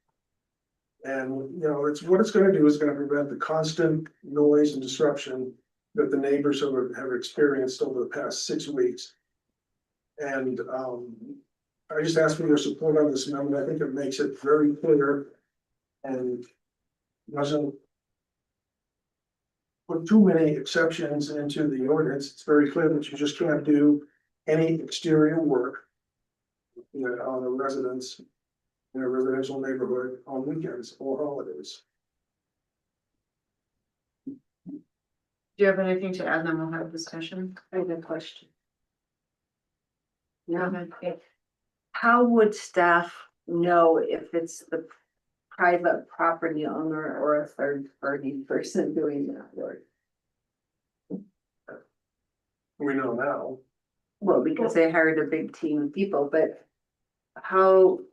And, it's what it's going to do is going to prevent the constant noise and disruption that the neighbors have experienced over the past 6 weeks. And I just ask for your support on this amendment. I think it makes it very clear and doesn't put too many exceptions into the ordinance. It's very clear that you just can't do any exterior work on a residence in a residential neighborhood on weekends or holidays. Do you have anything to add? Then we'll have discussion. I have a question. Yeah. How would staff know if it's the private property owner or a third party person doing that work? We know now. Well, because they hired a big team of people, but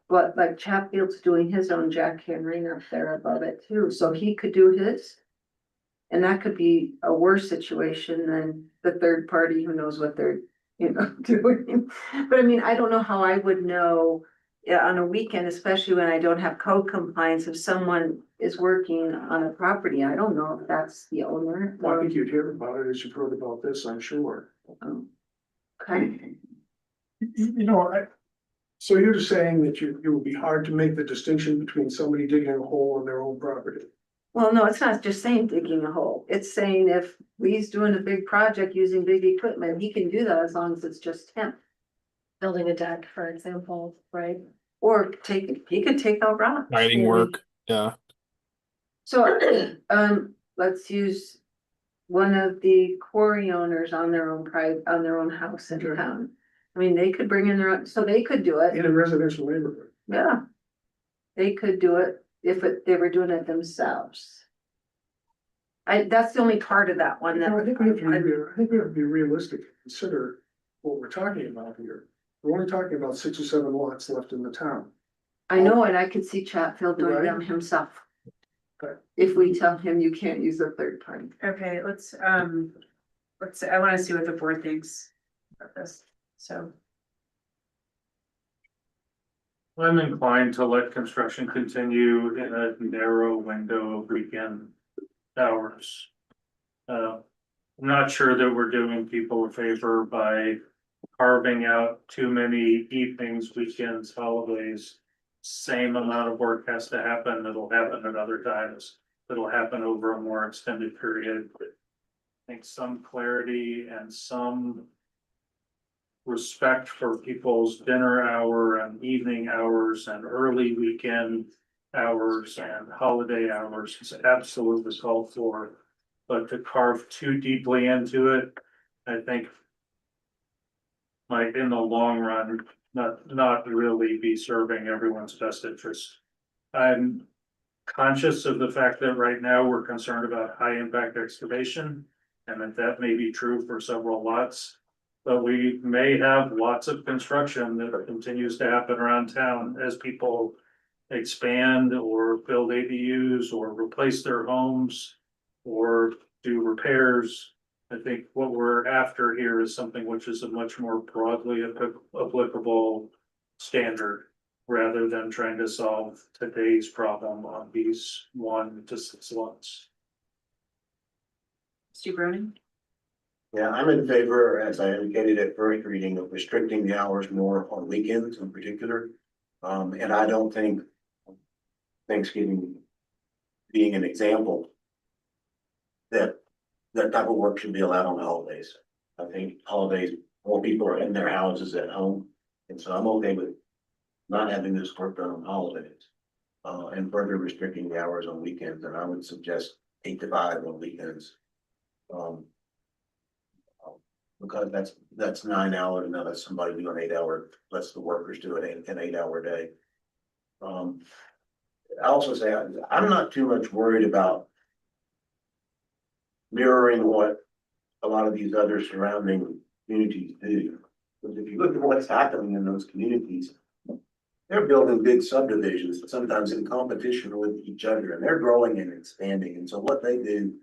like Chatfield's doing his own jackhammering up there above it too, so he could do his. And that could be a worse situation than the third party who knows what they're, doing. But I mean, I don't know how I would know on a weekend, especially when I don't have code compliance, if someone is working on a property. I don't know if that's the owner. Well, I think you'd hear about it as you've heard about this, I'm sure. Okay. So you're just saying that it would be hard to make the distinction between somebody digging a hole on their own property? Well, no, it's not just saying digging a hole. It's saying if he's doing a big project using big equipment, he can do that as long as it's just him. Building a deck, for example, right? Or he could take out rocks. Lighting work, yeah. So, let's use one of the quarry owners on their own house in town. I mean, they could bring in their own, so they could do it. In a residential neighborhood. Yeah. They could do it if they were doing it themselves. That's the only part of that one that. I think we have to be realistic and consider what we're talking about here. We're only talking about 6 or 7 lots left in the town. I know, and I could see Chatfield doing them himself. Okay. If we tell him you can't use a third party. Okay, I want to see what the board thinks about this, so. I'm inclined to let construction continue in a narrow window of weekend hours. I'm not sure that we're doing people a favor by carving out too many evenings, weekends, holidays. Same amount of work has to happen. It'll happen at other times. It'll happen over a more extended period. I think some clarity and some respect for people's dinner hour and evening hours and early weekend hours and holiday hours is absolutely called for. But to carve too deeply into it, I think might in the long run, not really be serving everyone's best interest. I'm conscious of the fact that right now we're concerned about high impact excavation, and that may be true for several lots. But we may have lots of construction that continues to happen around town as people expand or build ADUs or replace their homes or do repairs. I think what we're after here is something which is a much more broadly applicable standard, rather than trying to solve today's problem on these 1 to 6 lots. Steve Ronan? Yeah, I'm in favor, as I indicated at first reading, of restricting the hours more on weekends in particular. And I don't think Thanksgiving being an example, that type of work should be allowed on holidays. I think holidays, more people are in their houses at home, and so I'm okay with not having this work done on holidays. And further restricting the hours on weekends, and I would suggest 8 to 5 on weekends. Because that's 9 hours, now that's somebody doing 8 hour, lets the workers do an 8-hour day. I also say, I'm not too much worried about mirroring what a lot of these other surrounding communities do. Because if you look at what's happening in those communities, they're building big subdivisions, sometimes in competition with each other, and they're growing and expanding. And so what they do,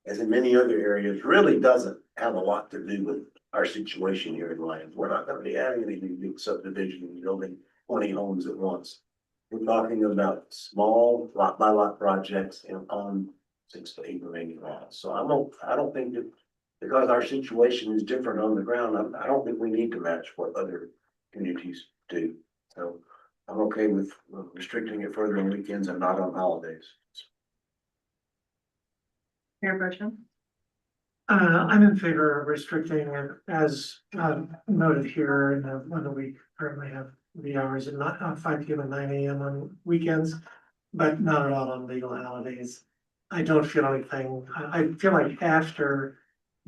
as in many other areas, really doesn't have a lot to do with our situation here in Lyons. We're not gonna be having any big subdivisions building 20 homes at once. We're talking about small lot by lot projects on 6 to 8 remaining lots. So I don't think that, because our situation is different on the ground, I don't think we need to match what other communities do. So I'm okay with restricting it further on weekends and not on holidays. Mayor Bertram? I'm in favor of restricting it as noted here in when we currently have the hours and not 5 p.m. and 9 a.m. on weekends, but not at all on legal holidays. I don't feel anything, I feel like after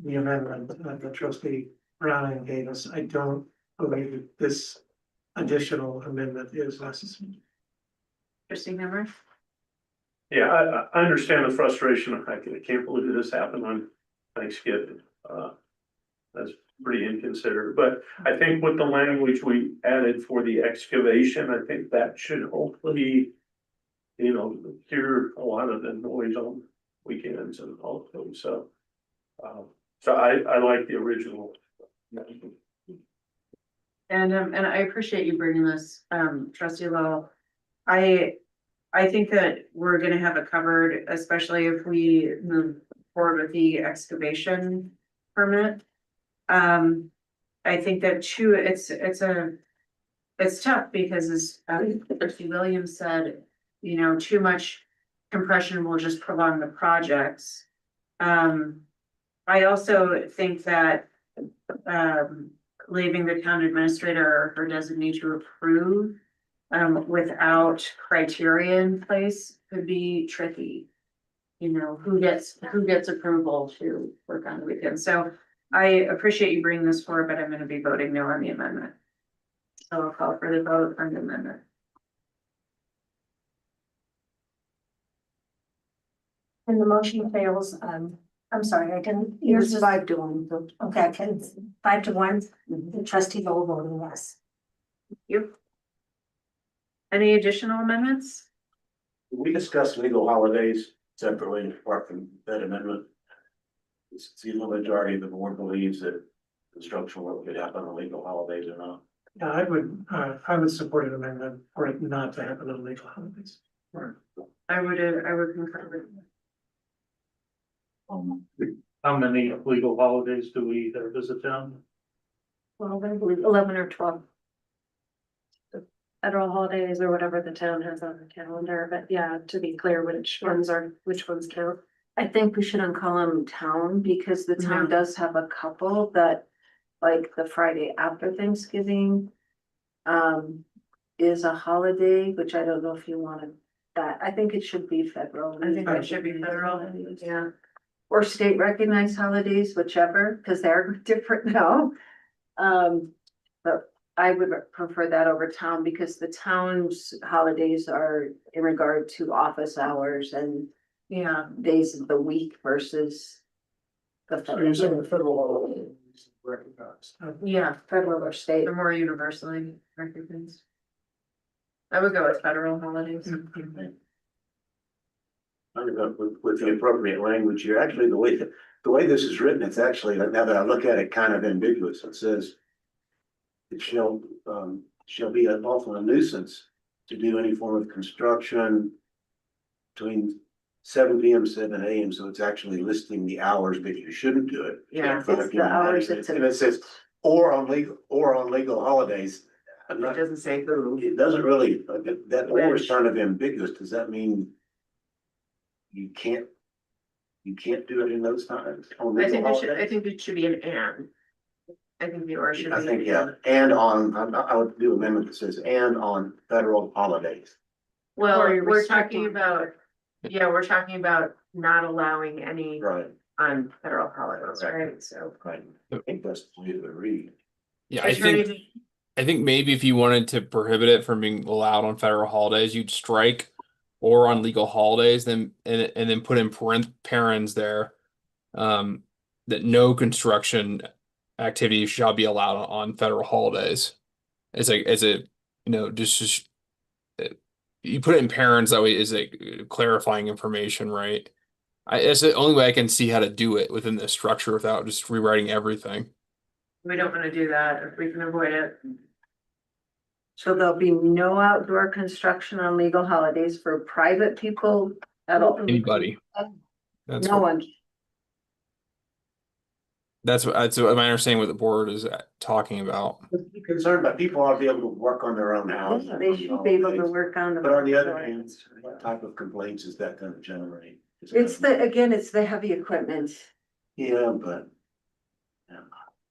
the amendment that the trustee Browning gave us, I don't believe that this additional amendment is necessary. Trustee Member? Yeah, I understand the frustration. I can't believe this happened on Thanksgiving. That's pretty inconsiderate, but I think with the language we added for the excavation, I think that should hopefully, cure a lot of the noise on weekends and all of those, so. So I like the original. And I appreciate you bringing this, trustee Lowell. I think that we're gonna have it covered, especially if we move forward with the excavation permit. I think that too, it's tough because as trustee Williams said, too much compression will just prolong the projects. I also think that, leaving the town administrator or designee to approve without criteria in place could be tricky. Who gets approval to work on the weekend? So I appreciate you bringing this forward, but I'm gonna be voting no on the amendment. So I'll call for the vote on the amendment. And the motion fails, I'm sorry, I didn't. It was 5 to 1. Okay, I can, 5 to 1, the trustee Lowell voting yes. You. Any additional amendments? We discussed legal holidays separately apart from that amendment. It's the majority of the board believes that construction work could happen on legal holidays or not. Yeah, I would support an amendment for it not to happen on legal holidays. I would concur with you. How many legal holidays do we have as a town? Well, I believe 11 or 12. The federal holidays or whatever the town has on the calendar, but yeah, to be clear, which ones count. I think we shouldn't call them town because the town does have a couple that like the Friday after Thanksgiving. Is a holiday, which I don't know if you wanted that, I think it should be federal. I think it should be federal. Yeah. Or state recognized holidays, whichever, because they're different now. But I would prefer that over town because the town's holidays are in regard to office hours and Yeah, days of the week versus the So you're saying the federal, federal law is recognized. yeah, federal or state. they're more universally recognized. I would go with federal holidays. With the appropriate language here, actually, the way this is written, it's actually, now that I look at it, kind of ambiguous. It says. It shall be also a nuisance to do any form of construction. Between 7 p.m. 7 a.m. So it's actually listing the hours, but you shouldn't do it. Yeah, it's the hours, it's And it says, or on legal holidays. I'm It not, doesn't say who. it doesn't really, that or is kind of ambiguous. Does that mean? You can't do it in those times? On I legal think holidays? it should be an and. I think the or should be. I think, yeah, and I would do amendment that says, and on federal holidays. Well, Or you're we're talking restricting. about, yeah, we're talking about not allowing any Right, on federal holidays, Right. right? So. right. I think that's the way to read. Yeah, I think maybe if you wanted to prohibit it from being allowed on federal holidays, you'd strike or on legal holidays, then and then put in parens there, that no construction activity shall be allowed on federal holidays. As a just you put it in parens that way is like clarifying information, right? It's the only way I can see how to do it within this structure without just rewriting everything. We don't wanna do that if we can avoid it. So there'll be no outdoor construction on legal holidays for private people at all. Anybody. That's No what one. that's what my understanding what the board is talking about. Be concerned about people ought to be able to work on their own house. They should be able to work on the. But on the other hand, what type of complaints is that gonna generate? It's the heavy equipment. Yeah, but.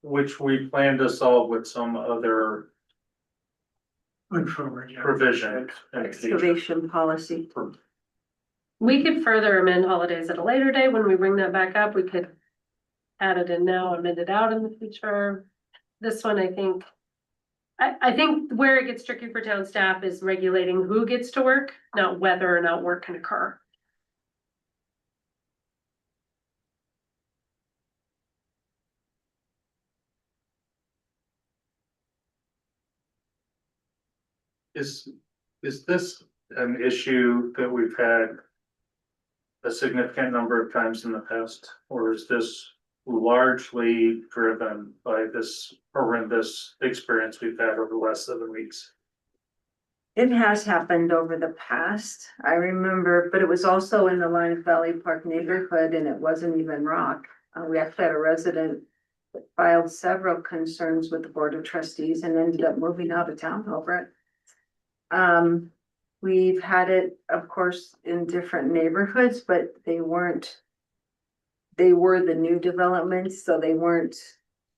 Which we plan to solve with some other Good forward, yeah. provision. in the future. Excavation policy. We could further amend holidays at a later date when we bring that back up. We could add it in now, amend it out in the future. This one, I think. I think where it gets tricky for town staff is regulating who gets to work, not whether or not work can occur. Is this an issue that we've had a significant number of times in the past, or is this largely driven by this horrendous experience we've had over the last 7 weeks? It has happened over the past, I remember, but it was also in the Lions Valley Park neighborhood and it wasn't even rock. We actually had a resident that filed several concerns with the Board of Trustees and ended up moving out of town over it. We've had it, of course, in different neighborhoods, but they were the new developments, so they weren't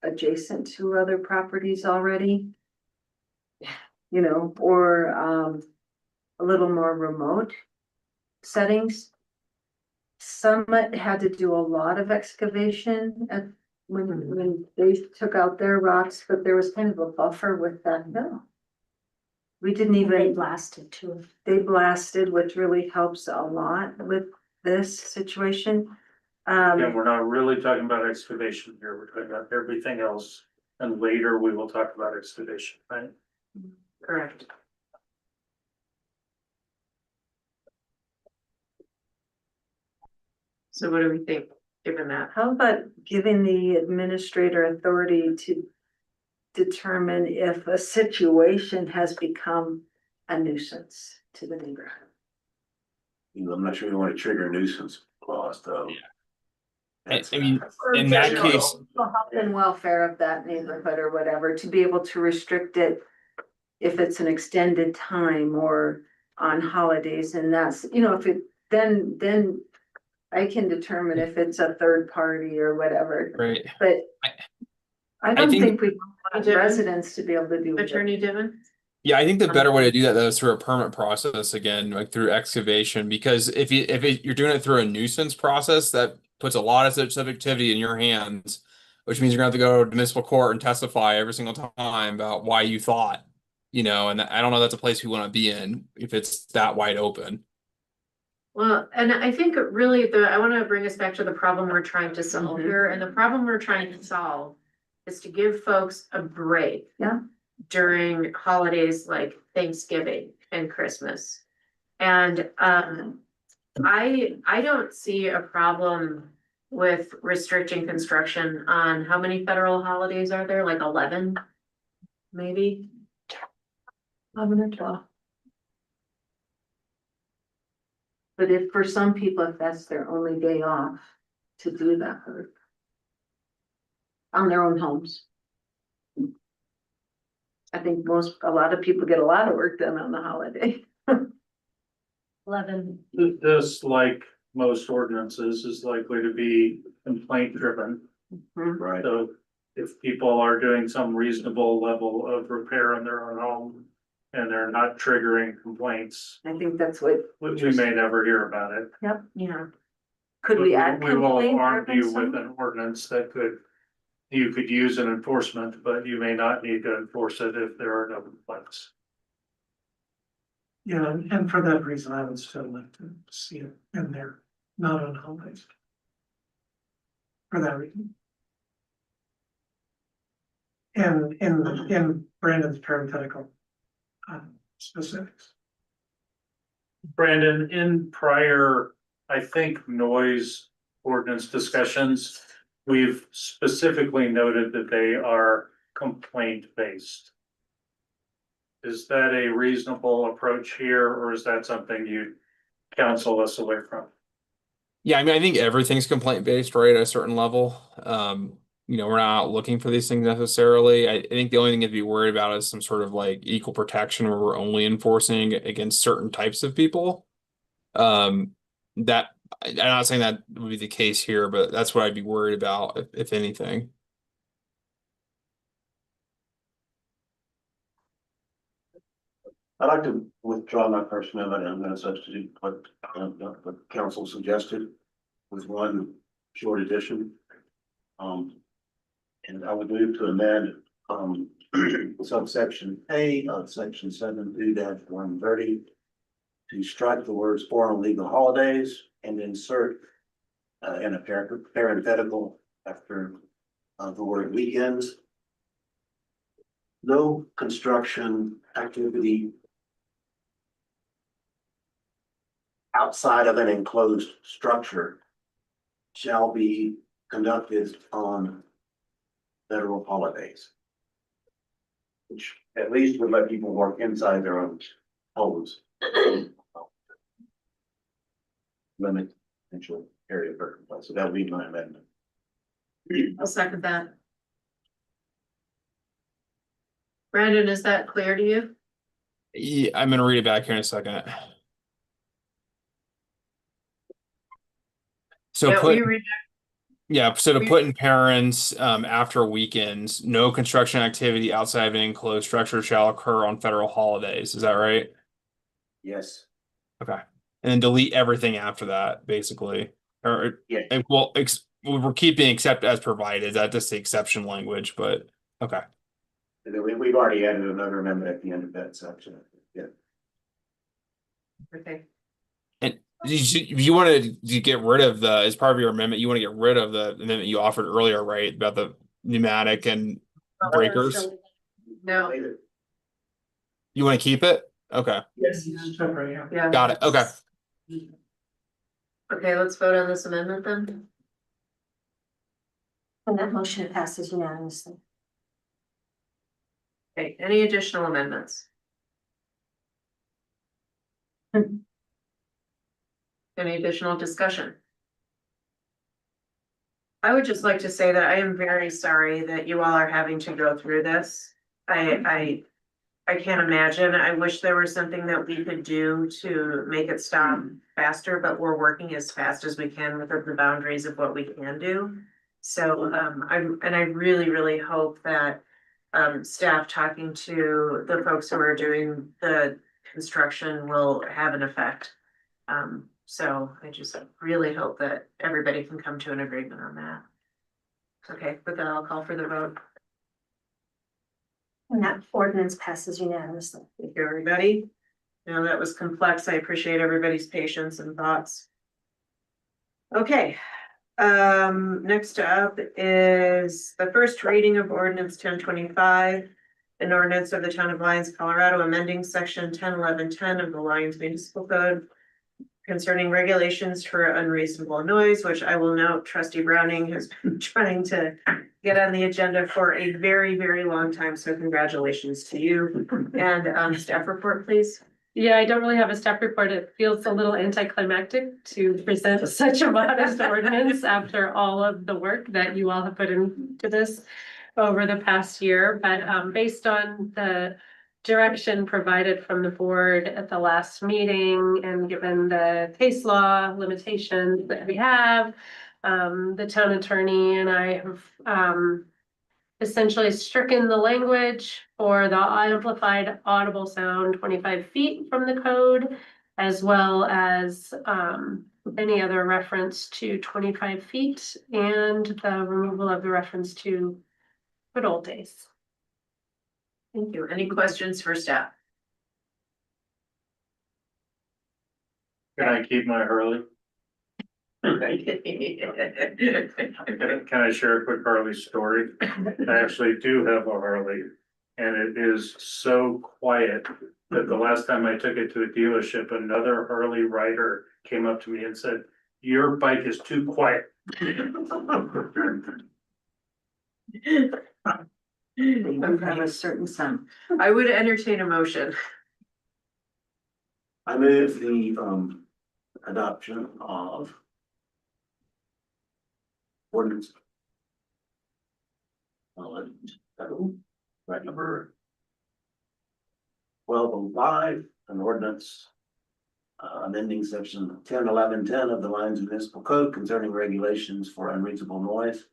adjacent to other properties already. You know, or a little more remote settings. Summit had to do a lot of excavation when they took out their rocks, but there was kind of a buffer with that hill. We didn't They even, blasted too. they blasted, which really helps a lot with this situation. And we're not really talking about excavation here, we're talking about everything else, and later we will talk about excavation, right? Correct. So what do we think, given that? How about giving the administrator authority to determine if a situation has become a nuisance to the neighborhood? I'm not sure we want to trigger nuisance clause though. I mean, in that case, The health and welfare of that neighborhood or whatever, to be able to restrict it if it's an extended time or on holidays, and that's, you know, if it, then I can determine if it's a third party or whatever, right. but I don't think- think we want residents to be able to do. it. Attorney Divin? Yeah, I think the better way to do that though is through a permit process again, like through excavation, because you're doing it through a nuisance process, that puts a lot of subjectivity in your hands, which means you're gonna have to go to municipal court and testify every single time about why you thought, and I don't know if that's a place we want to be in if it's that wide open. Well, and I think really I want to bring us back to the problem we're trying to solve here, and the problem we're trying to solve is to give folks a break. Yeah. During holidays like Thanksgiving and Christmas. And I don't see a problem with restricting construction on how many federal holidays are there? Like 11? Maybe? 11 or 12. But if for some people, if that's their only day off to do that, on their own homes. I think a lot of people get a lot of work done on the holiday. 11. This, like most ordinances, is likely to be complaint driven. Right. So if people are doing some reasonable level of repair in their own home and they're not triggering complaints, I think that's what. we may never hear about it. Yep. Yeah. Could we add We will complaint arm you with driven? an ordinance that you could use in enforcement, but you may not need to enforce it if there are no complaints. Yeah, and for that reason, I would still like to see it in there, not on holidays. For that reason. And in Brandon's parenthetical specifics. Brandon, in prior, I think, noise ordinance discussions, we've specifically noted that they are complaint based. Is that a reasonable approach here, or is that something you counsel us away from? Yeah, I mean, I think everything's complaint based, right, at a certain level. We're not out looking for these things necessarily. I think the only thing to be worried about is some sort of like equal protection where we're only enforcing against certain types of people. That I'm not saying that would be the case here, but that's what I'd be worried about, if anything. I'd like to withdraw my first amendment, and I'm gonna substitute what council suggested with one short addition. And I would move to amend, subsection A of section 7(2)(130) to strike the words foreign legal holidays and insert in a parenthetical after the word weekends. No construction activity outside of an enclosed structure shall be conducted on federal holidays. Which at least would let people work inside their own homes. Limit potential area of complaint, so that would be my amendment. I'll second that. Brandon, is that clear to you? Yeah, I'm gonna read it back here in a second. So Yeah, will put you read Yeah, so to put in parents, after weekends, no construction activity outside of an enclosed structure shall occur on federal holidays. Is that right? Yes. Okay. And then delete everything after that, basically. Or Yeah. well, we're keeping except as provided. That just the exception language, but okay. And then we've already added another amendment at the end of that section. Yeah. Okay. And you want to get rid of as part of your amendment, you want to get rid of the amendment you offered earlier, right? About the pneumatic and breakers. No. You want to keep it? Okay. Yes. Separate, yeah. Yeah. Got it. Okay. Okay, let's vote on this amendment then. And that motion passes unanimously. Okay, any additional amendments? Any additional discussion? I would just like to say that I am very sorry that you all are having to go through this. I can't imagine. I wish there was something that we could do to make it stop faster, but we're working as fast as we can within the boundaries of what we can do. So, I really, really hope that, staff talking to the folks who are doing the construction will have an effect. So I just really hope that everybody can come to an agreement on that. Okay, with that, I'll call for the vote. And that ordinance passes unanimously. Thank you, everybody. Now that was complex. I appreciate everybody's patience and thoughts. Okay, next up is the first reading of ordinance 1025. An ordinance of the town of Lyons, Colorado, amending section 101110 of the Lyons Municipal Code concerning regulations for unreasonable noise, which I will note trustee Browning has been trying to get on the agenda for a very, very long time. So congratulations to you. And staff report, please. Yeah, I don't really have a staff report. It feels a little anticlimactic to present such a modest ordinance after all of the work that you all have put into this over the past year. But based on the direction provided from the board at the last meeting and given the case law limitations that we have, the town attorney and I have essentially stricken the language for the amplified audible sound 25 feet from the code, as well as any other reference to 25 feet and the removal of the reference to good old days. Thank you. Any questions for staff? Can I keep my Hurley? Can I share a quick Harley story? I actually do have a Harley. And it is so quiet that the last time I took it to a dealership, another Harley rider came up to me and said, "Your bike is too quiet." From a certain son. I would entertain a motion. I move the adoption of ordinance. Right number 1205, an ordinance amending section 101110 of the Lyons Municipal Code concerning regulations for unreasonable noise.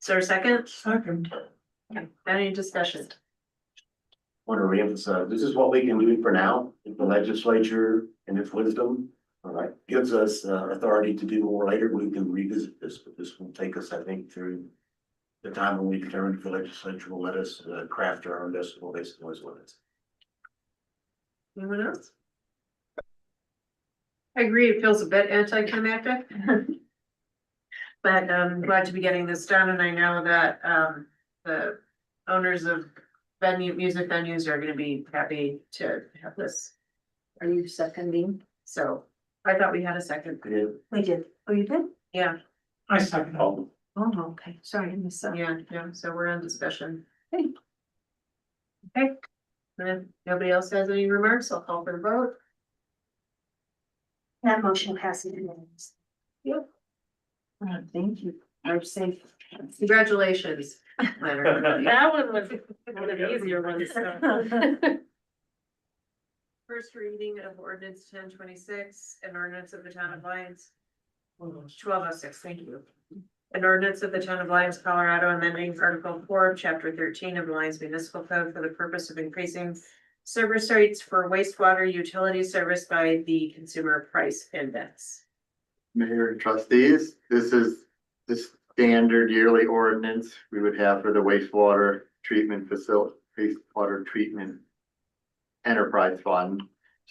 Is there a second? Second. Okay. Any discussion? Want to reemphasize, this is what we can do for now. If the legislature in its wisdom, all right, gives us authority to do more later, we can revisit this, but this will take us, I think, through the time when we determine if the legislature will let us craft our own decibel-based noise limits. Anyone else? I agree, it feels a bit anticlimactic. But glad to be getting this done, and I know that the owners of music venues are gonna be happy to have this. Are you seconding? So I thought we had a second. We did. Oh, you did? Yeah, I second. Oh, okay. Sorry, I missed that. yeah, so we're on discussion. Okay. Okay, and if nobody else has any remarks, I'll call for the vote. That motion passes unanimously. Thank you. I'm safe. Congratulations. Leonard. That one was one of the easier ones, so. First reading of ordinance 1026, an ordinance of the town of Lyons. 1206, thank you. An ordinance of the town of Lyons, Colorado, amending article 4 of chapter 13 of the Lyons Municipal Code for the purpose of increasing service rates for wastewater utility service by the consumer price index. Mayor and trustees, this is the standard yearly ordinance we would have for the wastewater treatment facility, wastewater treatment enterprise fund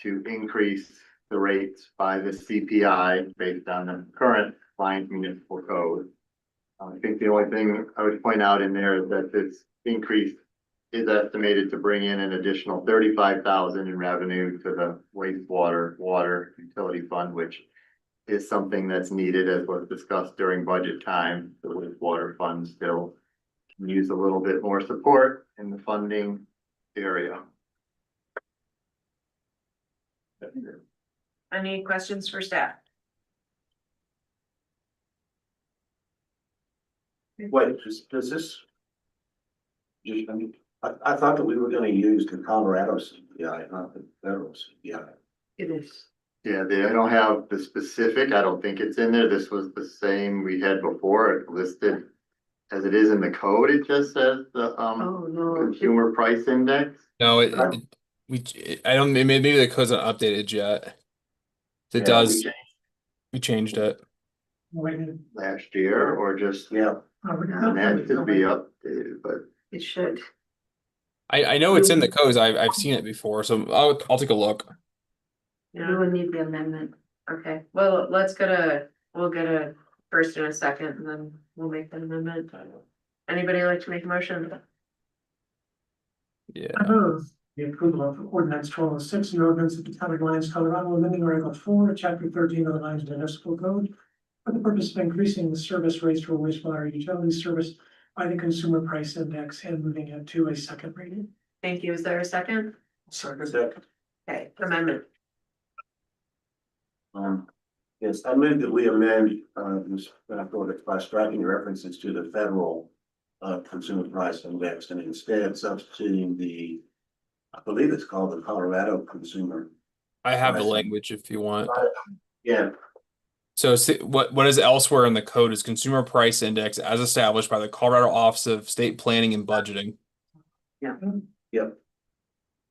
to increase the rates by the CPI based on the current Lyons Municipal Code. I think the only thing I would point out in there is that this increase is estimated to bring in an additional $35,000 in revenue to the water utility fund, which is something that's needed, as was discussed during budget time. The wastewater fund still can use a little bit more support in the funding area. Any questions for staff? Wait, does this? I thought that we were gonna use the Colorado CPI, not the federal CPI. It is. Yeah, they don't have the specific, I don't think it's in there, this was the same we had before, it listed. As it is in the code, it just says the Oh, no. consumer price index. No, I don't, maybe the code's not updated yet. It Yeah, does, we changed it. last year or just, Yeah. that should be updated, but. It should. I know it's in the codes, I've seen it before, so I'll take a look. We would need the amendment. Okay, well, we'll get a first and a second, and then we'll make the amendment. Anybody like to make a motion? Yeah. I move the approval of ordinance 1206, an ordinance of the town of Lyons, Colorado, amending Article 4, Chapter 13 of the Lyons Municipal Code for the purpose of increasing the service rates for wastewater utility service by the consumer price index and moving it to a second reading. Thank you. Is there a second? Second. Okay, amendment. Yes, I move that we amend, this, by striking references to the federal, consumer price index and instead substituting the, I believe it's called the Colorado Consumer. I have the Price. language if you want. Yeah, So what is elsewhere in the code is consumer price index as established by the Colorado Office of State Planning and Budgeting. yep.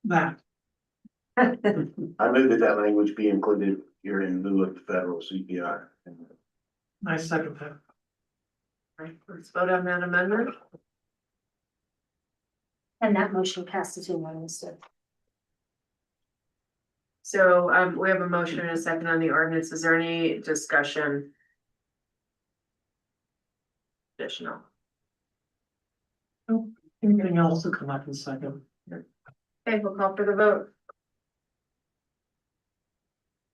That. I move that that language be included here in lieu of the federal CPI. I second that. Right, let's vote on that amendment. And that motion passes unanimously. So, we have a motion and a second on the ordinance. Is there any discussion? Additional. Anything else to come up in second? Okay, we'll call for the vote.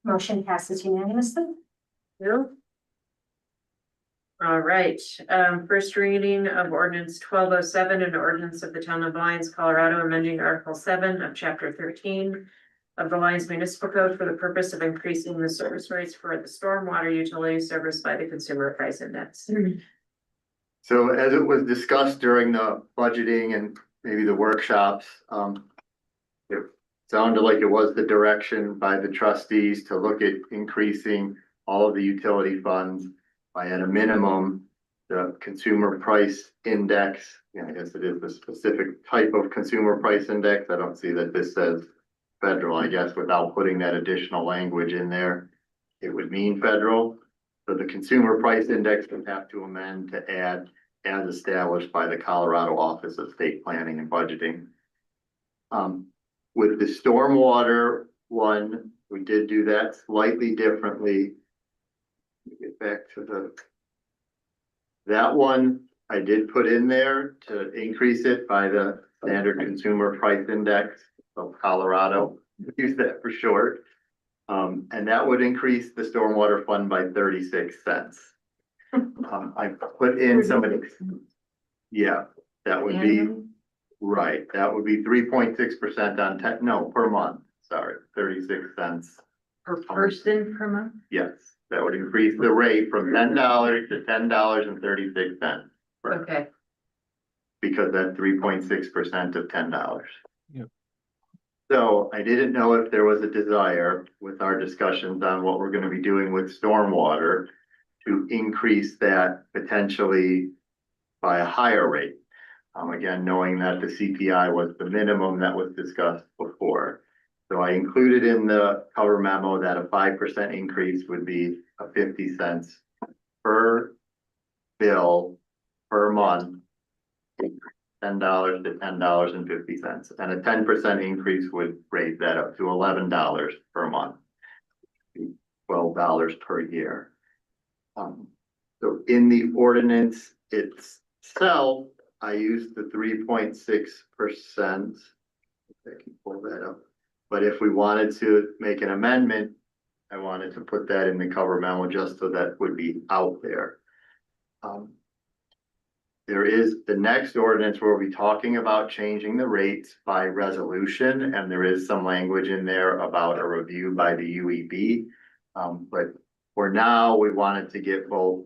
Motion passes unanimously. Bill? All right, first reading of ordinance 1207, an ordinance of the town of Lyons, Colorado, amending Article 7 of Chapter 13 of the Lyons Municipal Code for the purpose of increasing the service rates for the stormwater utility service by the consumer price index. So as it was discussed during the budgeting and maybe the workshops, it sounded like it was the direction by the trustees to look at increasing all of the utility funds by at a minimum, the consumer price index. Yeah, I guess it is the specific type of consumer price index. I don't see that this says federal, I guess, without putting that additional language in there, it would mean federal. So the consumer price index would have to amend to add as established by the Colorado Office of State Planning and Budgeting. With the stormwater one, we did do that slightly differently. Get back to that one, I did put in there to increase it by the standard consumer price index of Colorado, use that for short. And that would increase the stormwater fund by 36 cents. I put in somebody, yeah, that would be, right, that would be 3.6% on per month, sorry, 36 cents. Per person per month? Yes, that would increase the rate from $10 to $10.36. Okay. Because that's 3.6% of $10. Yep. So I didn't know if there was a desire with our discussions on what we're gonna be doing with stormwater to increase that potentially by a higher rate. Again, knowing that the CPI was the minimum that was discussed before. So I included in the cover memo that a 5% increase would be a 50 cents per bill per month. $10 to $10.50, and a 10% increase would raise that up to $11 per month. $12 per year. So in the ordinance itself, I used the 3.6%. I can pull that up. But if we wanted to make an amendment, I wanted to put that in the cover memo just so that would be out there. There is the next ordinance where we'll be talking about changing the rates by resolution, and there is some language in there about a review by the UEB. But for now, we wanted to get both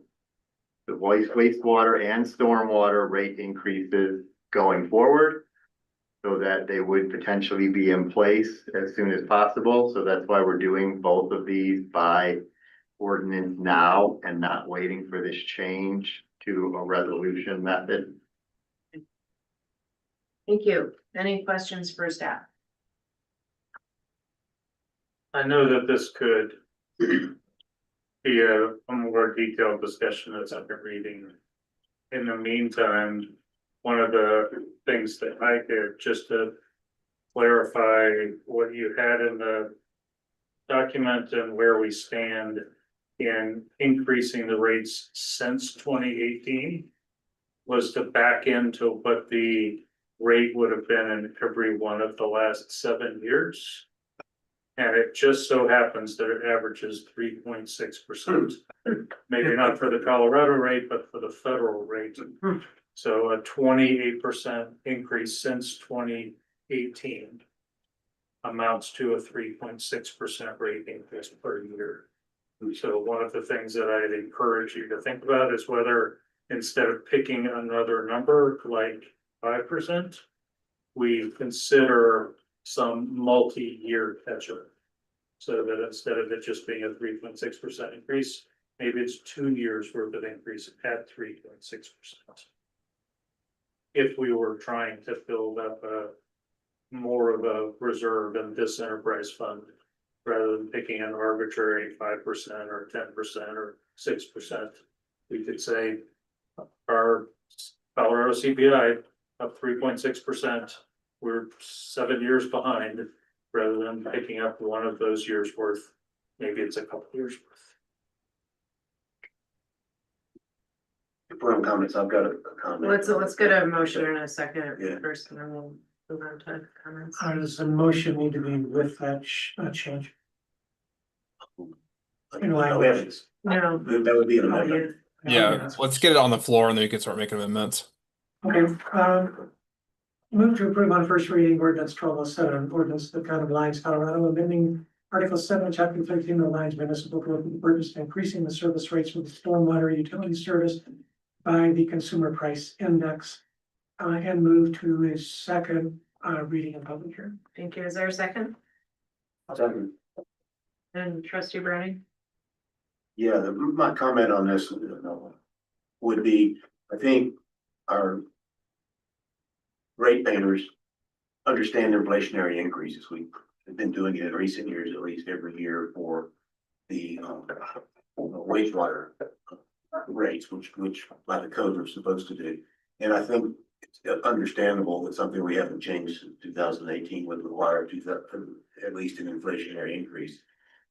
the wastewater and stormwater rate increases going forward. so that they would potentially be in place as soon as possible. So that's why we're doing both of these by ordinance now and not waiting for this change to a resolution method. Thank you. Any questions for staff? I know that this could be a more detailed discussion at second reading. In the meantime, one of the things that I did, just to clarify what you had in the document and where we stand in increasing the rates since 2018, was to back into what the rate would have been in every one of the last 7 years. And it just so happens that it averages 3.6%. Maybe not for the Colorado rate, but for the federal rate. So a 28% increase since 2018 amounts to a 3.6% rate increase per year. So one of the things that I'd encourage you to think about is whether, instead of picking another number like 5%, we consider some multi-year catch-up. So that instead of it just being a 3.6% increase, maybe it's 2 years worth of increase at 3.6%. If we were trying to build up more of a reserve in this enterprise fund, rather than picking an arbitrary 5% or 10% or 6%, we could say our Colorado CPI up 3.6%. We're 7 years behind, rather than picking up one of those years worth. Maybe it's a couple years worth. For comments, I've got a comment. Let's get a motion in a second Yeah. first, and then we'll move on to comments. Does the motion need to be with that change? In line with this? No. That would be an amendment. Yeah, let's get it on the floor and then we can start making amendments. Okay, move to approve on first reading ordinance 1207, ordinance of the Town of Lyons, Colorado, amending Article 7, Chapter 13 of the Lyons Municipal Code for the purpose of increasing the service rates for the stormwater utility service by the Consumer Price Index, and move to his second reading and public hearing. Thank you. Is there a second? Second. And trustee Browning? Yeah, my comment on this would be, I think our ratepayers understand inflationary increases. We've been doing it in recent years, at least every year, for the wastewater rates, which by the code we're supposed to do. And I think it's understandable that something we haven't changed since 2018 would require at least an inflationary increase.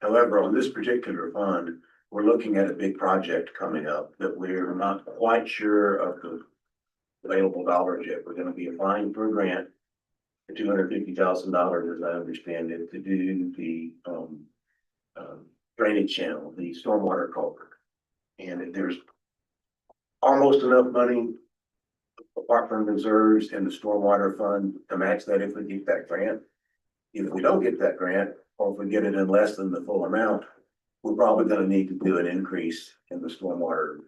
However, on this particular fund, we're looking at a big project coming up that we're not quite sure of the available dollars yet. We're gonna be applying for a grant for $250,000, as I understand it, to do the drainage channel, the stormwater culvert. And there's almost enough money apart from reserves in the stormwater fund to match that if we get that grant. If we don't get that grant, or if we get it in less than the full amount, we're probably gonna need to do an increase in the stormwater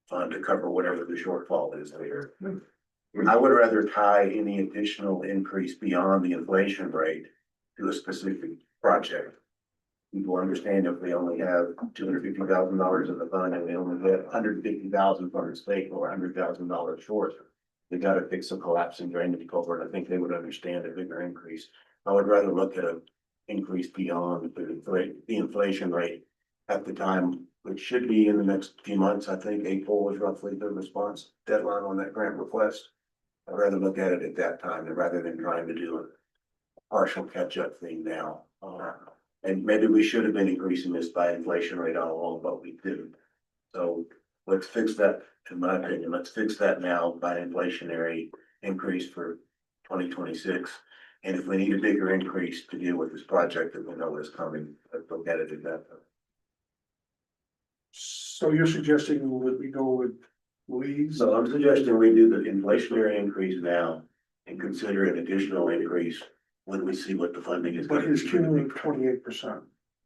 fund to cover whatever the shortfall is there. I would rather tie any additional increase beyond the inflation rate to a specific project. People understand if we only have $250,000 in the fund and we only get $150,000 from the state or $100,000 short, we gotta fix a collapsing drainage culvert. I think they would understand a bigger increase. I would rather look at an increase beyond the inflation rate at the time, which should be in the next few months. I think April is roughly the response deadline on that grant request. I'd rather look at it at that time rather than trying to do a partial catch-up thing now. And maybe we should have been increasing this by inflation rate all along, but we didn't. So let's fix that, in my opinion, let's fix that now by inflationary increase for 2026. And if we need a bigger increase to deal with this project that we know is coming, let's look at it at that time. So you're suggesting that we go with Louise? So I'm suggesting we do the inflationary increase now and consider an additional increase when we see what the funding is. But his cumulative 28%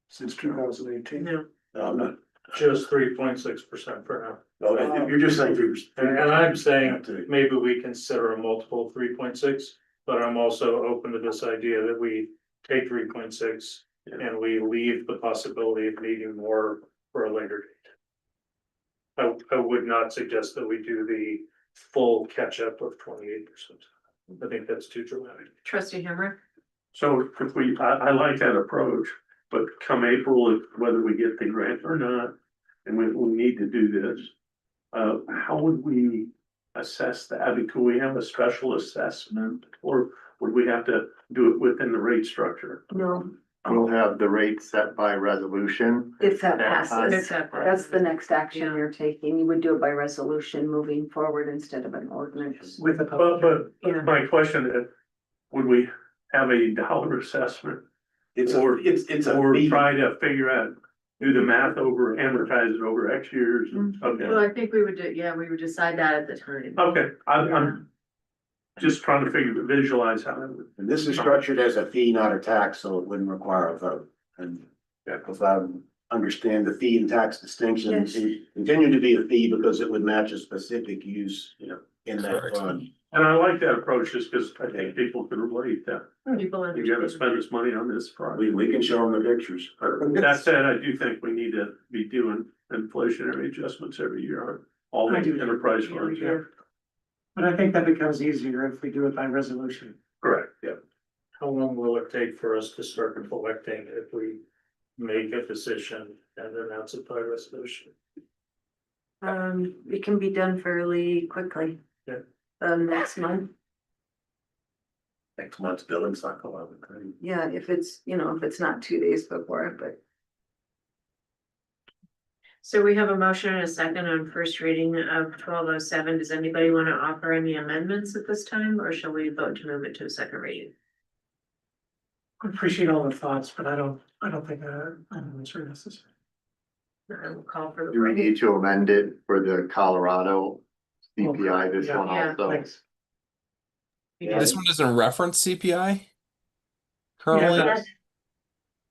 since 2018. No. No, I'm not. Just 3.6% for now. No, if you're just saying 3%. And I'm saying maybe we consider a multiple 3.6, But I'm also open to this idea that we take 3.6 and we leave the possibility of needing more for a later date. I would not suggest that we do the full catch-up of 28%. I think that's too dramatic. Trustee Hammer? So if we, I like that approach, but come April, whether we get the grant or not, and we need to do this, how would we assess that? I mean, could we have a special assessment, or would we have to do it within the rate structure? No, We'll have the rate set by resolution. if that That passes, passes. that's the next action you're taking. You would do it by resolution moving forward instead of an ordinance. With a But my question is, would we have a dollar assessment? It's Or- a Or fee. try to figure out, do the math over, amortize it over X years? Well, Okay, I think we would we would decide that at the time. okay, I'm just trying to visualize how it would. And this is structured as a fee, not a tax, so it wouldn't require a vote. And if I understand the fee and tax distinction, Yes. it continue to be a fee because it would match a specific use, in that Correct. fund. And I like that approach just because I think people can relate that. People You gotta spend this money on this project. We can show them the pictures. That said, I do think we need to be doing inflationary adjustments every year on all the I do. enterprise funds. But I think that becomes easier if we do it by resolution. Correct, yeah. How long will it take for us to start collecting if we make a decision and announce it by resolution? It can be done fairly quickly. Yeah. Next month, Next month's billing cycle, I would think. yeah, if it's not 2 days before, but. So we have a motion and a second on first reading of 1207. Does anybody want to offer any amendments at this time, or shall we vote to move it to a second reading? I appreciate all the thoughts, but I don't think amendments are necessary. I will call for the. Do we need to amend it for the Colorado CPI, this one Yeah. also? Thanks. This one doesn't reference CPI currently.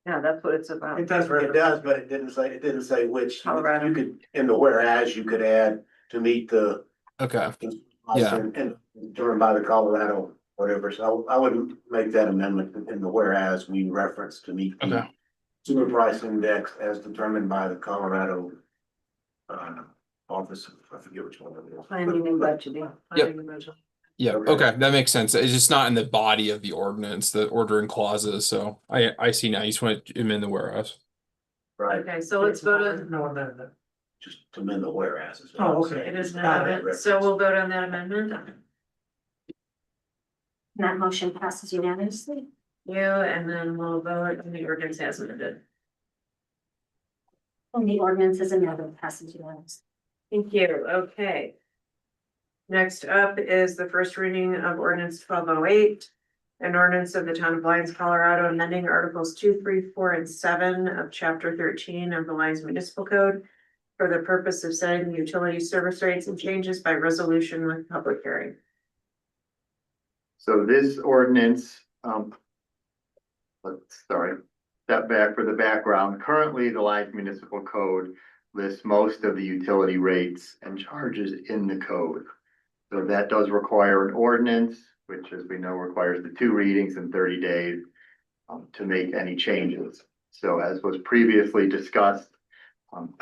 Yeah, that's what it's about. It does, It does, but it didn't say which. Colorado. You could, in the whereas, you could add to meet the. Okay. Yeah. And determined by the Colorado, whatever, so I would make that amendment in the whereas we reference to meet the Okay. super price index as determined by the Colorado. Office, I forget which one it is. Planning and budgeting. Yeah, okay, that makes sense. It's just not in the body of the ordinance, the ordering clauses, so I see now, you just want to amend the whereas. Right, Okay, so let's vote on, No amendment. just to amend the whereas. Oh, okay. it is an Got it. amendment, so we'll vote on that amendment. That motion passes unanimously. You, and then we'll vote on the ordinance as amended. And the ordinance is another passes unanimously. Thank you, okay. Next up is the first reading of ordinance 1208. An ordinance of the town of Lyons, Colorado, amending articles 2, 3, 4, and 7 of chapter 13 of the Lyons Municipal Code for the purpose of setting the utility service rates and changes by resolution with public hearing. So this ordinance, step back for the background. Currently, the Lyons Municipal Code lists most of the utility rates and charges in the code. So that does require an ordinance, which, as we know, requires the 2 readings in 30 days to make any changes. So as was previously discussed,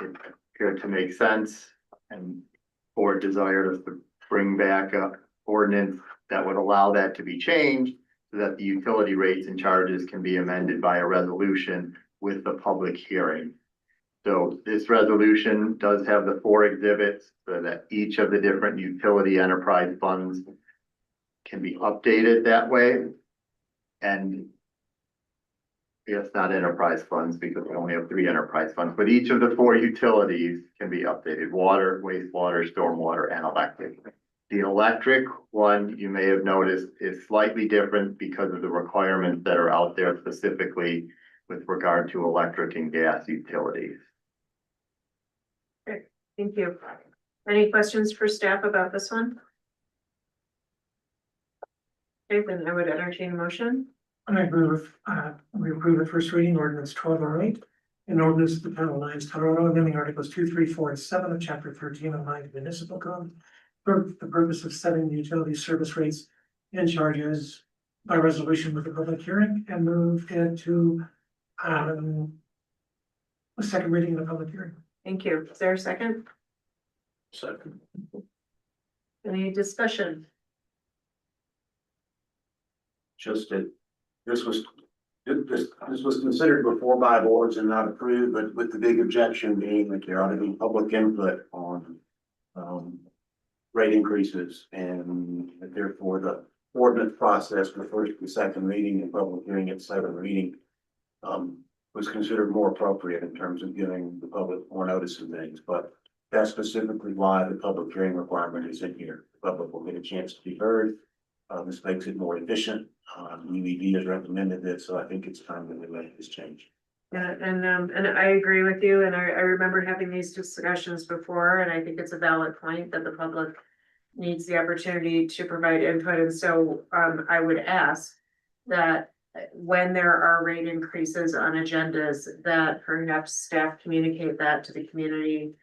it appeared to make sense and board desired us to bring back a ordinance that would allow that to be changed so that the utility rates and charges can be amended by a resolution with the public hearing. So this resolution does have the 4 exhibits so that each of the different utility enterprise funds can be updated that way. And yes, not enterprise funds because we only have 3 enterprise funds, but each of the 4 utilities can be updated: water, wastewater, stormwater, and electric. The electric one, you may have noticed, is slightly different because of the requirements that are out there specifically with regard to electric and gas utilities. Thank you. Any questions for staff about this one? Okay, then I would entertain a motion. I agree with, we approve the first reading ordinance 1208. An ordinance of the town of Lyons, Colorado, amending articles 2, 3, 4, and 7 of chapter 13 of Lyons Municipal Code for the purpose of setting the utility service rates and charges by resolution with the public hearing and move into the second reading of the public hearing. Thank you. Is there a second? Second. Any discussion? Just that this was, this was considered before by boards and not approved, but with the big objection being that there ought to be public input on rate increases, and therefore the ordinance process for first and second reading and public hearing at second reading was considered more appropriate in terms of giving the public more notice of things, but that's specifically why the public hearing requirement is in here. The public will get a chance to be heard. This makes it more efficient. UED has recommended this, so I think it's time that we make this change. Yeah, and I agree with you, and I remember having these discussions before, and I think it's a valid point that the public needs the opportunity to provide input, and so I would ask that when there are rate increases on agendas, that perhaps staff communicate that to the community,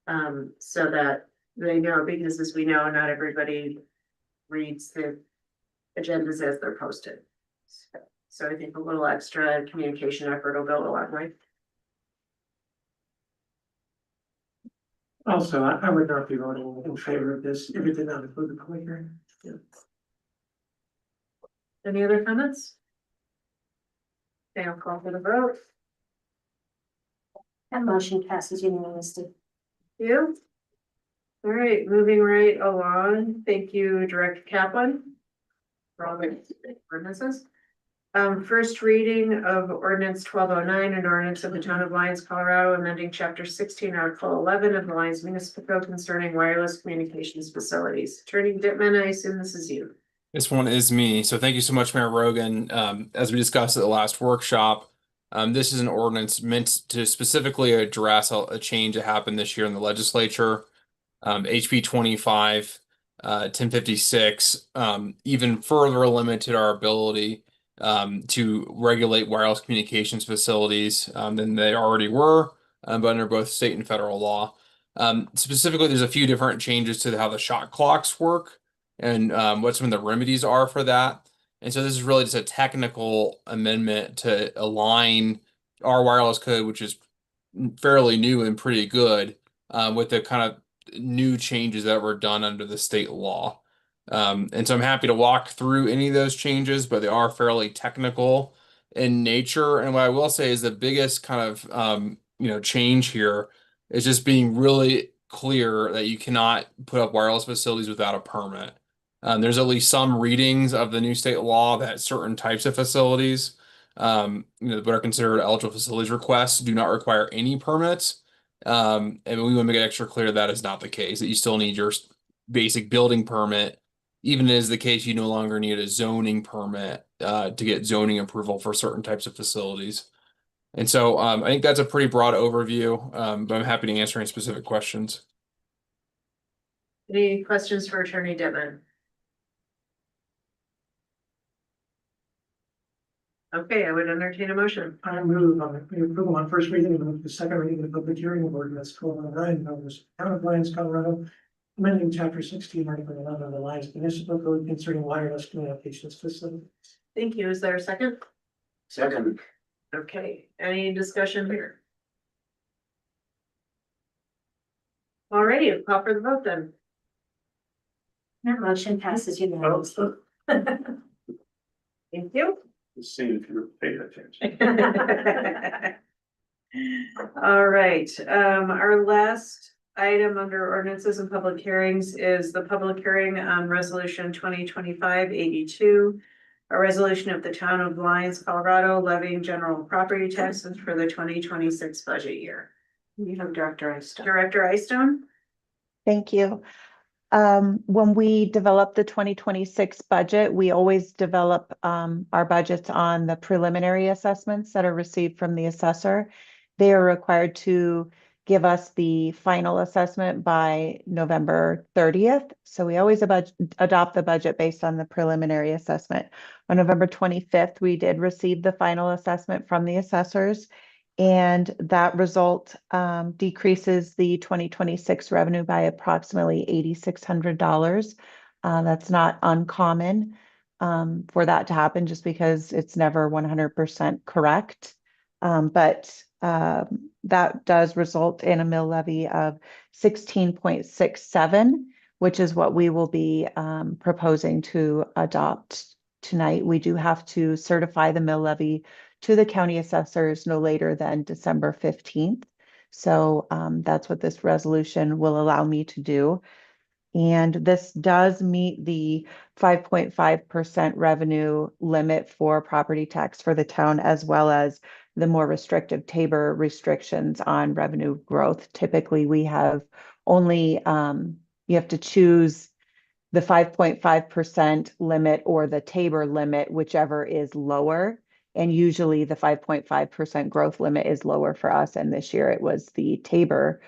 so that they know, because as we know, not everybody reads the agendas as they're posted. So I think a little extra communication effort will go a long way. Also, I would not be voting in favor of this if it did not include the public hearing. Yeah. Any other comments? Okay, I'll call for the vote. That motion passes unanimously. You? All right, moving right along. Thank you, Director Kaplan, for all the ordinances. First reading of ordinance 1209, an ordinance of the town of Lyons, Colorado, amending chapter 16, article 11 of the Lyons Municipal Code concerning wireless communications facilities. Attorney Dittman, I assume this is you. This one is me. So thank you so much, Mayor Rogan. As we discussed at the last workshop, this is an ordinance meant to specifically address a change that happened this year in the legislature. HB 25, 1056, even further limited our ability to regulate wireless communications facilities than they already were, but under both state and federal law. Specifically, there's a few different changes to how the shot clocks work and what some of the remedies are for that. And so this is really just a technical amendment to align our wireless code, which is fairly new and pretty good, with the kind of new changes that were done under the state law. And so I'm happy to walk through any of those changes, but they are fairly technical in nature. And what I will say is the biggest kind of change here is just being really clear that you cannot put up wireless facilities without a permit. There's at least some readings of the new state law that certain types of facilities, what are considered eligible facilities requests, do not require any permits. And we want to make it extra clear that is not the case, that you still need your basic building permit. Even as the case, you no longer need a zoning permit to get zoning approval for certain types of facilities. And so I think that's a pretty broad overview, but I'm happy to answer any specific questions. Any questions for Attorney Dittman? Okay, I would entertain a motion. I move on the approval on first reading of the second reading of the public hearing of ordinance 1209, known as Town of Lyons, Colorado, amending chapter 16, article 11 of the Lyons Municipal Code concerning wireless communications facilities. Thank you. Is there a second? Second. Okay, any discussion here? Alrighty, I'll call for the vote then. That motion passes unanimously. Thank you. Let's see if you're paying attention. All right, our last item under ordinances and public hearings is the public hearing on resolution 2025-82. A resolution of the town of Lyons, Colorado, levying general property taxes for the 2026 budget year. You have Director Eystone. Director Eystone? Thank you. When we develop the 2026 budget, we always develop our budgets on the preliminary assessments that are received from the assessor. They are required to give us the final assessment by November 30th. So we always adopt the budget based on the preliminary assessment. On November 25th, we did receive the final assessment from the assessors, and that result decreases the 2026 revenue by approximately $8,600. That's not uncommon. for that to happen just because it's never 100% correct. But that does result in a mill levy of 16.67, which is what we will be proposing to adopt tonight. We do have to certify the mill levy to the county assessors no later than December 15th. So that's what this resolution will allow me to do. And this does meet the 5.5% revenue limit for property tax for the town, as well as the more restrictive Tabor restrictions on revenue growth. Typically, we have only, you have to choose the 5.5% limit or the Tabor limit, whichever is lower. And usually the 5.5% growth limit is lower for us. And this year it was the Tabor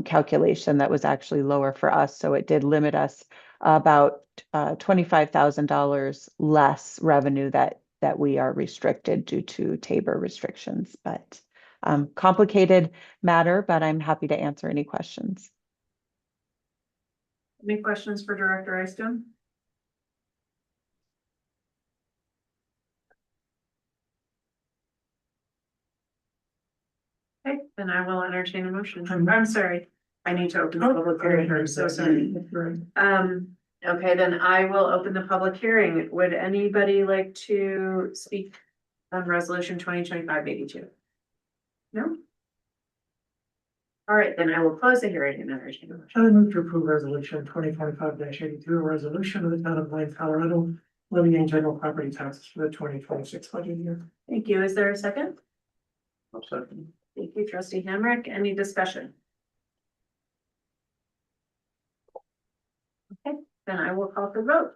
calculation that was actually lower for us. So it did limit us about $25,000 less revenue that we are restricted due to Tabor restrictions. But complicated matter, but I'm happy to answer any questions. Any questions for Director Iystone? Okay, then I will entertain a motion. I'm sorry. I need to open the public hearing. I'm so sorry. Okay, then I will open the public hearing. Would anybody like to speak on resolution 2025-82? No? All right, then I will close the hearing and entertain a motion. I move to approve resolution 2025-82, a resolution of the town of Blaine, Colorado, levying general property taxes for the 2026 budget year. Thank you. Is there a second? I'll second. Thank you, trustee Hamrick. Any discussion? Okay, then I will call for vote.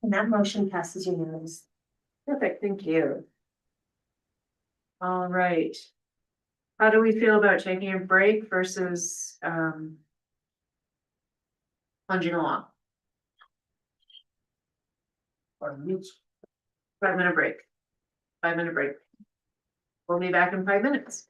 And that motion passes unanimously. Perfect, thank you. All right. How do we feel about taking a break versus plunging along? 5 minutes. 5-minute break. 5-minute break. We'll be back in 5 minutes.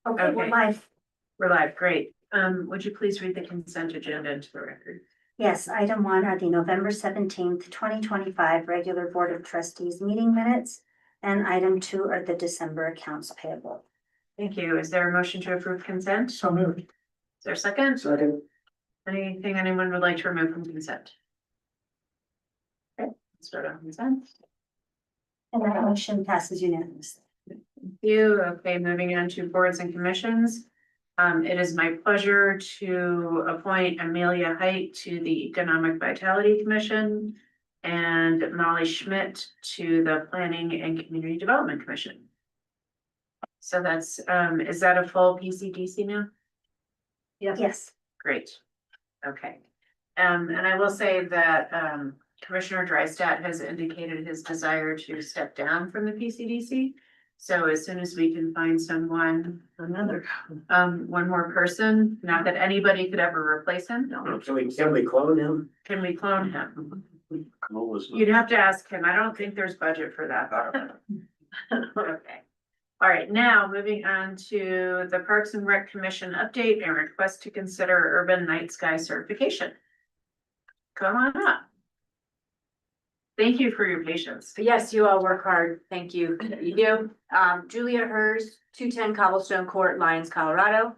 Okay, we're live. We're live, great. Would you please read the consent agenda into the record? Yes, item one are the November 17th, 2025 regular Board of Trustees meeting minutes. And item two are the December accounts payable. Thank you. Is there a motion to approve consent? So moved. Is there a second? Second. Anything anyone would like to remove from consent? Okay, let's vote on consent. And that motion passes unanimously. Thank you. Okay, moving on to boards and commissions. It is my pleasure to appoint Amelia Height to the Economic Vitality Commission and Molly Schmidt to the Planning and Community Development Commission. So that's, is that a full PCDC now? Yes. Great. Okay. And I will say that, Commissioner Drystat has indicated his desire to step down from the PCDC. So as soon as we can find someone, one more person, not that anybody could ever replace him. Can we clone him? Can we clone him? Cool, isn't it? You'd have to ask him. I don't think there's budget for that. Okay. All right, now moving on to the Parks and Rec Commission update and request to consider urban night sky certification. Come on up. Thank you for your patience. Yes, you all work hard. Thank you. You do. Julia Hers, 210 Cobblestone Court, Lyons, Colorado.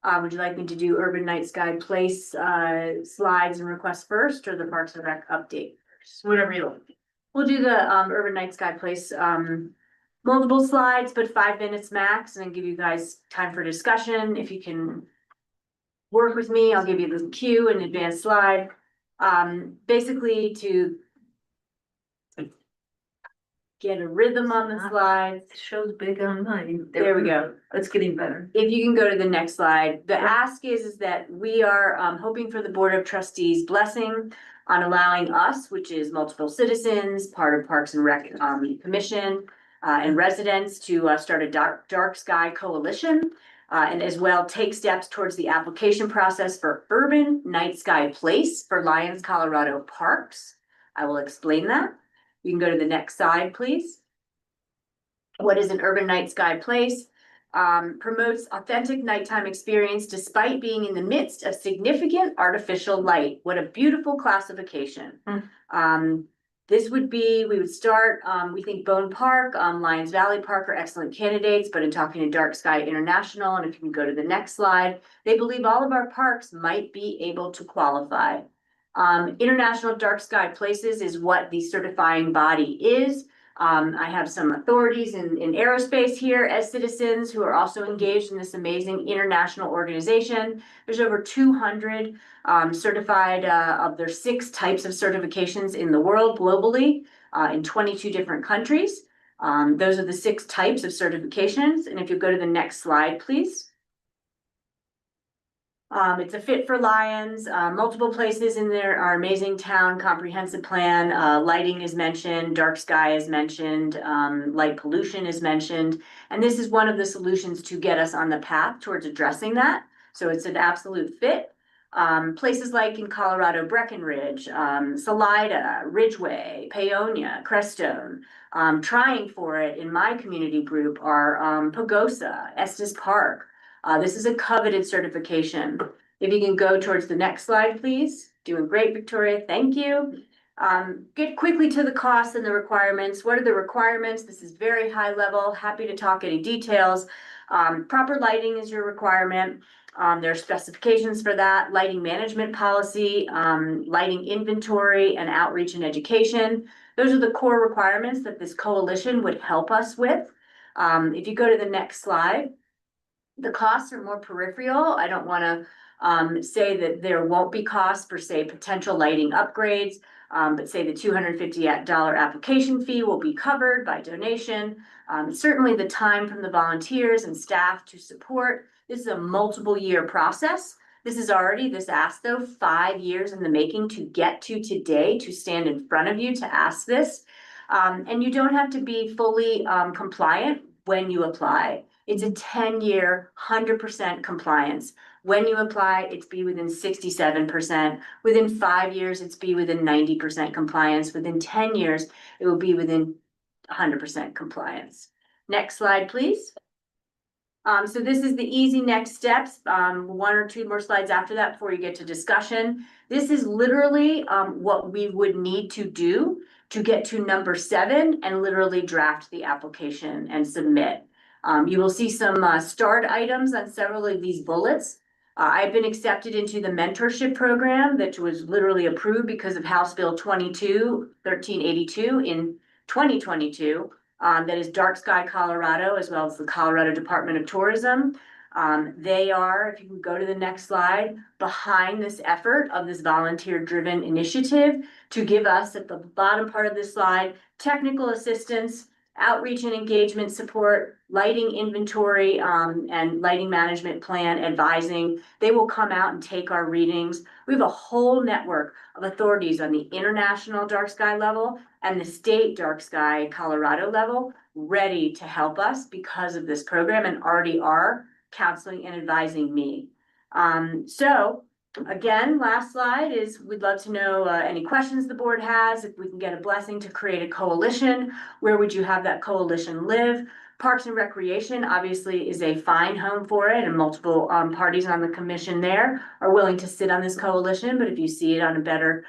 Would you like me to do Urban Night Sky Place slides and requests first, or the Parks and Rec update first? Whatever you like. We'll do the Urban Night Sky Place multiple slides, but 5 minutes max, and then give you guys time for discussion. If you can work with me, I'll give you the cue and advanced slide. Basically to get a rhythm on the slides. It shows big on mine. There we go. It's getting better. If you can go to the next slide, the ask is that we are hoping for the Board of Trustees blessing on allowing us, which is multiple citizens, part of Parks and Rec Commission, and residents to start a dark sky coalition, and as well take steps towards the application process for Urban Night Sky Place for Lyons, Colorado Parks. I will explain that. You can go to the next slide, please. What is an urban night sky place? Promotes authentic nighttime experience despite being in the midst of significant artificial light. What a beautiful classification. This would be, we would start, we think Bone Park, Lyons Valley Park are excellent candidates, but in talking to Dark Sky International, and if you can go to the next slide, they believe all of our parks might be able to qualify. International Dark Sky Places is what the certifying body is. I have some authorities in aerospace here as citizens who are also engaged in this amazing international organization. There's over 200 certified of their 6 types of certifications in the world globally, in 22 different countries. Those are the 6 types of certifications. And if you go to the next slide, please. It's a fit for Lyons, multiple places in there, our amazing town comprehensive plan, lighting is mentioned, dark sky is mentioned, light pollution is mentioned. And this is one of the solutions to get us on the path towards addressing that. So it's an absolute fit. Places like in Colorado, Breckenridge, Salida, Ridgeway, Paonia, Crestone. Trying for it in my community group are Pagosa, Estes Park. This is a coveted certification. If you can go towards the next slide, please. Doing great, Victoria. Thank you. Get quickly to the costs and the requirements. What are the requirements? This is very high level. Happy to talk any details. Proper lighting is your requirement. There are specifications for that. Lighting management policy, lighting inventory, and outreach and education. Those are the core requirements that this coalition would help us with. If you go to the next slide. The costs are more peripheral. I don't want to say that there won't be costs for, say, potential lighting upgrades, but say the $250 application fee will be covered by donation. Certainly the time from the volunteers and staff to support. This is a multiple year process. This is already, this ask though, 5 years in the making to get to today, to stand in front of you to ask this. And you don't have to be fully compliant when you apply. It's a 10-year, 100% compliance. When you apply, it's be within 67%. Within 5 years, it's be within 90% compliance. Within 10 years, it will be within 100% compliance. Next slide, please. So this is the easy next steps, one or two more slides after that before you get to discussion. This is literally what we would need to do to get to number 7 and literally draft the application and submit. You will see some start items on several of these bullets. I've been accepted into the mentorship program that was literally approved because of House Bill 1382 in 2022. That is Dark Sky Colorado, as well as the Colorado Department of Tourism. They are, if you can go to the next slide, behind this effort of this volunteer-driven initiative to give us, at the bottom part of this slide, technical assistance, outreach and engagement support, lighting inventory, and lighting management plan advising. They will come out and take our readings. We have a whole network of authorities on the international dark sky level and the state dark sky Colorado level ready to help us because of this program and already are counseling and advising me. So again, last slide is we'd love to know any questions the board has, if we can get a blessing to create a coalition. Where would you have that coalition live? Parks and Recreation obviously is a fine home for it, and multiple parties on the commission there are willing to sit on this coalition. But if you see it on a better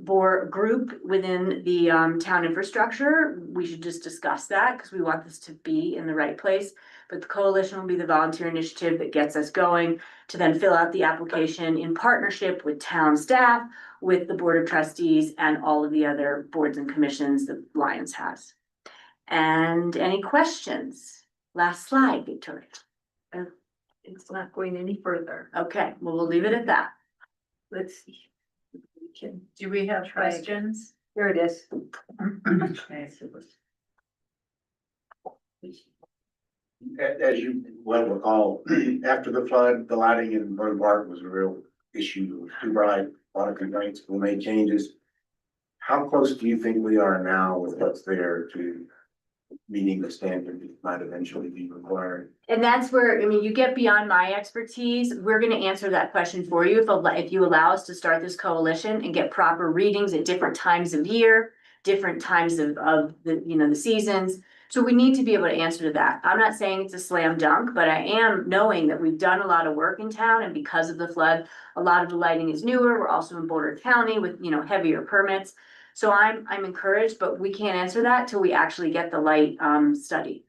board group within the town infrastructure, we should just discuss that because we want this to be in the right place. But the coalition will be the volunteer initiative that gets us going to then fill out the application in partnership with town staff, with the Board of Trustees, and all of the other boards and commissions that Lions has. And any questions? Last slide, Victoria. It's not going any further. Okay, well, we'll leave it at that. Let's see. Do we have questions? Here it is. As you well recall, after the flood, the lighting in Burn Park was a real issue. It was too bright, a lot of complaints, we made changes. How close do you think we are now with what's there to meeting the standard that might eventually be required? And that's where, I mean, you get beyond my expertise. We're gonna answer that question for you if you allow us to start this coalition and get proper readings at different times of year, different times of the, the seasons. So we need to be able to answer to that. I'm not saying it's a slam dunk, but I am knowing that we've done a lot of work in town, and because of the flood, a lot of the lighting is newer. We're also in Boulder County with, heavier permits. So I'm encouraged, but we can't answer that till we actually get the light study,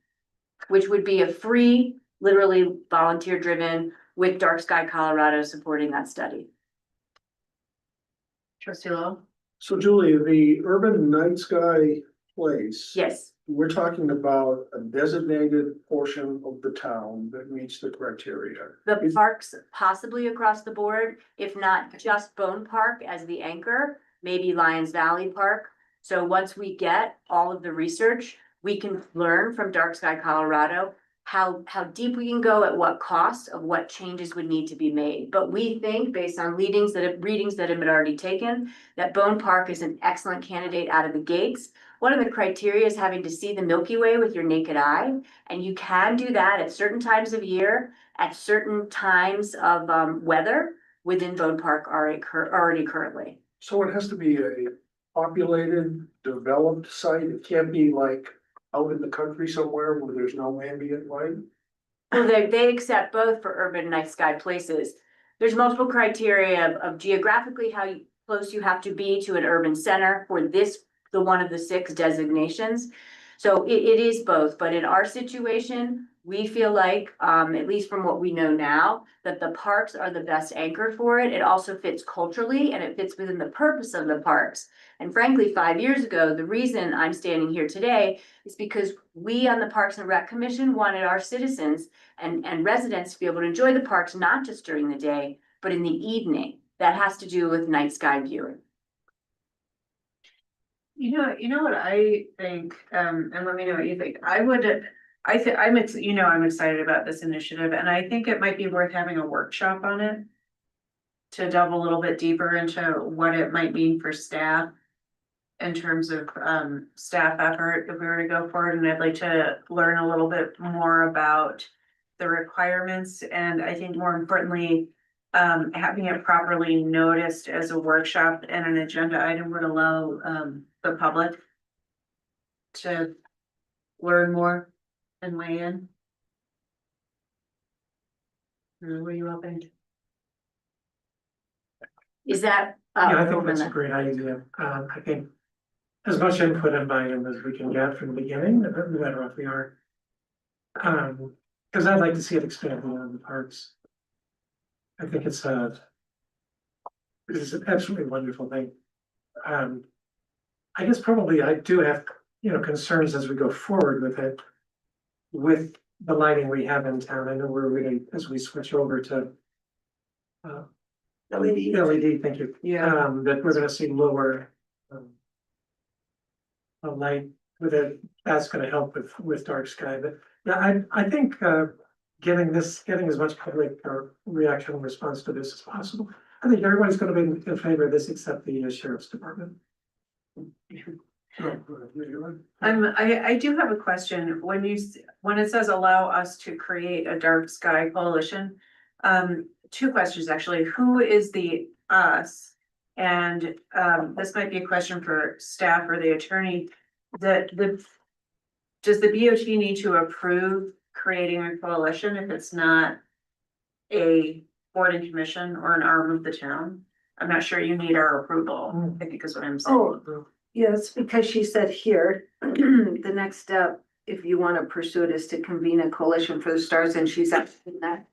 which would be a free, literally volunteer driven with Dark Sky Colorado supporting that study. Trustee Lowe? So Julie, the urban night sky place. Yes. We're talking about a designated portion of the town that meets the criteria. The parks possibly across the board, if not just Bone Park as the anchor, maybe Lions Valley Park. So once we get all of the research, we can learn from Dark Sky Colorado how deep we can go, at what cost, of what changes would need to be made. But we think, based on readings that have been already taken, that Bone Park is an excellent candidate out of the gates. One of the criteria is having to see the Milky Way with your naked eye, and you can do that at certain times of year, at certain times of weather within Bone Park already currently. So it has to be a populated, developed site. It can't be like out in the country somewhere where there's no ambient light. Well, they accept both for urban night sky places. There's multiple criteria of geographically how close you have to be to an urban center for the one of the 6 designations. So it is both, but in our situation, we feel like, at least from what we know now, that the parks are the best anchor for it. It also fits culturally and it fits within the purpose of the parks. And frankly, 5 years ago, the reason I'm standing here today is because we on the Parks and Rec Commission wanted our citizens and residents to be able to enjoy the parks, not just during the day, but in the evening. That has to do with night sky viewing. You know what I think, and let me know what you think. I'm excited about this initiative, and I think it might be worth having a workshop on it to delve a little bit deeper into what it might mean for staff in terms of staff effort if we were to go forward. And I'd like to learn a little bit more about the requirements, and I think more importantly, having it properly noticed as a workshop and an agenda item would allow the public to learn more and weigh in. Were you open? Is that? Yeah, I think that's a great idea. I think as much input and buy-in as we can get from the beginning, the better off we are. Because I'd like to see it expand beyond the parks. I think it's an absolutely wonderful thing. I guess probably I do have, concerns as we go forward with it. With the lighting we have in town, I know we're really, as we switch over to LED, thank you. Yeah. That we're gonna see lower a light with it, that's gonna help with dark sky, but yeah, I think getting as much public reaction and response to this as possible. I think everybody's gonna be in favor of this except the sheriff's department. I do have a question. When it says allow us to create a dark sky coalition, two questions actually. Who is the us? And this might be a question for staff or the attorney. Does the BOT need to approve creating a coalition if it's not a board and commission or an arm of the town? I'm not sure you need our approval, I think is what I'm saying. Oh, yes, because she said here, the next step, if you want to pursue it, is to convene a coalition for the stars, and she's asking that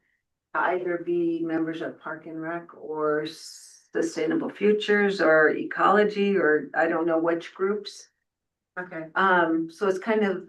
to either be members of Park and Rec or Sustainable Futures or Ecology, or I don't know which groups. Okay. So it's kind of,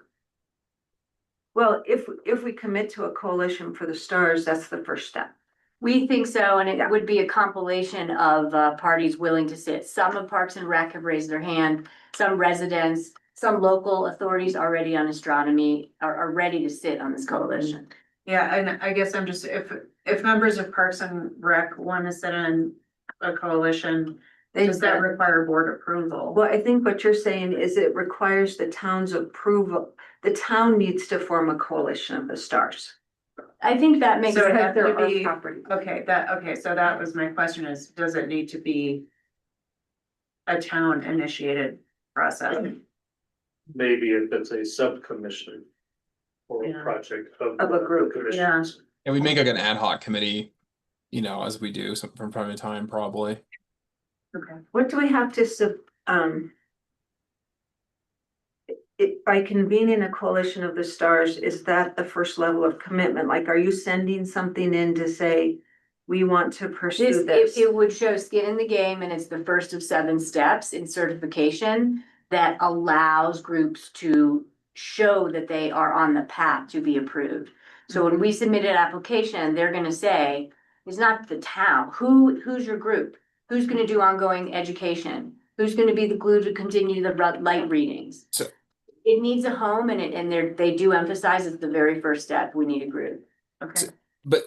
well, if we commit to a coalition for the stars, that's the first step. We think so, and it would be a compilation of parties willing to sit. Some of Parks and Rec have raised their hand, some residents, some local authorities already on astronomy are ready to sit on this coalition. Yeah, and I guess I'm just, if members of Parks and Rec want to sit in a coalition, does that require board approval? Well, I think what you're saying is it requires the town's approval. The town needs to form a coalition of the stars. I think that makes So it sense. has to be, property. okay, so that was my question is, does it need to be a town initiated process? Maybe if it's a subcommission or Yeah. a project Of a group, commissions. And we make like an ad hoc committee, as we do from time to time, probably. Okay. What do we have to by convening a coalition of the stars, is that the first level of commitment? Like, are you sending something in to say, we want to pursue this? It would show skin in the game, and it's the first of 7 steps in certification that allows groups to show that they are on the path to be approved. So when we submit an application, they're gonna say, it's not the town, who's your group? Who's gonna do ongoing education? Who's gonna be the glue to continue the light readings? So- It needs a home, and they do emphasize it's the very first step, we need a group. Okay. But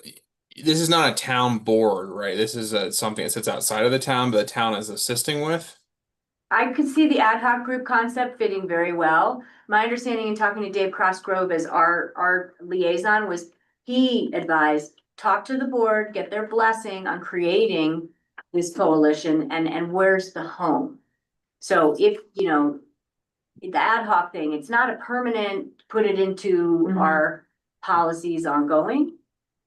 this is not a town board, right? This is something that sits outside of the town, but the town is assisting with. I could see the ad hoc group concept fitting very well. My understanding in talking to Dave Crossgrove as our liaison was he advised, talk to the board, get their blessing on creating this coalition and where's the home? So if, the ad hoc thing, it's not a permanent, put it into our policies ongoing.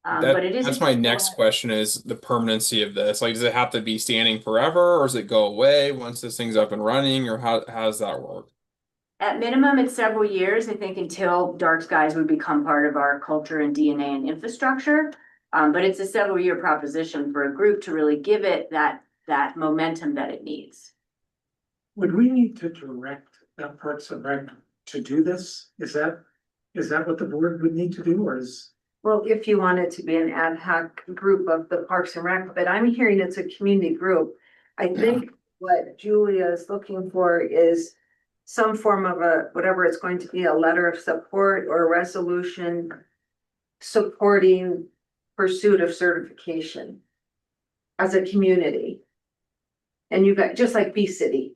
But it is. That's my next question is the permanency of this. Like, does it have to be standing forever or does it go away once this thing's up and running, or how does that work? At minimum, it's several years, I think, until dark skies would become part of our culture and DNA and infrastructure. But it's a several year proposition for a group to really give it that momentum that it needs. Would we need to direct that Parks and Rec to do this? Is that what the board would need to do, or is? Well, if you want it to be an ad hoc group of the Parks and Rec, but I'm hearing it's a community group. I think what Julia is looking for is some form of whatever it's going to be, a letter of support or a resolution supporting pursuit of certification as a community. And you got, just like B City.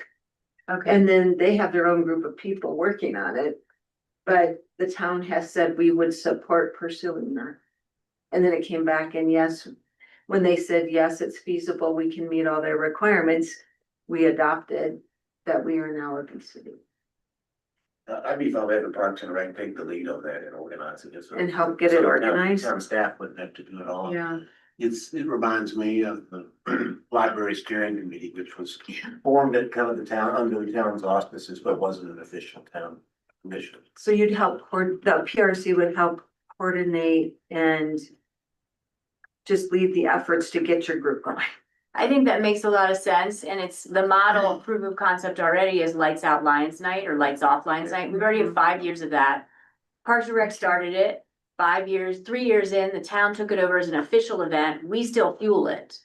Okay. And then they have their own group of people working on it. But the town has said we would support pursuing that. And then it came back and yes, when they said, yes, it's feasible, we can meet all their requirements, we adopted that we are now a B City. I'd be fine having Parks and Rec take the lead on that and organizing it. And help get it organized. Town staff wouldn't have to do it all. Yeah. It reminds me of the library steering committee, which was formed at kind of the town, under the town's auspices, but wasn't an official town commission. So you'd help, the PRC would help coordinate and just lead the efforts to get your group going. I think that makes a lot of sense, and it's the model proof of concept already is Lights Out Lions Night or Lights Off Lions Night. We've already had 5 years of that. Parks and Rec started it, 3 years in, the town took it over as an official event. We still fuel it.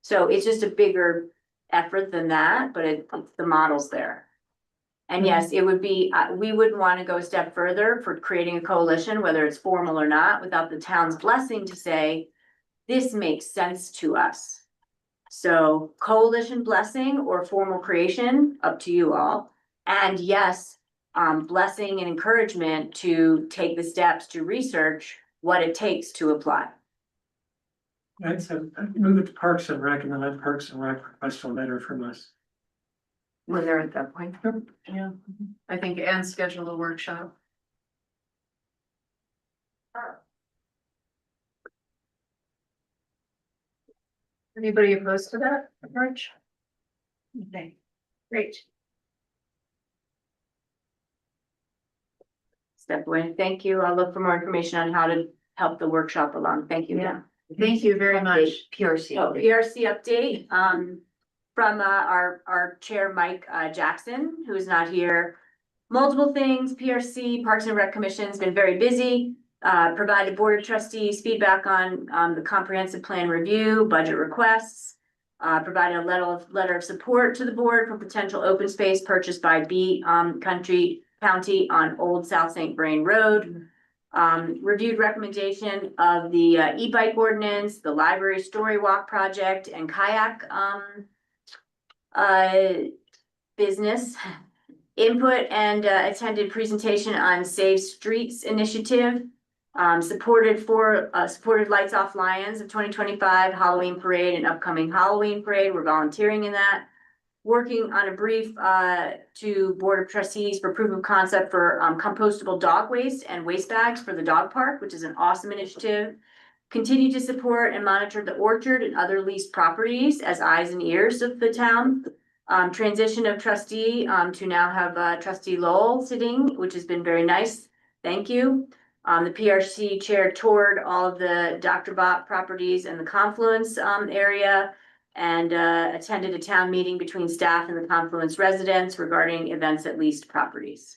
So it's just a bigger effort than that, but it's the model's there. And yes, it would be, we wouldn't want to go a step further for creating a coalition, whether it's formal or not, without the town's blessing to say, this makes sense to us. So coalition blessing or formal creation, up to you all. And yes, blessing and encouragement to take the steps to research what it takes to apply. I'd say, move it to Parks and Rec and then let Parks and Rec request a letter from us. When they're at that point. Yeah, I think, and schedule a workshop. Anybody opposed to that approach? Okay, great. Step away. Thank you. I'll look for more information on how to help the workshop along. Thank you. Yeah. Thank you very much. PRC. Oh, PRC update, from, our chair, Mike, Jackson, who is not here. Multiple things, PRC, Parks and Rec Commission's been very busy. Provided Board of Trustees feedback on, the comprehensive plan review, budget requests. Provided a letter of support to the board for potential open space purchased by B, County on Old South St. Vrain Road. Reviewed recommendation of the e-bike ordinance, the library story walk project and kayak business. Input and attended presentation on Save Streets initiative. Supported Lights Off Lions of 2025 Halloween parade and upcoming Halloween parade. We're volunteering in that. Working on a brief to Board of Trustees for proof of concept for compostable dog waste and waste bags for the dog park, which is an awesome initiative. Continue to support and monitor the orchard and other leased properties as eyes and ears of the town. Transition of trustee to now have trustee Lowell sitting, which has been very nice. Thank you. The PRC chair toured all of the Dr. Bop properties in the Confluence area. And attended a town meeting between staff and the Confluence residents regarding events at leased properties.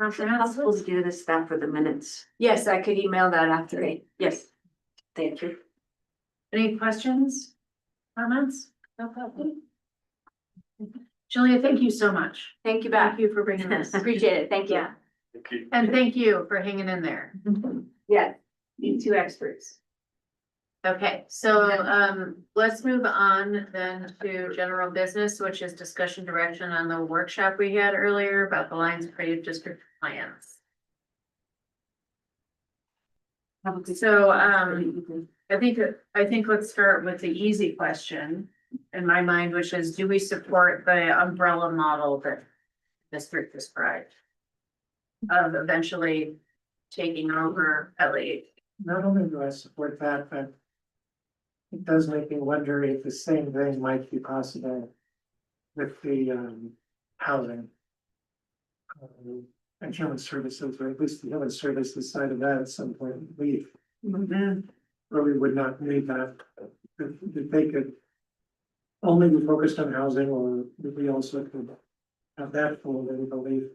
Is it possible to do this stuff for the minutes? Yes, I could email that after. Yes. Thank you. Any questions? Comments? No problem. Julia, thank you so much. Thank you back. Thank you for bringing this. Appreciate it. Thank you. And thank you for hanging in there. Yeah, you two experts. Okay, so let's move on then to general business, which is discussion direction on the workshop we had earlier about the Lions Parade District plans. So I think let's start with the easy question in my mind, which is, do we support the umbrella model that district described? Of eventually taking over LA. Not only do I support that, but it does make me wonder if the same thing might be possible with the housing. And human services, or at least the human services side of that at some point, we really would not need that. If they could only be focused on housing, or if we also could have that full, then believe.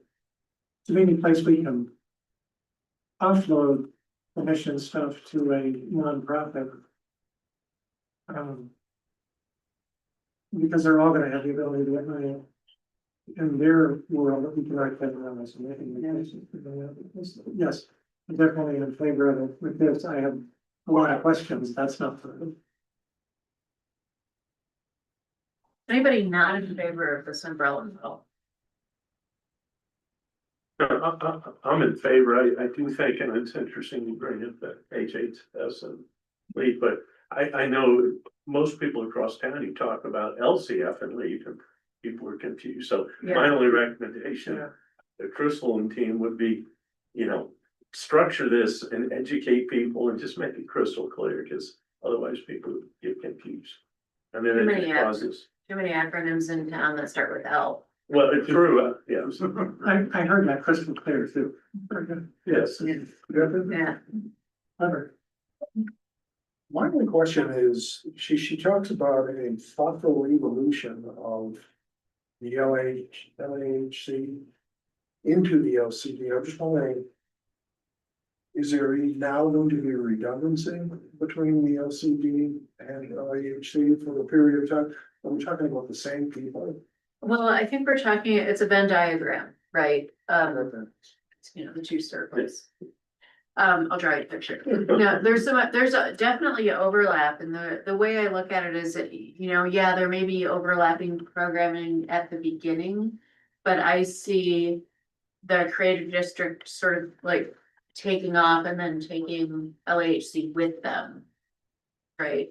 To any place we can offload commission stuff to a nonprofit. Because they're all gonna have the ability to get money in their world that we can write that around as yes, I'm definitely in favor of it. With this, I have a lot of questions. That's not for Anybody not in favor of this umbrella model? I'm in favor. I do think, and it's interesting you bring up the HHS and lead, but I know most people across town, you talk about LCF and lead, and people are confused. So Yeah. my only recommendation, the Crystal and team would be, you know, structure this and educate people and just make it crystal clear, because otherwise people get confused. And then it just causes, Too many acronyms in town that start with L. well, it's true, yes. I heard that crystal clear too. Yes. Yeah. Clever. My only question is, she talks about a thoughtful evolution of the LHC into the LCD. I'm just wondering, is there now going to be a redundancy between the LCD and LHC for the period of time? Are we talking about the same people? Well, I think we're talking, it's a Venn diagram, right? You know, the two circles. I'll draw you a picture. No, there's definitely overlap, and the way I look at it is that, you know, yeah, there may be overlapping programming at the beginning, but I see the creative district sort of like taking off and then taking LAHC with them. Right?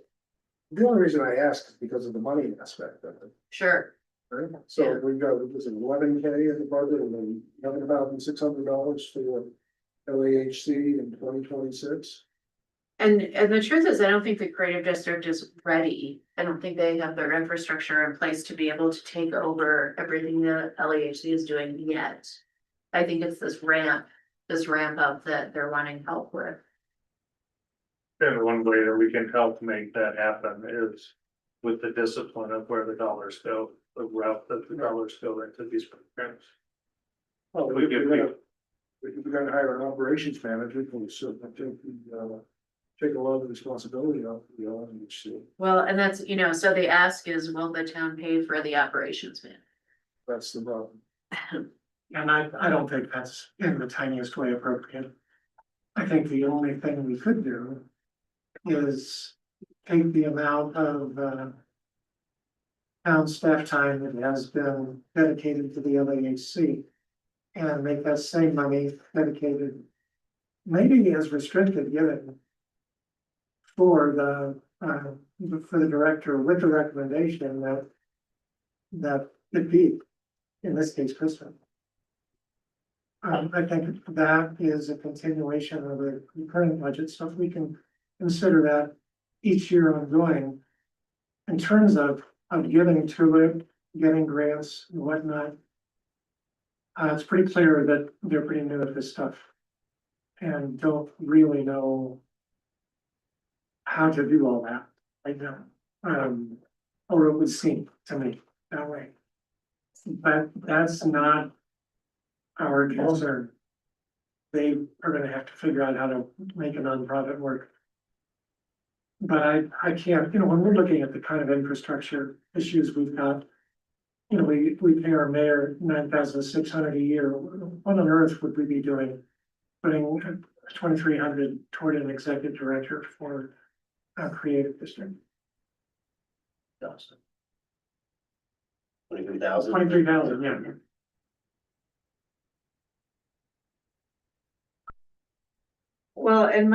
The only reason I ask is because of the money aspect of it. Sure. Right? So we've got, was it 11K in the budget and then $11,600 for LAHC in 2026? And the truth is, I don't think the creative district is ready. I don't think they have their infrastructure in place to be able to take over everything that LAHC is doing yet. I think it's this ramp up that they're wanting help with. And one way that we can help make that happen is with the discipline of where the dollars go, the route that the dollars go into these programs. Well, We give people- we're gonna hire an operations manager who certainly take a lot of the responsibility off the LHC. Well, and that's, you know, so the ask is, will the town pay for the operations man? That's the problem. And I don't think that's in the tiniest way appropriate. I think the only thing we could do is take the amount of town staff time that has been dedicated to the LAHC and make that same money dedicated, maybe as restricted given for the director with the recommendation that it be, in this case, Kristen. I think that is a continuation of the current budget stuff. We can consider that each year ongoing. In terms of giving to it, getting grants and whatnot. It's pretty clear that they're pretty new at this stuff. And don't really know how to do all that right now. Or it would seem to me that way. But that's not our concern. They are gonna have to figure out how to make a nonprofit work. But I can't, when we're looking at the kind of infrastructure issues we've got. We pay our mayor $9,600 a year. What on earth would we be doing? Putting 2,300 toward an executive director for a creative district. 23,000. 23,000, yeah. Well, and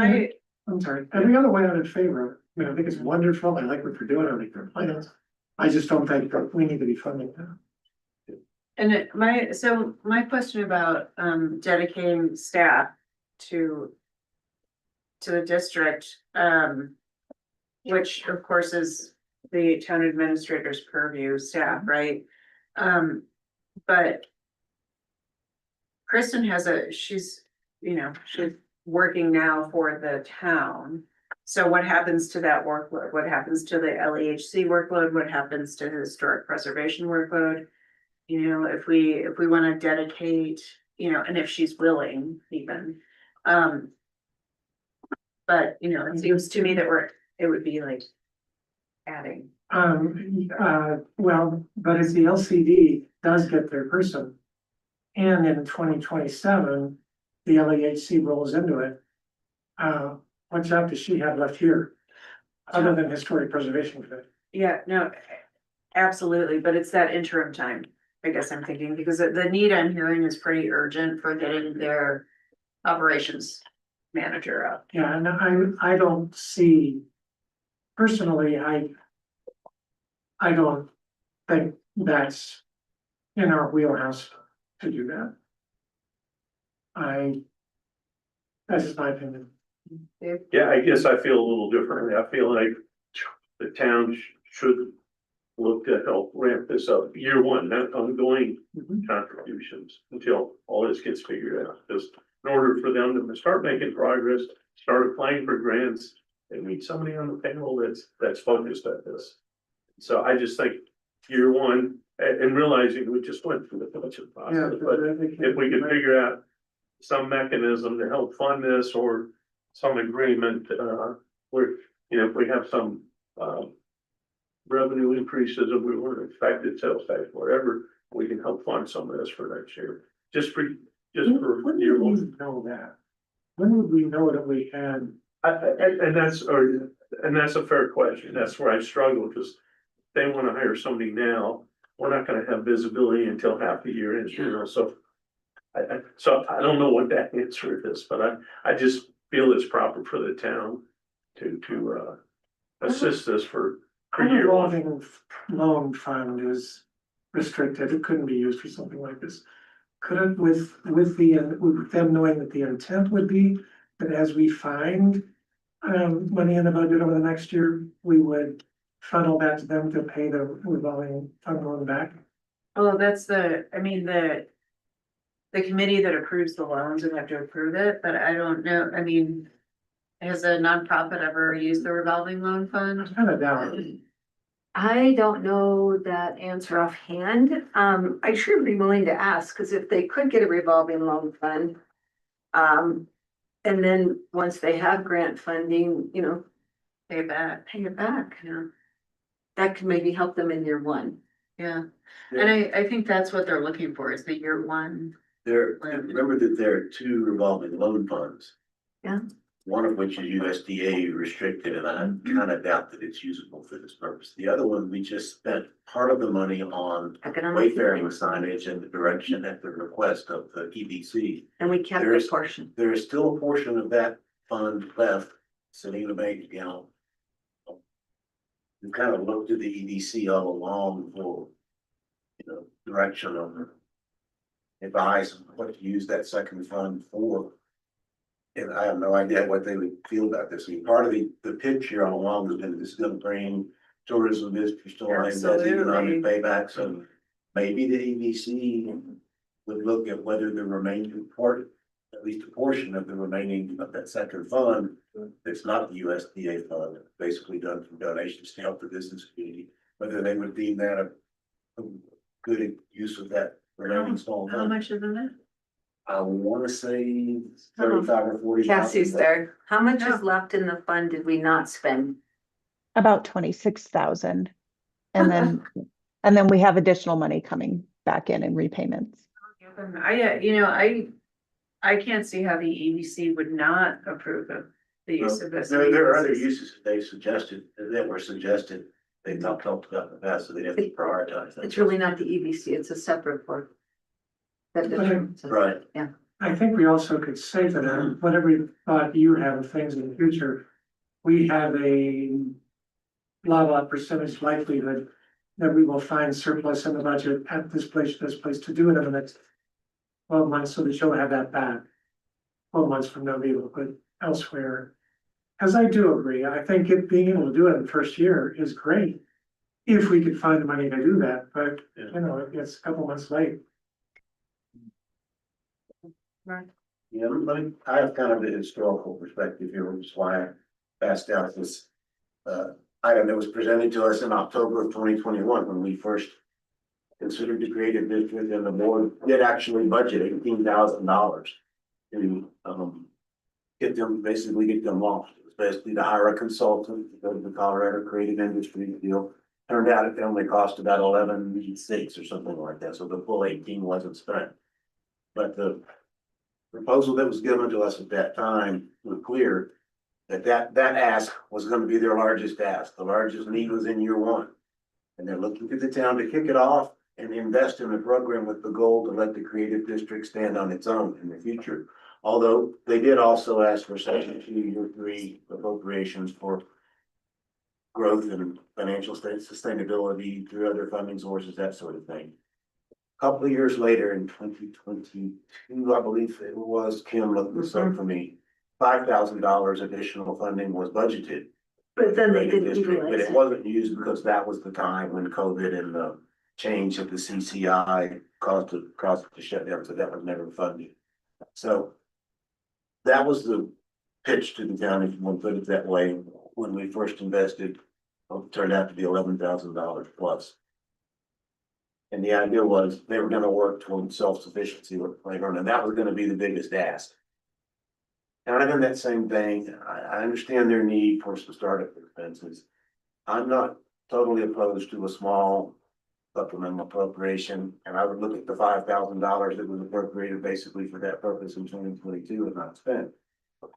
I'm sorry, every other way I'm in favor of it. I think it's wonderful. I like what they're doing. I like their plans. I just don't think we need to be funding that. And my question about dedicating staff to the district, which of course is the town administrator's purview staff, right? But Kristen she's working now for the town. So what happens to that workload? What happens to the LEHC workload? What happens to the historic preservation workload? If we want to dedicate, and if she's willing even. But it seems to me that it would be like adding. Well, but as the LCD does get their person. And in 2027, the LEHC rolls into it. What job does she have left here? Other than historic preservation committee? Yeah, no, absolutely, but it's that interim time, I guess I'm thinking, because the need I'm hearing is pretty urgent for getting their operations manager up. Yeah, and I don't see, personally, I don't think that's in our wheelhouse to do that. That's just my opinion. Yeah, I guess I feel a little differently. I feel like the town should look to help ramp this up year one, not ongoing contributions until all this gets figured out. Just in order for them to start making progress, start applying for grants, they need somebody on the panel that's focused at this. So I just think year one, and realizing we just went through the budget process, but if we could figure out some mechanism to help fund this or some agreement, where, you know, if we have some, revenue increases and we weren't expected sales tax, whatever, we can help fund some of this for next year. When year would we one. know that? When would we know that we had? And that's a fair question. That's where I struggle, because they wanna hire somebody now, we're not gonna have visibility until half the year is, you know, so. So I don't know what that answer is, but I just feel it's proper for the town to assist us for Our year one. revolving loan fund is restricted, it couldn't be used for something like this. Could it with them knowing that the intent would be that as we find money in the budget over the next year, we would funnel that to them to pay the revolving fund loan back? Oh, that's the committee that approves the loans would have to approve it, but I don't know, I mean, has a nonprofit ever used the revolving loan fund? Kind of doubt. I don't know that answer offhand. I sure be willing to ask, because if they could get a revolving loan fund. And then once they have grant funding, you know, Pay it back, pay it back. yeah, That could maybe help them in year one. yeah. And I think that's what they're looking for, is the year one. Remember that there are two revolving loan funds. Yeah. One of which is USDA restricted, and I kind of doubt that it's usable for this purpose. The other one, we just spent part of the money on wayfaring signage and the direction at the request of the EDC. And we kept There's- a portion. There is still a portion of that fund left sitting in a bank account. We kind of looked at the EDC all along for, you know, direction of advice on what to use that second fund for. And I have no idea what they would feel about this. I mean, part of the pitch here all along has been this is gonna bring tourism business to line, that's economic payback, so maybe the EDC would look at whether the remaining part, at least a portion of the remaining of that second fund, that's not the USDA fund, basically done from donations to help the business community, whether they would deem that a good use of that remaining small How fund. much is in it? I wanna say 35 or 40. Cassie's there. How much is left in the fund did we not spend? About 26,000. And then we have additional money coming back in repayments. I can't see how the EDC would not approve of the use of this. There are other uses that they suggested, they've not talked about in the past, so they'd have to prioritize that. It's really not the EBC, it's a separate board. That determines it. Right. Yeah. I think we also could say to them, whatever thought you have of things in the future, we have a blah percentage likelihood that we will find surplus in the budget at this place to do it in the next 12 months, so that you'll have that back 12 months from now, be able to put elsewhere. As I do agree, I think being able to do it in the first year is great. If we could find the money to do that, but you know, it gets a couple months late. Right. Yeah, I have kind of a historical perspective here, which is why I passed out this item that was presented to us in October of 2021, when we first considered the creative district, and the board did actually budget $18,000 to get them launched. It was basically to hire a consultant to go to the Colorado Creative Industry deal. Turned out it only cost about 11.6 or something like that, so the full 18 wasn't spent. But the proposal that was given to us at that time was clear that ask was going to be their largest ask. The largest need was in year one. And they're looking to the town to kick it off and invest in the program with the goal to let the creative district stand on its own in the future. Although they did also ask for Section 2, Year 3 appropriations for growth and financial sustainability through other funding sources, that sort of thing. Couple of years later in 2022, I believe it was, Kim looked this up for me. $5,000 additional funding was budgeted. But then they for the didn't district, But utilize it it. wasn't used because that was the time when COVID and the change of the CCI caused it to shut down, so that was never funded. So that was the pitch to the town, if you want to put it that way, when we first invested. It turned out to be $11,000 plus. And the idea was they were gonna work towards self-sufficiency with the playground, and that was gonna be the biggest ask. Kind of in that same vein, I understand their need for some startup expenses. I'm not totally opposed to a small supplemental appropriation, and I would look at the $5,000 that was appropriated basically for that purpose in 2022 and not spent.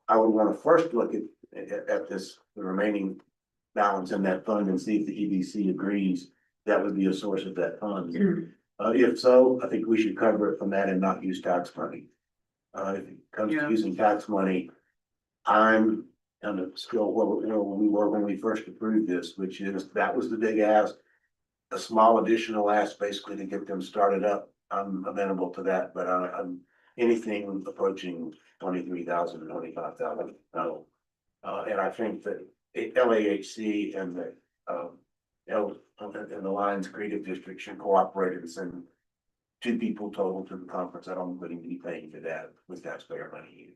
I would wanna first look at this, the remaining balance in that fund, and see if the EDC agrees that would be a source of that fund. If so, I think we should cover it from that and not use tax money. If it comes to using tax money, I'm kind of still where we were when we first approved this, which is, that was the big ask. A small additional ask basically to get them started up. I'm amenable to that, but I'm anything approaching 23,000 or 25,000, no. And I think that LAHC and the and the Lions Creative District should cooperate and send 2 people total to the conference. I don't think we need to be paying for that with taxpayer money.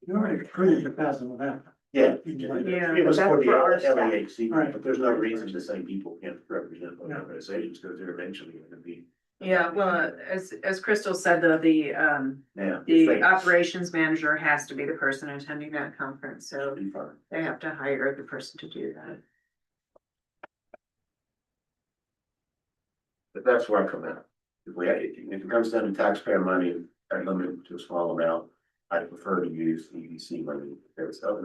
You already approved the thousand of that. Yeah. Yeah, It was that's for the for our staff. LAHC, Right. but there's no reason to say people can't represent those organizations, because they're eventually going to be. Yeah, well, as Crystal said, though, Yeah. the operations manager has to be the person attending that conference, so they have to hire the person to do that. But that's where I come out. If it comes down to taxpayer money, I limit it to a small amount. I prefer to use EDC money. It's not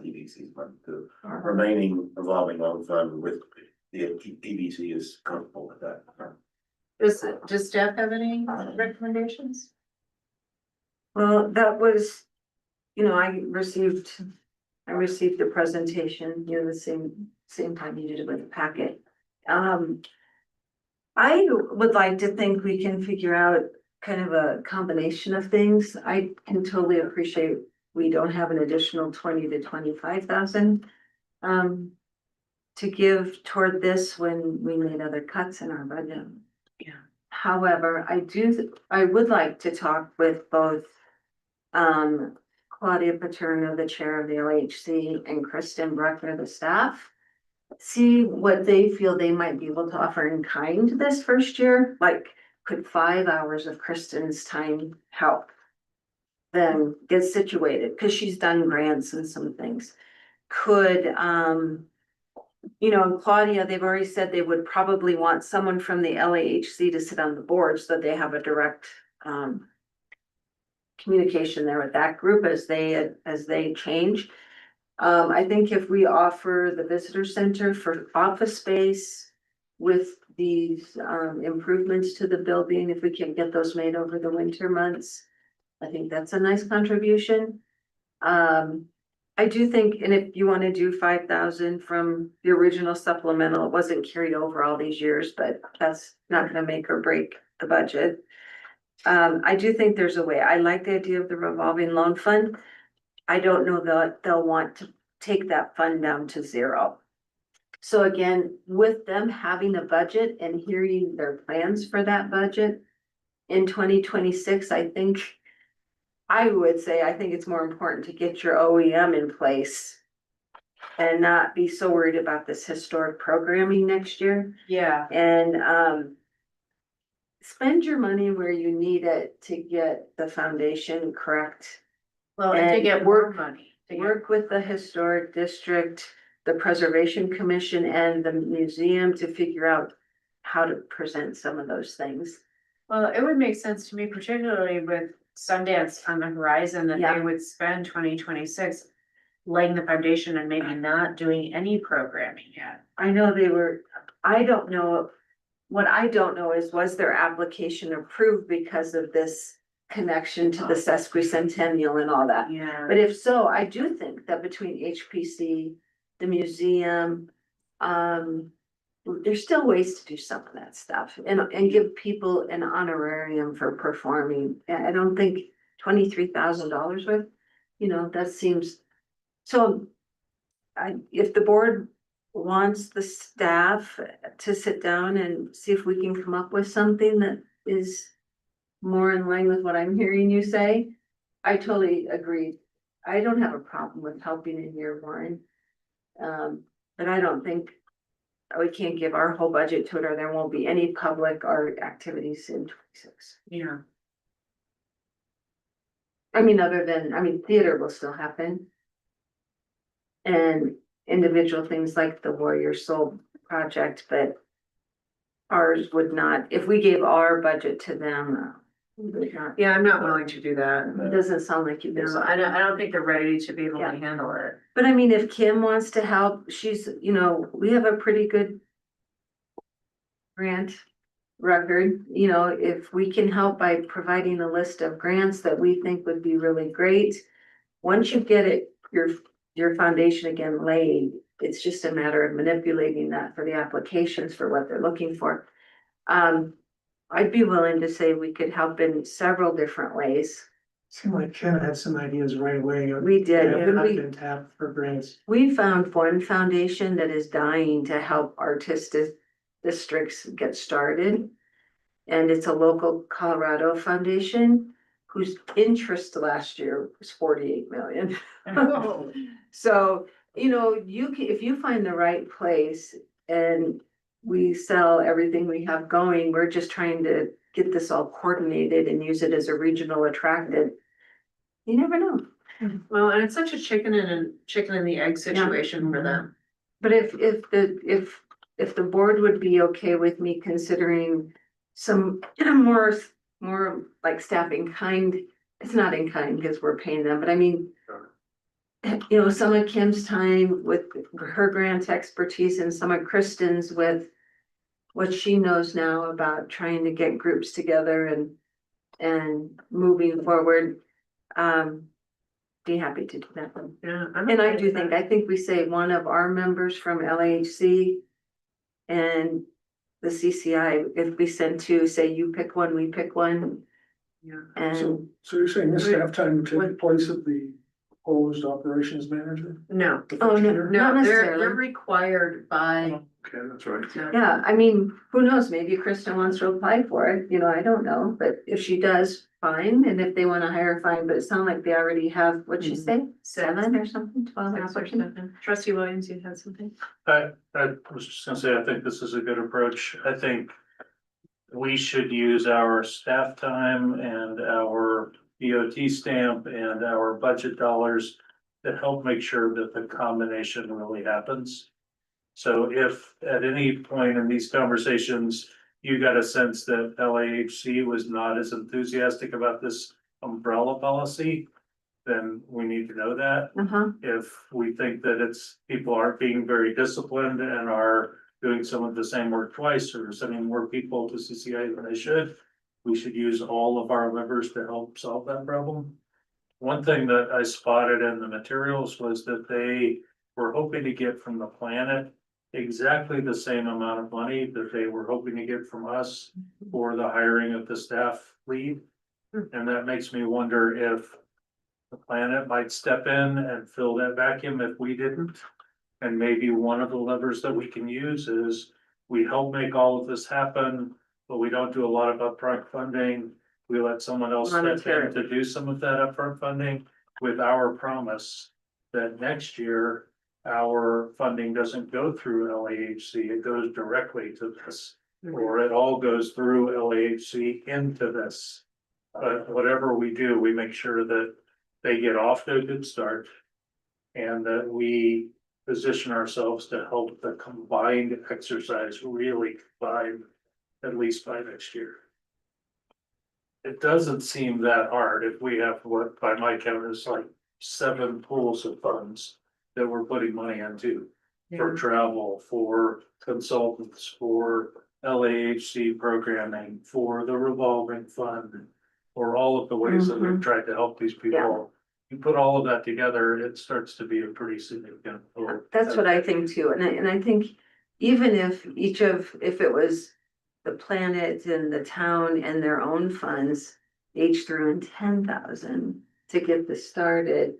EDC's money, the remaining revolving loan fund with the EDC is comfortable with that. Does staff have any recommendations? Well, that was, I received the presentation, the same time you did it with the packet. I would like to think we can figure out kind of a combination of things. I can totally appreciate we don't have an additional 20 to 25,000 to give toward this when we made other cuts in our budget. Yeah. However, I would like to talk with both Claudia Paterno, the chair of the LHC, and Kristen Bruckner, the staff. See what they feel they might be able to offer in kind this first year, like could 5 hours of Kristen's time help them get situated, because she's done grants and some things. Could, Claudia, they've already said they would probably want someone from the LAHC to sit on the board so that they have a direct communication there with that group as they change. I think if we offer the visitor center for office space with these improvements to the building, if we can get those made over the winter months, I think that's a nice contribution. I do think, and if you want to do 5,000 from the original supplemental, it wasn't carried over all these years, but that's not gonna make or break the budget. I do think there's a way. I like the idea of the revolving loan fund. I don't know that they'll want to take that fund down to 0. So again, with them having a budget and hearing their plans for that budget in 2026, I think it's more important to get your OEM in place and not be so worried about this historic programming next year. Yeah. And spend your money where you need it to get the foundation correct. Well, and to get more money. Work with the historic district, the preservation commission, and the museum to figure out how to present some of those things. Well, it would make sense to me, particularly with Sundance on the horizon, that they would spend 2026 laying the foundation and maybe not doing any programming yet. I know I don't know. What I don't know is, was their application approved because of this connection to the sesquicentennial and all that? Yeah. But if so, I do think that between HPC, the museum, there's still ways to do some of that stuff and give people an honorarium for performing. I don't think $23,000 worth, that seems, so if the board wants the staff to sit down and see if we can come up with something that is more in line with what I'm hearing you say, I totally agree. I don't have a problem with helping in year one. But I don't think we can't give our whole budget to it, or there won't be any public art activities in 26. Yeah. I mean, theater will still happen. And individual things like the Warrior Soul Project, but ours would not, if we gave our budget to them, we would not. Yeah, I'm not willing to do that. It doesn't sound like you do. No, I don't think they're ready to be able to handle it. But I mean, if Kim wants to help, she's, we have a pretty good grant record, if we can help by providing a list of grants that we think would be really great. Once you get it, your foundation again laid, it's just a matter of manipulating that for the applications for what they're looking for. I'd be willing to say we could help in several different ways. Seemed like Ken had some ideas right away. We did. Yeah, I've been tapped for grants. We found one foundation that is dying to help artistic districts get started. And it's a local Colorado foundation whose interest last year was 48 million. So, if you find the right place and we sell everything we have going, we're just trying to get this all coordinated and use it as a regional attractant. You never know. Well, and it's such a chicken and the egg situation for them. But if the board would be okay with me considering some more like staff in kind, it's not in kind because we're paying them, but I mean, some of Kim's time with her grant expertise and some of Kristen's with what she knows now about trying to get groups together and moving forward. Be happy to do that. Yeah. And I think we say one of our members from LAHC and the CCI, if we send two, say you pick one, we pick one. Yeah. And So you're saying this staff time would take the place of the proposed operations manager? No. The Oh, first no, year? not No, they're necessarily. required by. Okay, that's right. Yeah, I mean, who knows, maybe Kristen wants to apply for it, I don't know, but if she does, fine, and if they wanna hire, fine, but it sounds like they already have, what'd she say? 7 or something, 12 applicants? Trustee Williams, you had something? I was just gonna say, I think this is a good approach. I think we should use our staff time and our BOT stamp and our budget dollars to help make sure that the combination really happens. So if at any point in these conversations, you got a sense that LAHC was not as enthusiastic about this umbrella policy, then we need to know that. If we think that people aren't being very disciplined and are doing some of the same work twice or sending more people to CCI than they should, we should use all of our levers to help solve that problem. One thing that I spotted in the materials was that they were hoping to get from the planet exactly the same amount of money that they were hoping to get from us for the hiring of the staff lead. And that makes me wonder if the planet might step in and fill that vacuum if we didn't. And maybe one of the levers that we can use is we help make all of this happen, but we don't do a lot of upfront funding. We let someone else step in to do some of that upfront funding with our promise that next year our funding doesn't go through LAHC, it goes directly to this, or it all goes through LAHC into this. But whatever we do, we make sure that they get off to a good start and that we position ourselves to help the combined exercise really combine at least by next year. It doesn't seem that hard if we have what by my count is like 7 pools of funds that we're putting money into for travel, for consultants, for LAHC programming, for the revolving fund, for all of the ways that we've tried to help these people. You put all of that together, it starts to be a pretty significant. That's what I think too, and I think even if if it was the planet and the town and their own funds, each threw in 10,000 to get this started,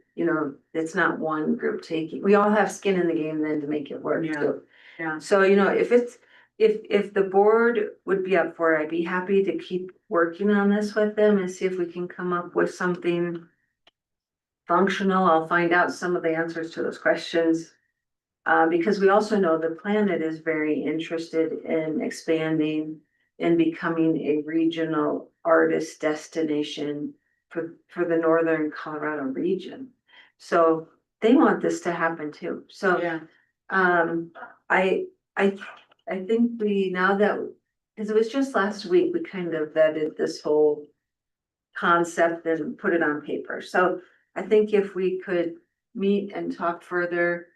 it's not one group taking, we all have skin in the game then to make it work Yeah. too. Yeah. So, if the board would be up for it, I'd be happy to keep working on this with them and see if we can come up with something functional. I'll find out some of the answers to those questions. Because we also know the planet is very interested in expanding and becoming a regional artist destination for the northern Colorado region. So they want this to happen too. So Yeah. I think now that, because it was just last week, we kind of vetted this whole concept and put it on paper. So I think if we could meet and talk further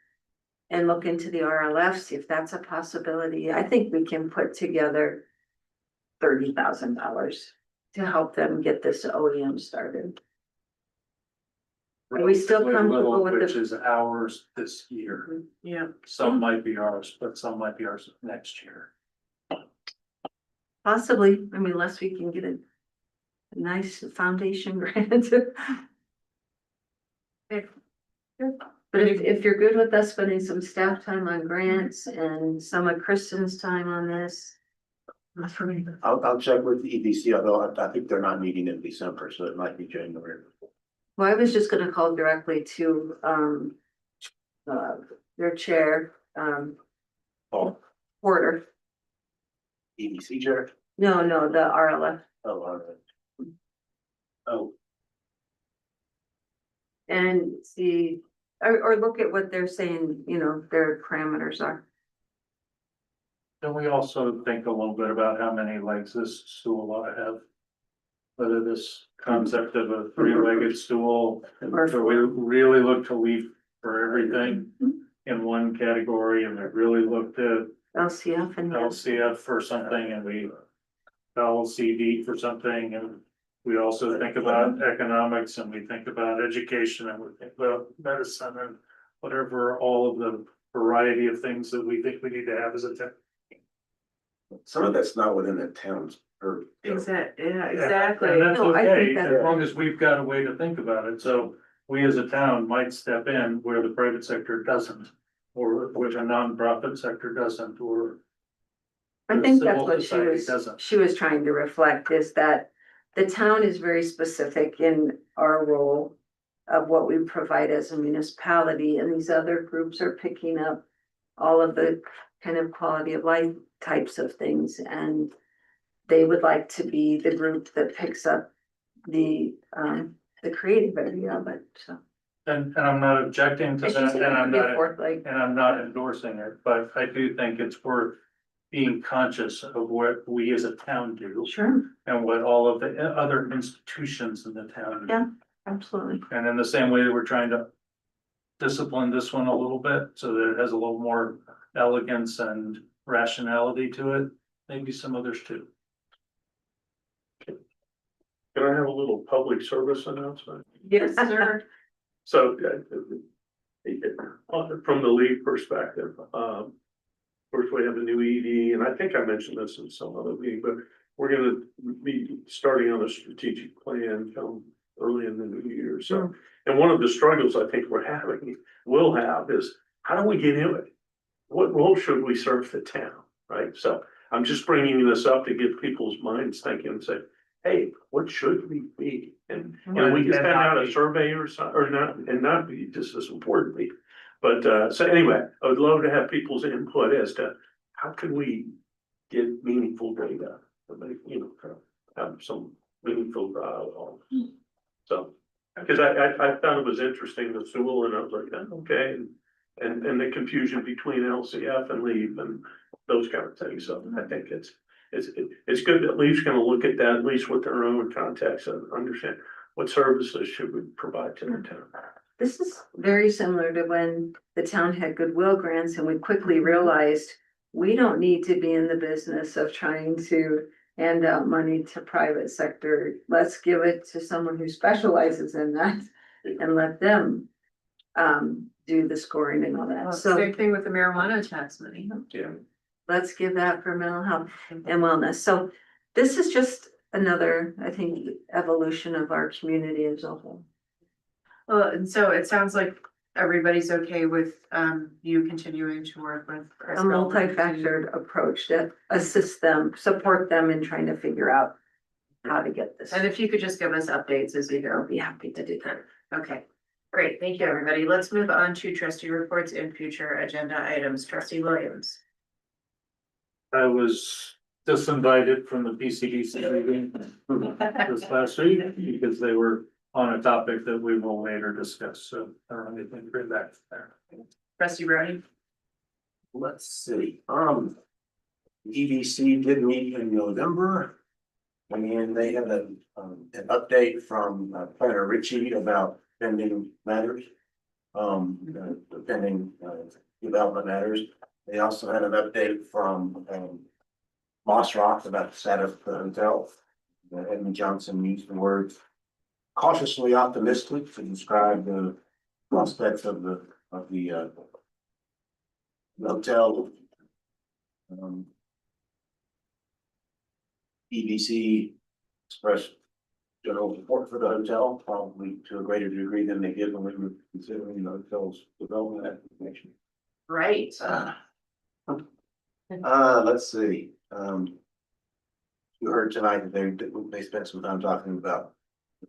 and look into the RLF, see if that's a possibility, I think we can put together $30,000 to help them get this OEM started. Are we still comfortable with Which the? is ours this year. Yeah. Some might be ours, but some might be ours next year. Possibly, I mean, unless we can get a nice foundation grant. But if you're good with us spending some staff time on grants and some of Kristen's time on this. That's for me. I'll check with the EDC, although I think they're not meeting in December, so it might be January. Well, I was just gonna call directly to, their chair, Oh, Porter. EDC chair? No, the RLF. Oh, all right. Oh, And see, or look at what they're saying, their parameters are. Then we also think a little bit about how many legs this stool ought to have. Whether this concept of a three-legged stool, or we really look to leave for everything in one category, and we really looked at LCF and. LCF for something, and we LCD for something, and we also think about economics, and we think about education, and we think about medicine, and whatever, all of the variety of things that we think we need to have as a town. some of that's not within the towns or. Exactly. Yeah, And exactly. that's No, I okay, think that- as long as we've got a way to think about it, so we as a town might step in where the private sector doesn't. Or which a nonprofit sector doesn't, or. I the think that's civil what society doesn't. she was trying to reflect, is that the town is very specific in our role of what we provide as a municipality, and these other groups are picking up all of the kind of quality of life types of things, and they would like to be the group that picks up the creative area of it, so. And I'm not objecting to And she that, said and it I'm would be a not, fourth leg. and I'm not endorsing it, but I do think it's worth being conscious of what we as a town do. Sure, And what all of the other institutions in the town do. yeah, absolutely. And in the same way that we're trying to discipline this one a little bit, so that it has a little more elegance and rationality to it, maybe some others too. can I have a little public service announcement? Yes, sir. So, from the league perspective, of course, we have a new ED, and I think I mentioned this in some other meeting, but we're gonna be starting on a strategic plan come early in the new year, so. And one of the struggles I think will have is, how do we get in it? What role should we serve the town, right? So I'm just bringing this up to get people's minds thinking and say, hey, what should we be? And we can send out a survey or something, or not, and not be just as importantly. But, so anyway, I would love to have people's input as to how can we get meaningful data, to make, have some meaningful dialogue. So, because I found it was interesting, the Sewell, and I was like, oh, okay, and the confusion between LCF and LEAP and those kind of things, so I think it's good that LEAP's gonna look at that, at least with their own context, and understand what services should we provide to the town. This is very similar to when the town had goodwill grants and we quickly realized we don't need to be in the business of trying to hand out money to private sector. Let's give it to someone who specializes in that and let them do the scoring and all that. Well, So, same thing with the marijuana tax money. Yeah. let's give that for mental health and wellness. So this is just another, I think, evolution of our community as a whole. Well, and so it sounds like everybody's okay with you continuing to work with. A multi-factored approach that assists them, support them in trying to figure out how to get this. And if you could just give us updates as we go. I'll be happy to do that. Okay, great. Thank you, everybody. Let's move on to trustee reports and future agenda items. Trustee Williams. I was disinvited from the PCDC meeting this last week because they were on a topic that we will later discuss, so I don't have anything to bring back there. Trustee Browning. Let's see, EDC did meet in November. And they have an update from Planner Ritchie about pending matters. Pending development matters. They also had an update from Moss Rock about the status of the hotel. Edmund Johnson used the words cautiously optimistic to describe the prospects of the hotel. EDC expressed general support for the hotel, probably to a greater degree than they did when we were considering the hotel's development application. Right. Let's see, you heard tonight that they spent some time talking about the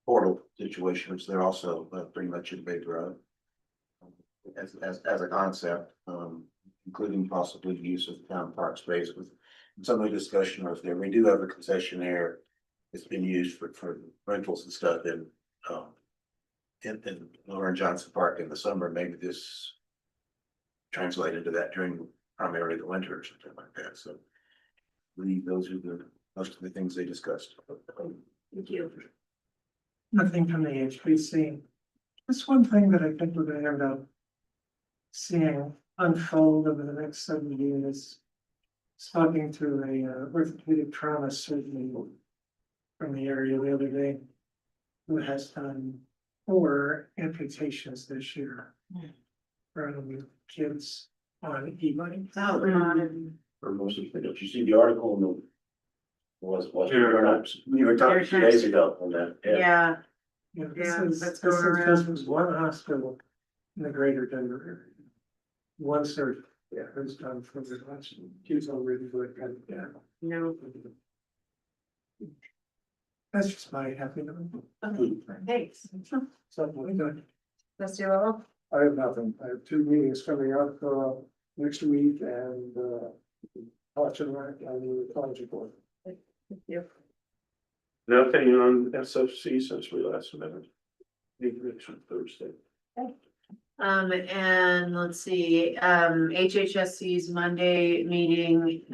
portal situation, which they're also pretty much in favor of. As a concept, including possibly the use of town park space with some of the discussion was there. We do have a concessionaire. It's been used for rentals and stuff in Lauren Johnson Park in the summer. Maybe this translated to that during primarily the winter or something like that. So I believe those are most of the things they discussed. Thank you. Nothing from the HPC. Just one thing that I think we're gonna end up seeing unfold over the next 7 years. Talking to a orthopedic trauma surgeon from the area the other day, who has done 4 amputations this year from kids on e-bikes. Oh, For most of the, did you see the article in the we were talking 2 days ago on that? Yeah. Yeah, Yeah, this that's is going around. this was one hospital in the greater Denver area. One surgeon, yeah, who's done for the last, he's already good, yeah. No. That's just my happy note. Thanks. Something good. Trustee Lovell. I have nothing. I have 2 meetings coming up, next week and, Parks and Rec and the College Board. Thank you. Nothing on SFC since we last met. Meeting Thursday. And let's see, HHSC's Monday meeting,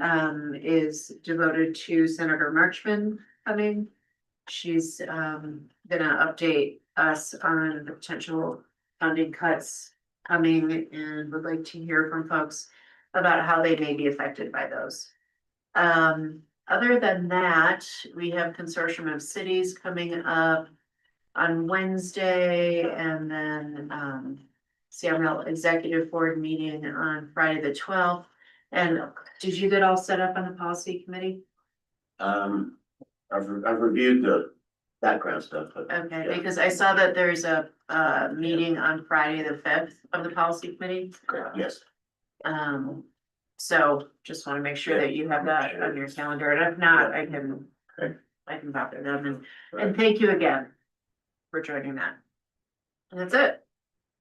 is devoted to Senator Marchman coming. She's, gonna update us on the potential funding cuts coming and would like to hear from folks about how they may be affected by those. Other than that, we have Consortium of Cities coming up on Wednesday and then, CML Executive Board meeting on Friday the 12th. And did you get all set up on the policy committee? I've reviewed the background stuff. But Okay, yeah. because I saw that there's a meeting on Friday the 5th of the policy committee. Yes. So just want to make sure that you have that on your calendar, and if not, I can bother them, and thank you again for joining that. And that's it.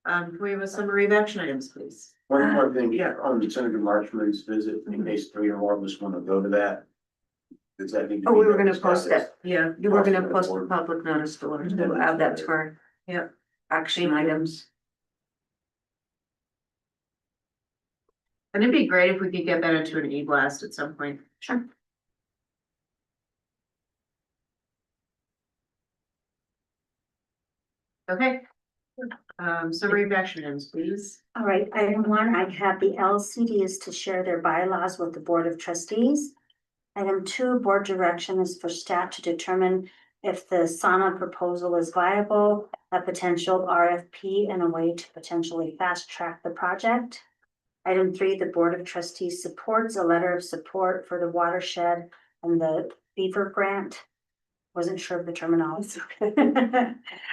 Can we have a summary of action items, please? One more thing, yeah, on Senator Marchman's visit, in case 3 or more of us want to go to that. Does that need to be? Oh, we were gonna noticed post as- it. Yeah, we were gonna post a public notice to add that to our, action items. And it'd be great if we could get that into an e-blast at some point. Sure. Okay. Summary of action items, please. All right, item 1, I have the LCDs to share their bylaws with the Board of Trustees. Item 2, board direction is for staff to determine if the SANA proposal is viable, a potential RFP, and a way to potentially fast track the project. Item 3, the Board of Trustees supports a letter of support for the watershed and the beaver grant. Wasn't sure of the terminology.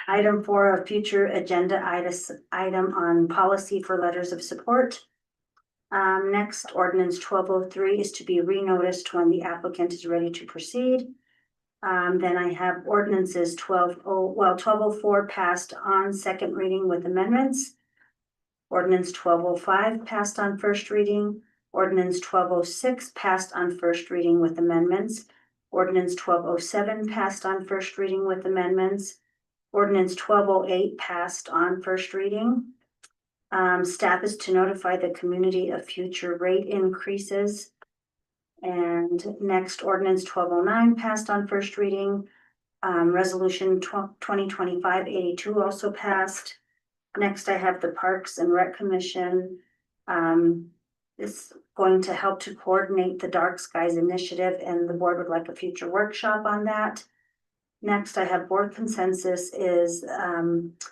Item 4, a future agenda item on policy for letters of support. Next, ordinance 1203 is to be renoticed when the applicant is ready to proceed. Then I have ordinances 1204 passed on second reading with amendments. Ordinance 1205 passed on first reading. Ordinance 1206 passed on first reading with amendments. Ordinance 1207 passed on first reading with amendments. Ordinance 1208 passed on first reading. Staff is to notify the community of future rate increases. And next, ordinance 1209 passed on first reading. Resolution 2025-82 also passed. Next, I have the Parks and Rec Commission. Is going to help to coordinate the Dark Skies Initiative, and the board would like a future workshop on that. Next, I have board consensus is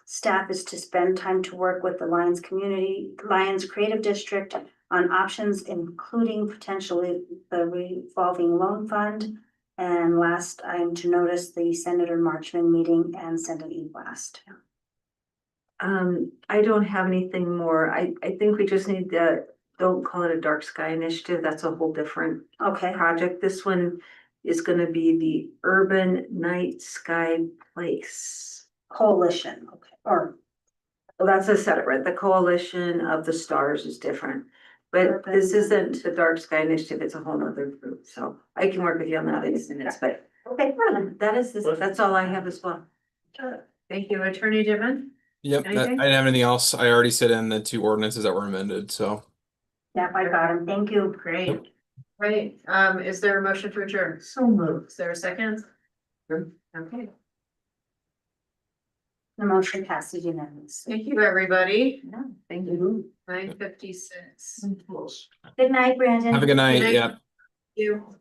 staff is to spend time to work with the Lions Creative District on options, including potentially the revolving loan fund. And last, I am to notice the Senator Marchman meeting and send an e-blast. I don't have anything more. I think we just need to, don't call it a dark sky initiative. That's a whole different Okay. project. This one is gonna be the Urban Night Sky Place. Coalition, okay, or Well, that's a separate, the Coalition of the Stars is different. But this isn't the dark sky initiative, it's a whole nother group, so I can work with you on that in minutes, but okay. that is, that's all I have as well. Thank you, Attorney Diven. Yep, I Anything? didn't have anything else. I already said in the 2 ordinances that were amended, so. Yep, I got him. Thank you. Great. Right, is there a motion to adjourn? So moved. Is there a second? Okay, The motion passes unanimously. thank you, everybody. Thank you. 9:56. Close. Good night, Brandon. Have a good night. Good night. Yeah. You.